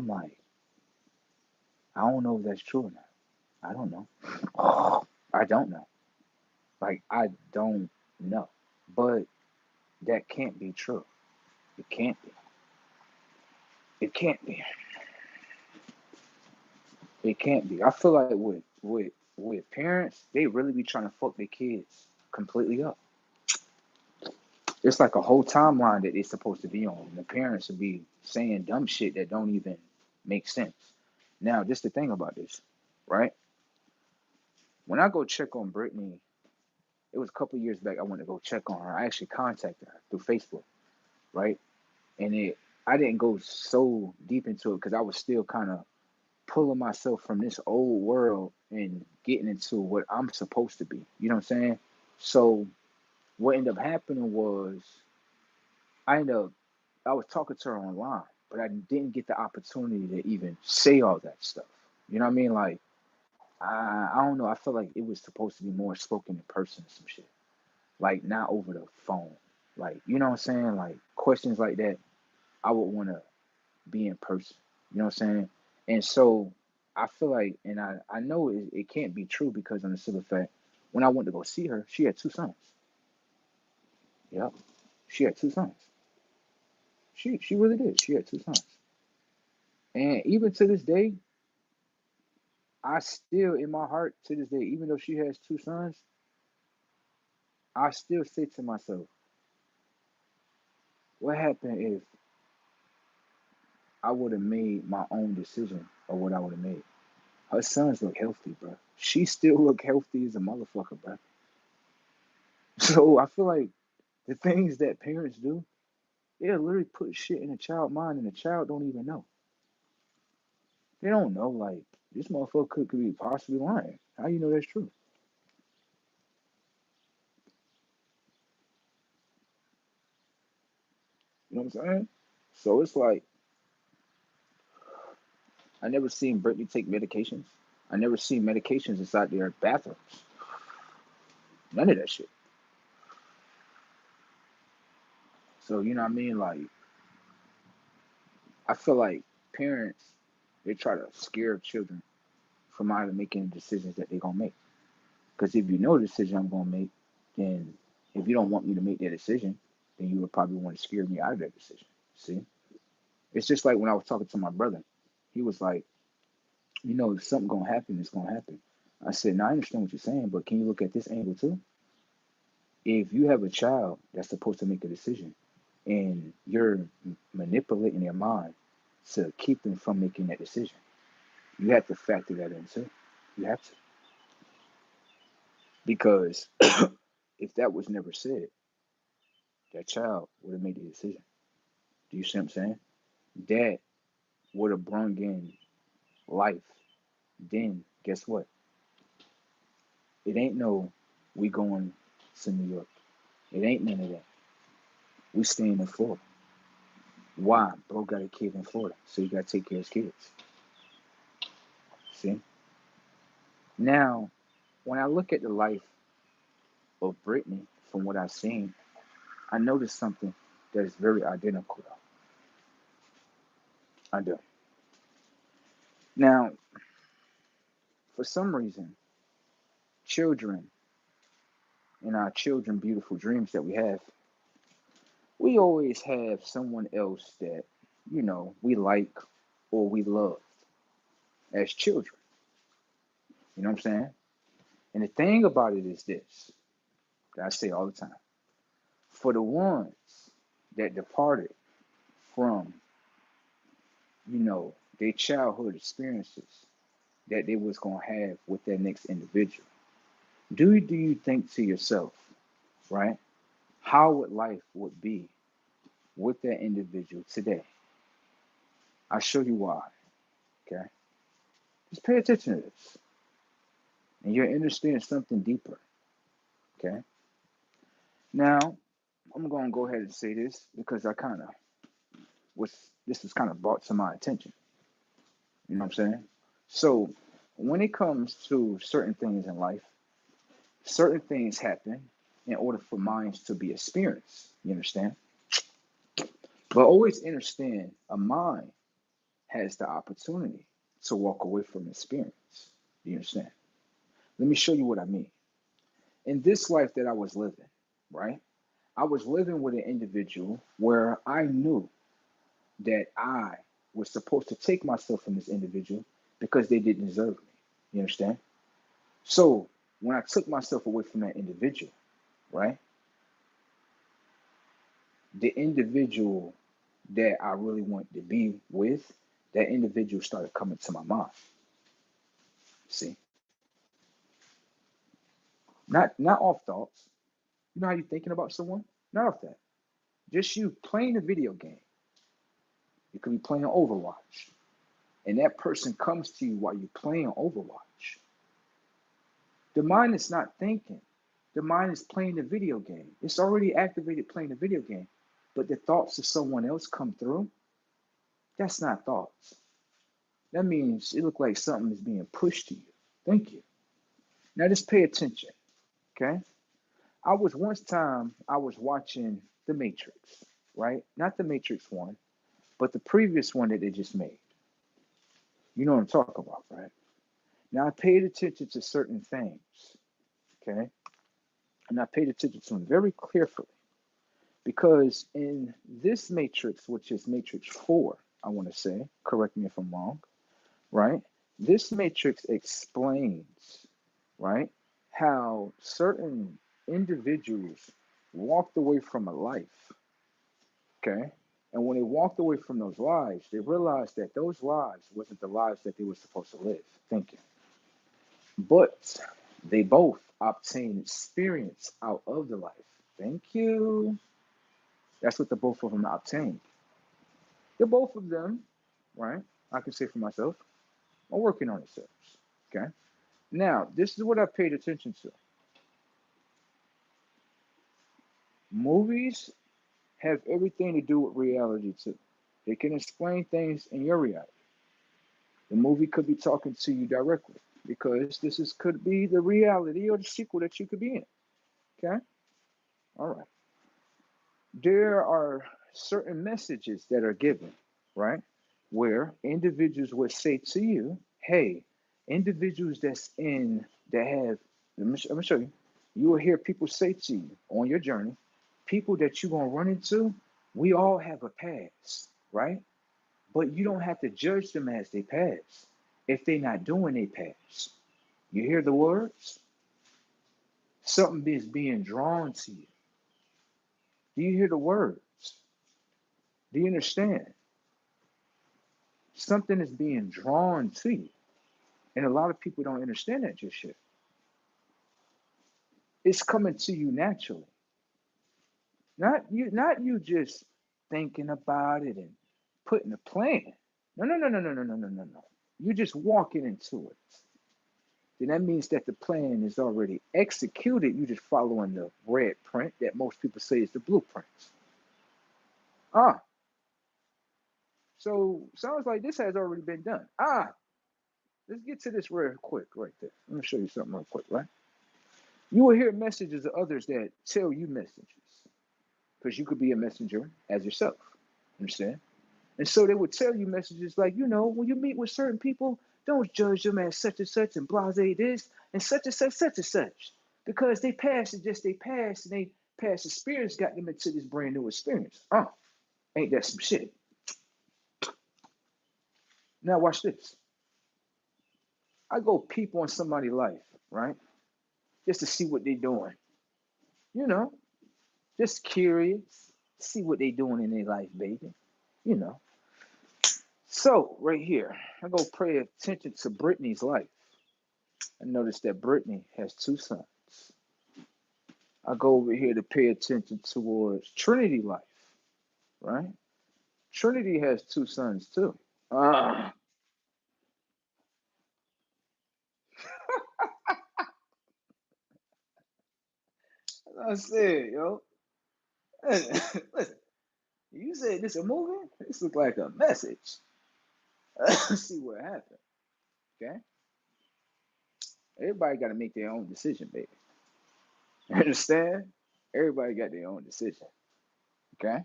don't know if that's true or not. I don't know. I don't know. Like, I don't know. But that can't be true. It can't be. It can't be. It can't be. I feel like with parents, they really be trying to fuck their kids completely up. It's like a whole timeline that they're supposed to be on. And the parents will be saying dumb shit that don't even make sense. Now, just the thing about this, right? When I go check on Brittany, it was a couple of years back. I went to go check on her. I actually contacted her through Facebook, right? And I didn't go so deep into it because I was still kind of pulling myself from this old world and getting into what I'm supposed to be. You know what I'm saying? So what ended up happening was I ended up I was talking to her online, but I didn't get the opportunity to even say all that stuff. You know what I mean? Like I don't know. I feel like it was supposed to be more spoken in person or some shit. Like not over the phone. Like, you know what I'm saying? Like questions like that, I would want to be in person. You know what I'm saying? And so I feel like, and I know it can't be true because on the simple fact, when I went to go see her, she had two sons. Yep, she had two sons. She really did. She had two sons. And even to this day, I still in my heart to this day, even though she has two sons, I still say to myself, what happened if I would have made my own decision of what I would have made? Her sons look healthy, bro. She still look healthy as a motherfucker, bro. So I feel like the things that parents do, they'll literally put shit in a child's mind and the child don't even know. They don't know, like, this motherfucker could be possibly lying. How you know that's true? You know what I'm saying? So it's like, I never seen Brittany take medications. I never seen medications inside their bathrooms. None of that shit. So, you know what I mean? Like, I feel like parents, they try to scare children from either making decisions that they're going to make. Because if you know the decision I'm going to make, then if you don't want me to make that decision, then you would probably want to scare me out of that decision. See? It's just like when I was talking to my brother. He was like, if something going to happen, it's going to happen. I said, now I understand what you're saying, but can you look at this angle too? If you have a child that's supposed to make a decision and you're manipulating their mind to keep them from making that decision, you have to factor that in too. You have to. Because if that was never said, that child would have made the decision. Do you see what I'm saying? That would have brung in life. Then guess what? It ain't no we going to New York. It ain't none of that. We staying in Florida. Why? Bro got a kid in Florida, so you gotta take care of his kids. See? Now, when I look at the life of Brittany, from what I've seen, I noticed something that is very identical. I do. Now, for some reason, children in our children beautiful dreams that we have, we always have someone else that, we like or we love as children. You know what I'm saying? And the thing about it is this, that I say all the time. For the ones that departed from, their childhood experiences that they was gonna have with their next individual, do you think to yourself, right? How would life would be with that individual today? I'll show you why. Okay. Just pay attention to this. And you'll understand something deeper. Okay. Now, I'm gonna go ahead and say this because I kind of was this was kind of brought to my attention. You know what I'm saying? So when it comes to certain things in life, certain things happen in order for minds to be experienced. You understand? But always understand a mind has the opportunity to walk away from experience. Do you understand? Let me show you what I mean. In this life that I was living, right? I was living with an individual where I knew that I was supposed to take myself from this individual because they didn't deserve me. You understand? So when I took myself away from that individual, right? The individual that I really wanted to be with, that individual started coming to my mind. See? Not off thoughts. You know how you're thinking about someone? Not off that. Just you playing a video game. You could be playing Overwatch. And that person comes to you while you're playing Overwatch. The mind is not thinking. The mind is playing the video game. It's already activated playing the video game. But the thoughts of someone else come through. That's not thoughts. That means it looks like something is being pushed to you. Thank you. Now just pay attention. Okay? I was watching The Matrix, right? Not The Matrix one, but the previous one that they just made. You know what I'm talking about, right? Now I paid attention to certain things, okay? And I paid attention to them very carefully because in this Matrix, which is Matrix 4, I want to say, correct me if I'm wrong, right? This Matrix explains, right, how certain individuals walked away from a life, okay? And when they walked away from those lives, they realized that those lives wasn't the lives that they were supposed to live. Thank you. But they both obtain experience out of the life. Thank you. That's what the both of them obtained. The both of them, right? I can say for myself, are working on themselves. Okay. Now, this is what I paid attention to. Movies have everything to do with reality too. They can explain things in your reality. The movie could be talking to you directly because could be the reality or the sequel that you could be in. Okay? All right. There are certain messages that are given, right? Where individuals would say to you, hey, individuals that have, let me show you. You will hear people say to you on your journey, people that you're going to run into, we all have a past, right? But you don't have to judge them as they pass if they're not doing their past. You hear the words? Something is being drawn to you. Do you hear the words? Do you understand? Something is being drawn to you. And a lot of people don't understand that just yet. It's coming to you naturally. Not you just thinking about it and putting a plan. No. You're just walking into it. Then that means that the plan is already executed. You're just following the red print that most people say is the blueprint. Ah, so sounds like this has already been done. Let's get to this real quick right there. Let me show you something real quick, right? You will hear messages of others that tell you messages because you could be a messenger as yourself. Understand? And so they would tell you messages like, when you meet with certain people, don't judge them as such and blase this and such and such, such and such. Because they passed it just they passed, and they passed experience got them into this brand new experience. Ain't that some shit? Now watch this. I go peep on somebody's life, right? Just to see what they doing. You know, just curious, see what they doing in their life, baby. You know. So right here, I go pay attention to Brittany's life. I noticed that Brittany has two sons. I go over here to pay attention towards Trinity life, right? Trinity has two sons too. Ah, I said, yo, listen, you said this a movie? This look like a message. Let's see what happened. Okay, everybody got to make their own decision, baby. You understand? Everybody got their own decision. Okay.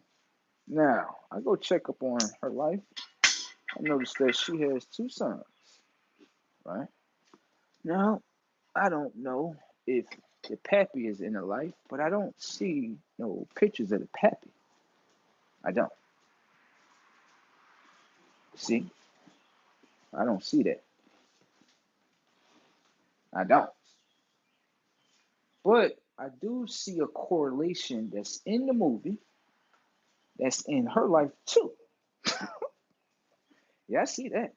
Now I go check up on her life. I noticed that she has two sons. Right now, I don't know if the pappy is in her life, but I don't see no pictures of the pappy. I don't see. I don't see that. I don't. But I do see a correlation that's in the movie that's in her life too. Yeah, I see that.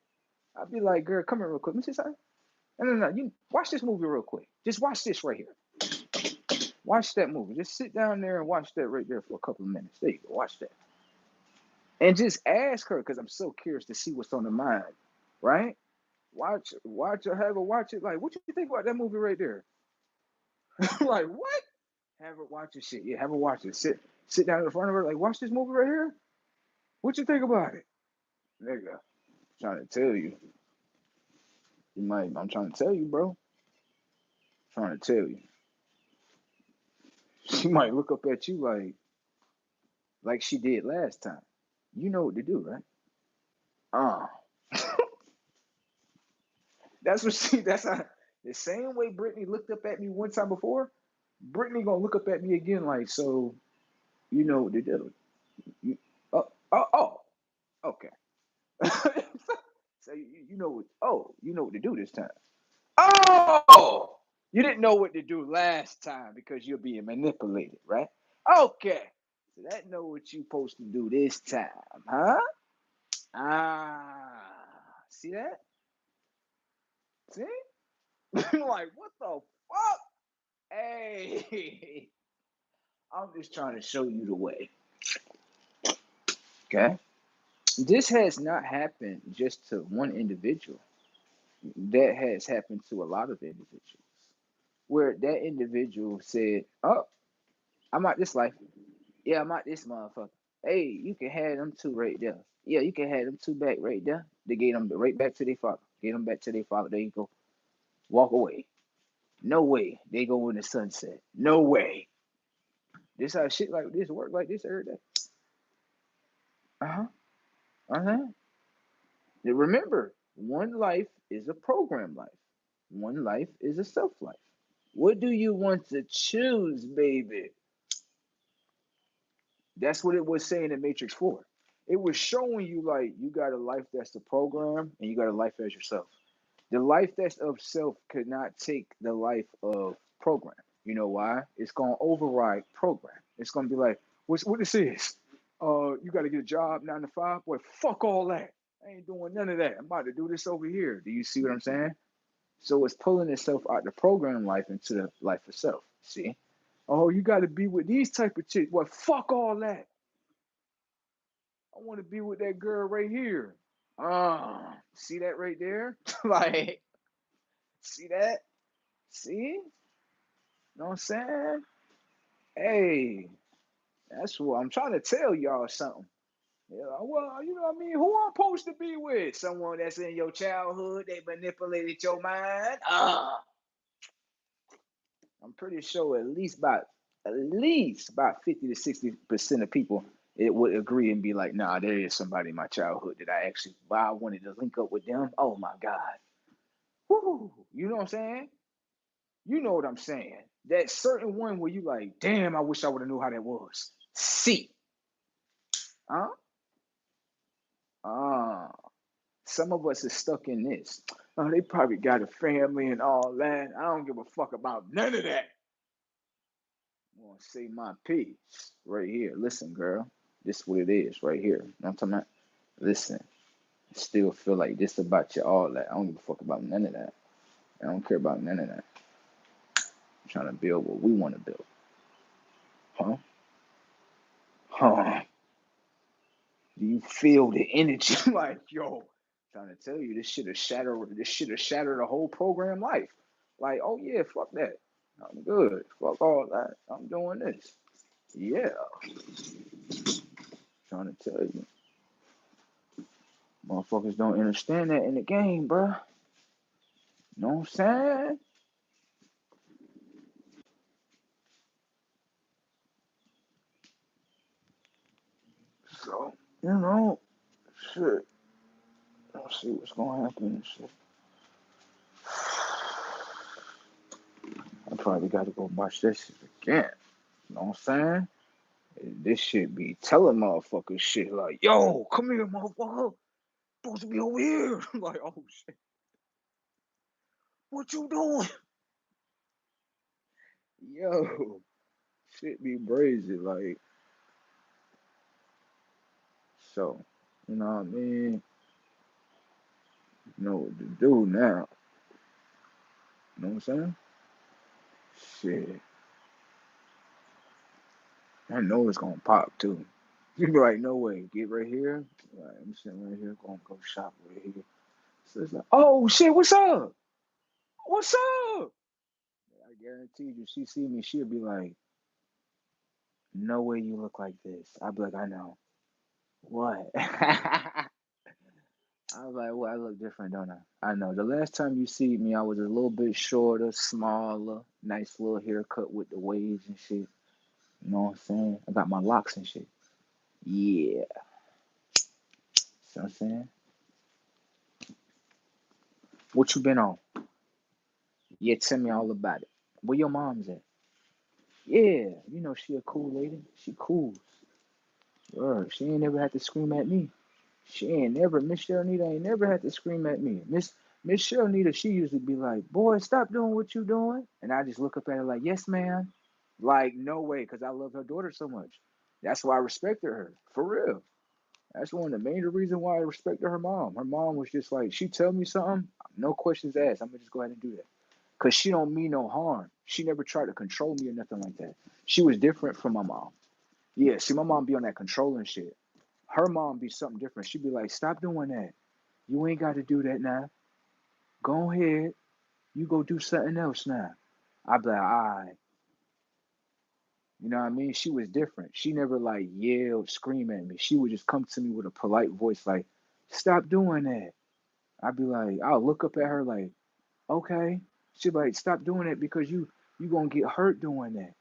I'd be like, girl, come here real quick. Let me see something. No. You watch this movie real quick. Just watch this right here. Watch that movie. Just sit down there and watch that right there for a couple of minutes. There you go. Watch that. And just ask her, because I'm so curious to see what's on her mind. Right? Watch her, have her watch it. Like, what you think about that movie right there? Like, what? Have her watch this shit. Yeah, have her watch it. Sit down in front of her, like, watch this movie right here. What you think about it? Nigga, I'm trying to tell you. I'm trying to tell you, bro. I'm trying to tell you. She might look up at you like she did last time. You know what to do, right? Uh. That's how, the same way Brittany looked up at me one time before, Brittany gonna look up at me again like, so you know what to do. You, oh, okay. So you know what, you know what to do this time. Oh, you didn't know what to do last time because you're being manipulated, right? Okay. So that know what you supposed to do this time, huh? Ah, see that? See? Like, what the fuck? Hey, I'm just trying to show you the way. Okay? This has not happened just to one individual. That has happened to a lot of individuals. Where that individual said, oh, I'm out this life. Yeah, I'm out this motherfucker. Hey, you can have them two right there. Yeah, you can have them two back right there. They gave them right back to their father. Get them back to their father. There you go. Walk away. No way. They go in the sunset. No way. This how shit like this work like this every day. Uh-huh. Uh-huh. Now remember, one life is a program life. One life is a self life. What do you want to choose, baby? That's what it was saying in Matrix 4. It was showing you like you got a life that's the program and you got a life as yourself. The life that's of self could not take the life of program. You know why? It's gonna override program. It's gonna be like, what this is? You gotta get a job 9 to 5. Boy, fuck all that. I ain't doing none of that. I'm about to do this over here. Do you see what I'm saying? So it's pulling itself out the program life into the life itself. See? Oh, you gotta be with these type of chicks. Boy, fuck all that. I want to be with that girl right here. See that right there? Like, see that? See? You know what I'm saying? Hey, that's what I'm trying to tell y'all something. Yeah, well, you know what I mean? Who I'm supposed to be with? Someone that's in your childhood, they manipulated your mind. I'm pretty sure at least about 50 to 60% of people it would agree and be like, nah, there is somebody in my childhood that I wanted to link up with them. Oh my God. Woo, you know what I'm saying? You know what I'm saying. That certain one where you like, damn, I wish I would have knew how that was. C. Huh? Ah. Some of us is stuck in this. Oh, they probably got a family and all that. I don't give a fuck about none of that. I'm gonna say my piece right here. Listen, girl. This is what it is right here. You know what I'm talking about? Listen. I still feel like this about you, all that. I don't give a fuck about none of that. I don't care about none of that. I'm trying to build what we want to build. Huh? Huh? Do you feel the energy? Like, yo, trying to tell you this shit have shattered the whole program life. Like, oh yeah, fuck that. I'm good. Fuck all that. I'm doing this. Yeah. Trying to tell you. Motherfuckers don't understand that in the game, bruh. You know what I'm saying? So, shit. Let's see what's gonna happen and shit. I probably gotta go watch this shit again. You know what I'm saying? This shit be telling motherfuckers shit like, yo, come here, motherfucker. Supposed to be over here. Like, oh shit. What you doing? Yo, shit be brazy. Like, so, you know what I mean? You know what to do now. You know what I'm saying? Shit. I know it's gonna pop too. You be like, no way, get right here. Like, I'm sitting right here, gonna go shop right here. So it's like, oh shit, what's up? What's up? I guarantee you, she see me, she'll be like, no way you look like this. I'll be like, I know. What? I was like, well, I look different, don't I? I know. The last time you see me, I was a little bit shorter, smaller, nice little haircut with the waves and shit. You know what I'm saying? I got my locks and shit. Yeah. See what I'm saying? What you been on? Yeah, tell me all about it. Where your mom's at? Yeah, she a cool lady. She cool. She ain't never had to scream at me. She ain't never, Miss Sharonita ain't never had to scream at me. Miss Sharonita, she used to be like, boy, stop doing what you doing. And I just look up at her like, yes, ma'am. Like, no way, because I love her daughter so much. That's why I respected her. For real. That's one of the major reasons why I respected her mom. Her mom was just like, she tell me something, no questions asked. I'm gonna just go ahead and do that. Cause she don't mean no harm. She never tried to control me or nothing like that. She was different from my mom. Yeah, see, my mom be on that controlling shit. Her mom be something different. She'd be like, stop doing that. You ain't got to do that now. Go ahead. You go do something else now. I'd be like, all right. You know what I mean? She was different. She never like yelled, scream at me. She would just come to me with a polite voice, like, stop doing that. I'd be like, I'll look up at her like, okay. She'd be like, stop doing it because you gonna get hurt doing that.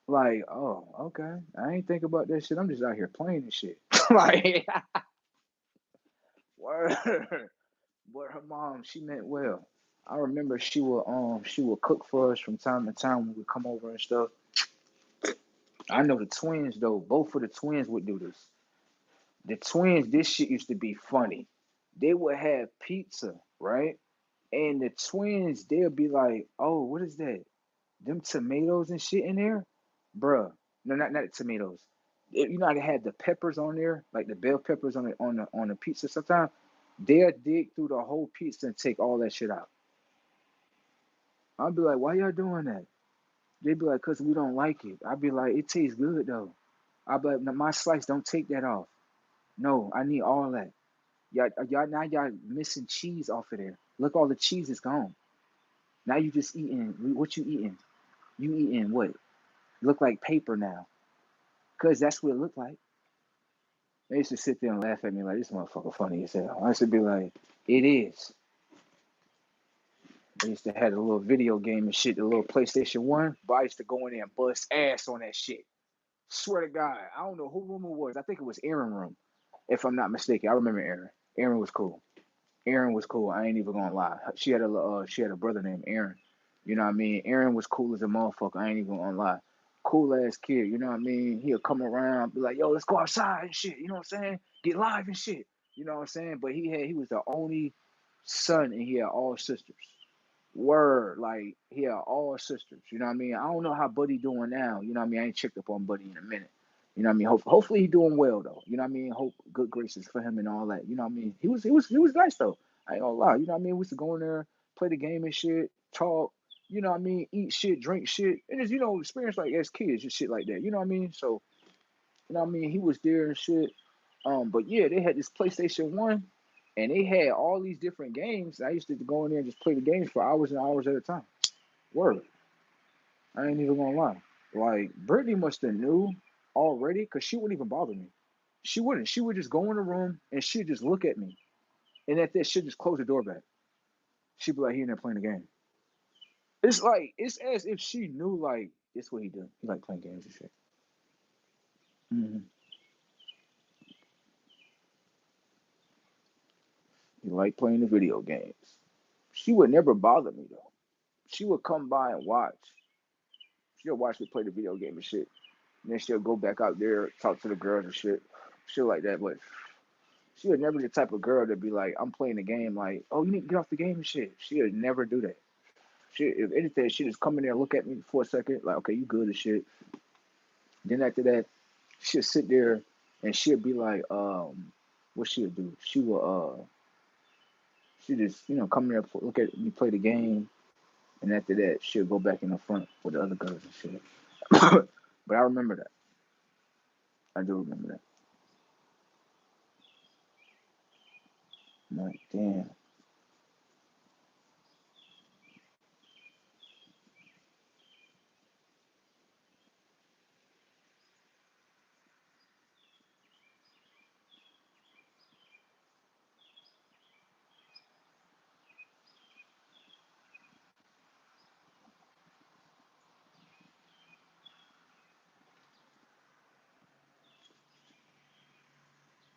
Like, oh, okay. I ain't think about that shit. I'm just out here playing and shit. Like, word. But her mom, she meant well. I remember she would cook for us from time to time when we come over and stuff. I know the twins though, both of the twins would do this. The twins, this shit used to be funny. They would have pizza, right? And the twins, they'll be like, oh, what is that? Them tomatoes and shit in there? Bruh. No, not the tomatoes. You know how they had the peppers on there, like the bell peppers on the pizza sometimes? They'll dig through the whole pizza and take all that shit out. I'll be like, why y'all doing that? They'd be like, cause we don't like it. I'd be like, it tastes good though. I'd be like, "No, my slice, don't take that off. No, I need all that. Y'all missing cheese off of there. Look, all the cheese is gone. Now you just eating, what you eating? You eating what? Look like paper now. Cause that's what it looked like. They used to sit there and laugh at me like, this motherfucker funny as hell. I used to be like, it is. They used to have a little video game and shit, the little PlayStation 1. But I used to go in there and bust ass on that shit. Swear to God, I don't know who room it was. I think it was Aaron room, if I'm not mistaken. I remember Aaron. Aaron was cool. Aaron was cool. I ain't even gonna lie. She had a brother named Aaron. You know what I mean? Aaron was cool as a motherfucker. I ain't even gonna lie. Cool ass kid. You know what I mean? He'll come around, be like, "Yo, let's go outside and shit." You know what I'm saying? Get live and shit. You know what I'm saying? But he was the only son, and he had all sisters. Word, like he had all sisters. You know what I mean? I don't know how Buddy doing now. You know what I mean? I ain't checked up on Buddy in a minute. You know what I mean? Hopefully he doing well though. You know what I mean? Hope good graces for him and all that. You know what I mean? He was nice though. I ain't gonna lie. You know what I mean? We used to go in there, play the game and shit, talk. You know what I mean? Eat shit, drink shit, and just experience like as kids, just shit like that. You know what I mean? So you know what I mean? He was there and shit. But yeah, they had this PlayStation 1 and they had all these different games. I used to go in there and just play the games for hours and hours at a time. Word. I ain't even gonna lie. Like Brittany must have knew already because she wouldn't even bother me. She wouldn't. She would just go in the room and she'd just look at me. And at that she'd just close the door back. She'd be like, he in there playing the game. It's like it's as if she knew like this what he do. He like playing games and shit. Mm-hmm. He like playing the video games. She would never bother me though. She would come by and watch. She'll watch me play the video game and shit. And then she'll go back out there, talk to the girls and shit like that. But she would never be the type of girl to be like, I'm playing the game, like, oh, you need to get off the game and shit. She would never do that. She, if anything, she just come in there, look at me for a second, like, okay, you good as shit. Then after that, she'll sit there and she'll be like, what she'll do? She just, come there, look at me play the game, and after that, she'll go back in the front with the other girls and shit. But I remember that. I do remember that. I'm like, damn.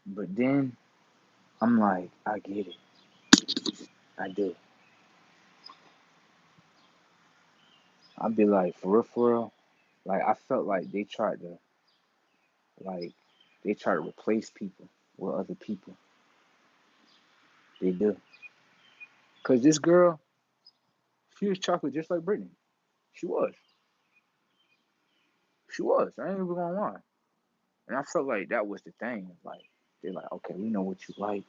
But then I'm like, I get it. I do. I'd be like, for real. Like I felt like like they tried to replace people with other people. They do. Cause this girl, she was chocolate just like Brittany. She was. She was. I ain't even gonna lie. And I felt like that was the thing. Like they're like, okay, we know what you like.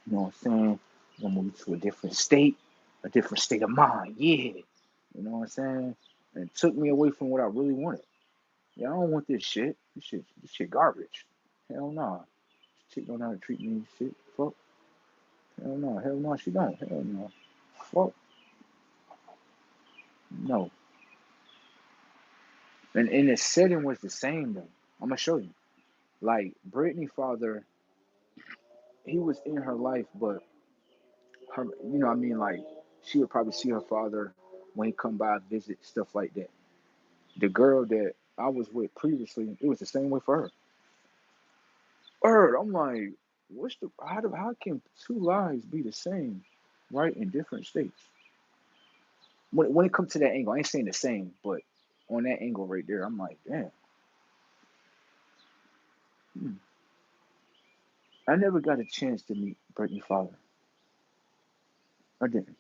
You know what I'm saying? We're gonna move to a different state of mind. Yeah. You know what I'm saying? And it took me away from what I really wanted. Yeah, I don't want this shit. This shit garbage. Hell no. Nah. Chick don't know how to treat me and shit. Fuck. Hell no. Hell no, she don't. Hell no. Fuck. No. And the setting was the same though. I'm gonna show you. Like Brittany father, he was in her life, but her, I mean, like she would probably see her father when he come by visit, stuff like that. The girl that I was with previously, it was the same way for her. I'm like, how can two lives be the same, right, in different states? When it comes to that angle, I ain't saying the same, but on that angle right there, I'm like, damn. Hmm. I never got a chance to meet Brittany's father. I didn't,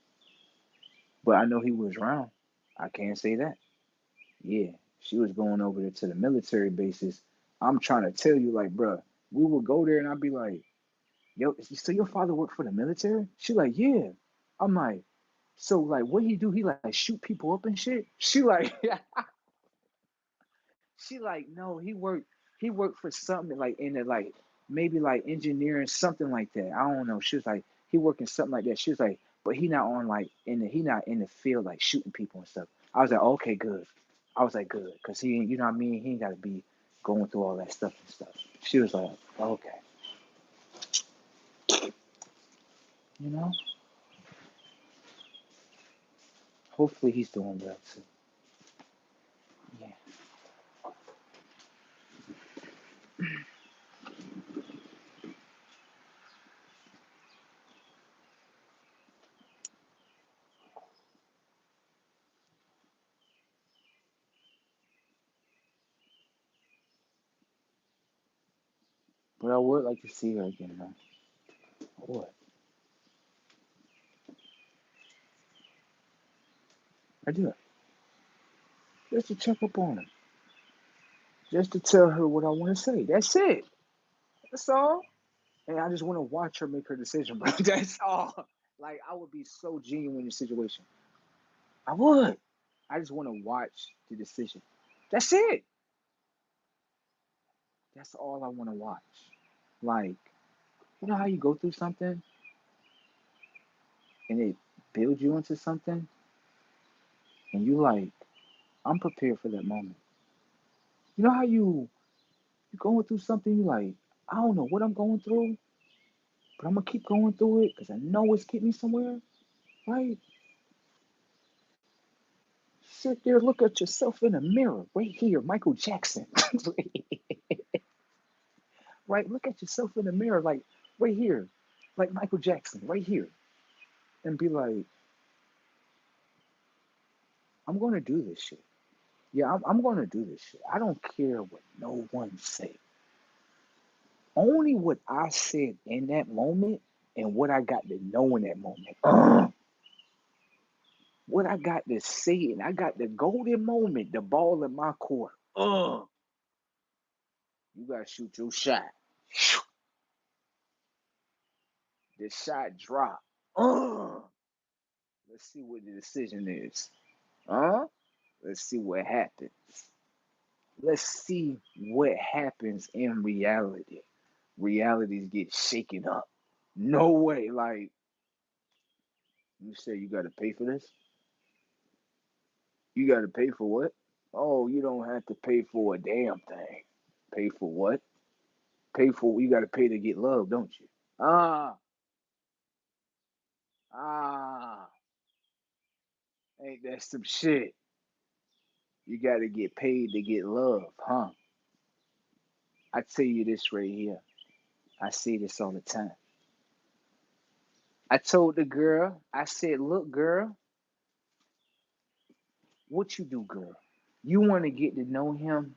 but I know he was around. I can't say that. Yeah, she was going over there to the military bases. I'm trying to tell you, like, bruh, we would go there and I'd be like, yo, so your father worked for the military? She like, yeah. I'm like, so like, what he do? He like shoot people up and shit. She like, she like, no, he worked for something like in the like maybe like engineering something like that. I don't know. She was like, he working something like that. She was like, but he not on like he not in the field like shooting people and stuff. I was like, okay, good. I was like, good, cause he, you know what I mean. He ain't got to be going through all that stuff and stuff. She was like, okay, you know. Hopefully he's doing well too. Yeah. But I would like to see her again, man. I would. I do. Just to check up on her. Just to tell her what I want to say. That's it. That's all. And I just want to watch her make her decision, bro. That's all. Like, I would be so genuine in the situation. I would. I just want to watch the decision. That's it. That's all I want to watch. Like, you know how you go through something and it builds you into something, and you like, I'm prepared for that moment. You know how you going through something, you like, I don't know what I'm going through, but I'm gonna keep going through it because I know it's getting me somewhere, right? Sit there, look at yourself in the mirror, right here, Michael Jackson, right? Look at yourself in the mirror, like right here, like Michael Jackson, right here, and be like, I'm gonna do this shit. Yeah, I'm gonna do this shit. I don't care what no one say. Only what I said in that moment and what I got to know in that moment. What I got to say, and I got the golden moment, the ball in my court. You gotta shoot your shot. The shot drop. Let's see what the decision is. Let's see what happens. Let's see what happens in reality. Realities get shaken up. No way. Like, you say you gotta pay for this? You gotta pay for what? Oh, you don't have to pay for a damn thing. Pay for what? Pay for you gotta pay to get love, don't you? Ah, ah, ain't that some shit? You gotta get paid to get love, huh? I tell you this right here. I see this all the time. I told the girl, I said, look, girl, what you do, girl? You want to get to know him,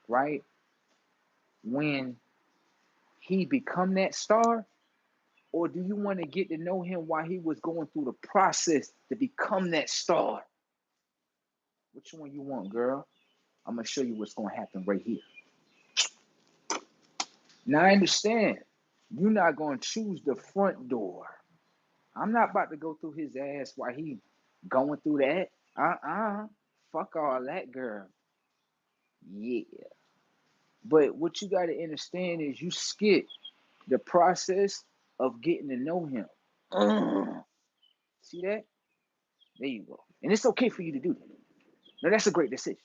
right? When he become that star, or do you want to get to know him while he was going through the process to become that star? Which one you want, girl? I'm gonna show you what's gonna happen right here. Now I understand you're not gonna choose the front door. I'm not about to go through his ass while he going through that. Fuck all that, girl. Yeah. But what you gotta understand is you skip the process of getting to know him. See that? There you go. And it's okay for you to do that. Now that's a great decision.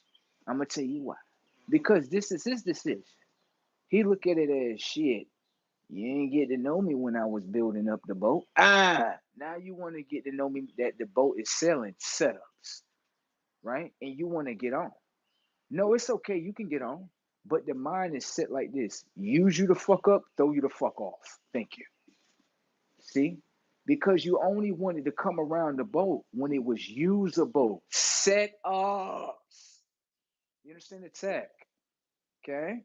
I'm gonna tell you why. Because this is his decision. He look at it as shit. You ain't get to know me when I was building up the boat. Now you want to get to know me that the boat is selling setups, right? And you want to get on. No, it's okay. You can get on. But the mind is set like this: use you the fuck up, throw you the fuck off. Thank you. See? Because you only wanted to come around the boat when it was usable. Set up. You understand the tech? Okay?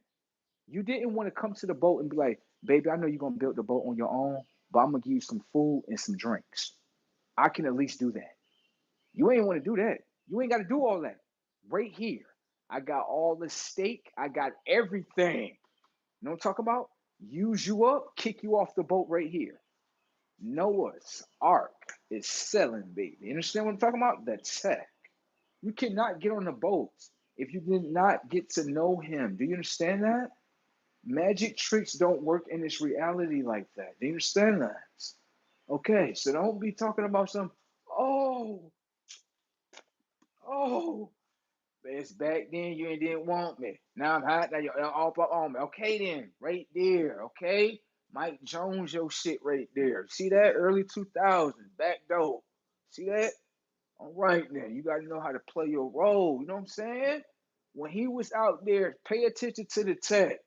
You didn't want to come to the boat and be like, baby, I know you're gonna build the boat on your own, but I'm gonna give you some food and some drinks. I can at least do that. You ain't want to do that. You ain't got to do all that. Right here, I got all the steak. I got everything. You know what I'm talking about? Use you up, kick you off the boat right here. Noah's Ark is selling, baby. You understand what I'm talking about? The tech. You cannot get on the boat if you did not get to know him. Do you understand that? Magic tricks don't work in this reality like that. Do you understand that? Okay, so don't be talking about some, oh, oh, it's back then you didn't want me. Now I'm hot, now you're all up on me. Okay then, right there, okay? Mike Jones, your shit right there. See that? Early 2000s, back door. See that? All right then, you got to know how to play your role. You know what I'm saying? When he was out there, pay attention to the tech,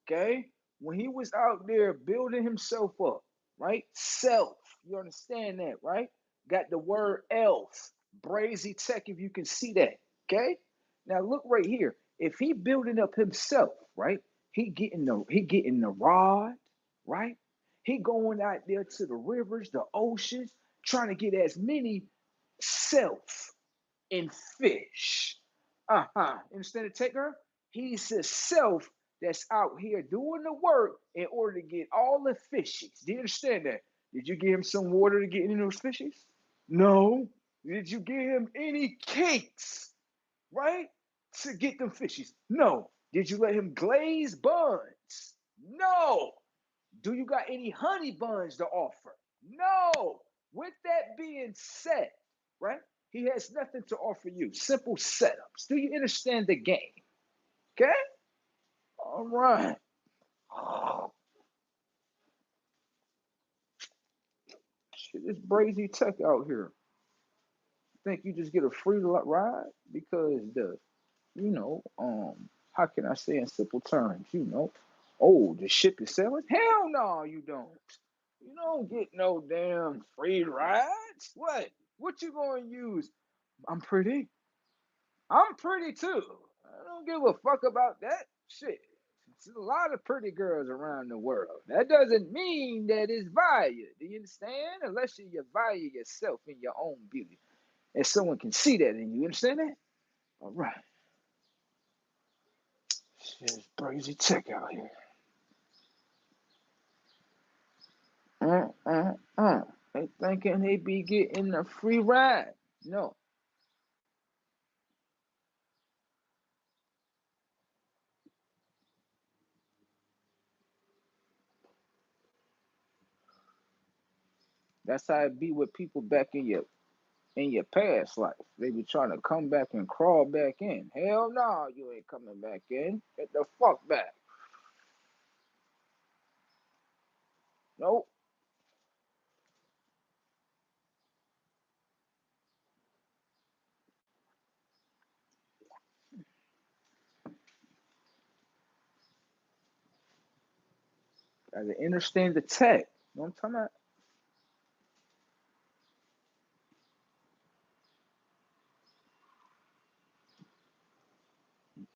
okay? When he was out there building himself up, right? Self, you understand that, right? Got the word elf, brazy tech, if you can see that, okay? Now look right here. If he building up himself, right? He getting the rod, right? He going out there to the rivers, the oceans, trying to get as many self in fish. Understand the taker? He's a self that's out here doing the work in order to get all the fishies. Do you understand that? Did you give him some water to get in those fishies? No. Did you give him any cakes, right? To get them fishies? No. Did you let him glaze buns? No. Do you got any honey buns to offer? No. With that being said, right? He has nothing to offer you. Simple setups. Do you understand the game? Okay? All right. Oh, shit, it's Brazy Tech out here. Think you just get a free ride because how can I say in simple terms, oh, the ship is sailing? Hell no, you don't. You don't get no damn free rides. What? What you gonna use? I'm pretty. I'm pretty too. I don't give a fuck about that shit. There's a lot of pretty girls around the world. That doesn't mean that it's value. Do you understand? Unless you value yourself in your own beauty. And someone can see that in you. You understand that? All right. Shit's crazy tech out here. They thinking they be getting a free ride. No. That's how it be with people back in your past life. They be trying to come back and crawl back in. Hell no, you ain't coming back in. Get the fuck back. Nope. Gotta understand the tech. You know what I'm talking about?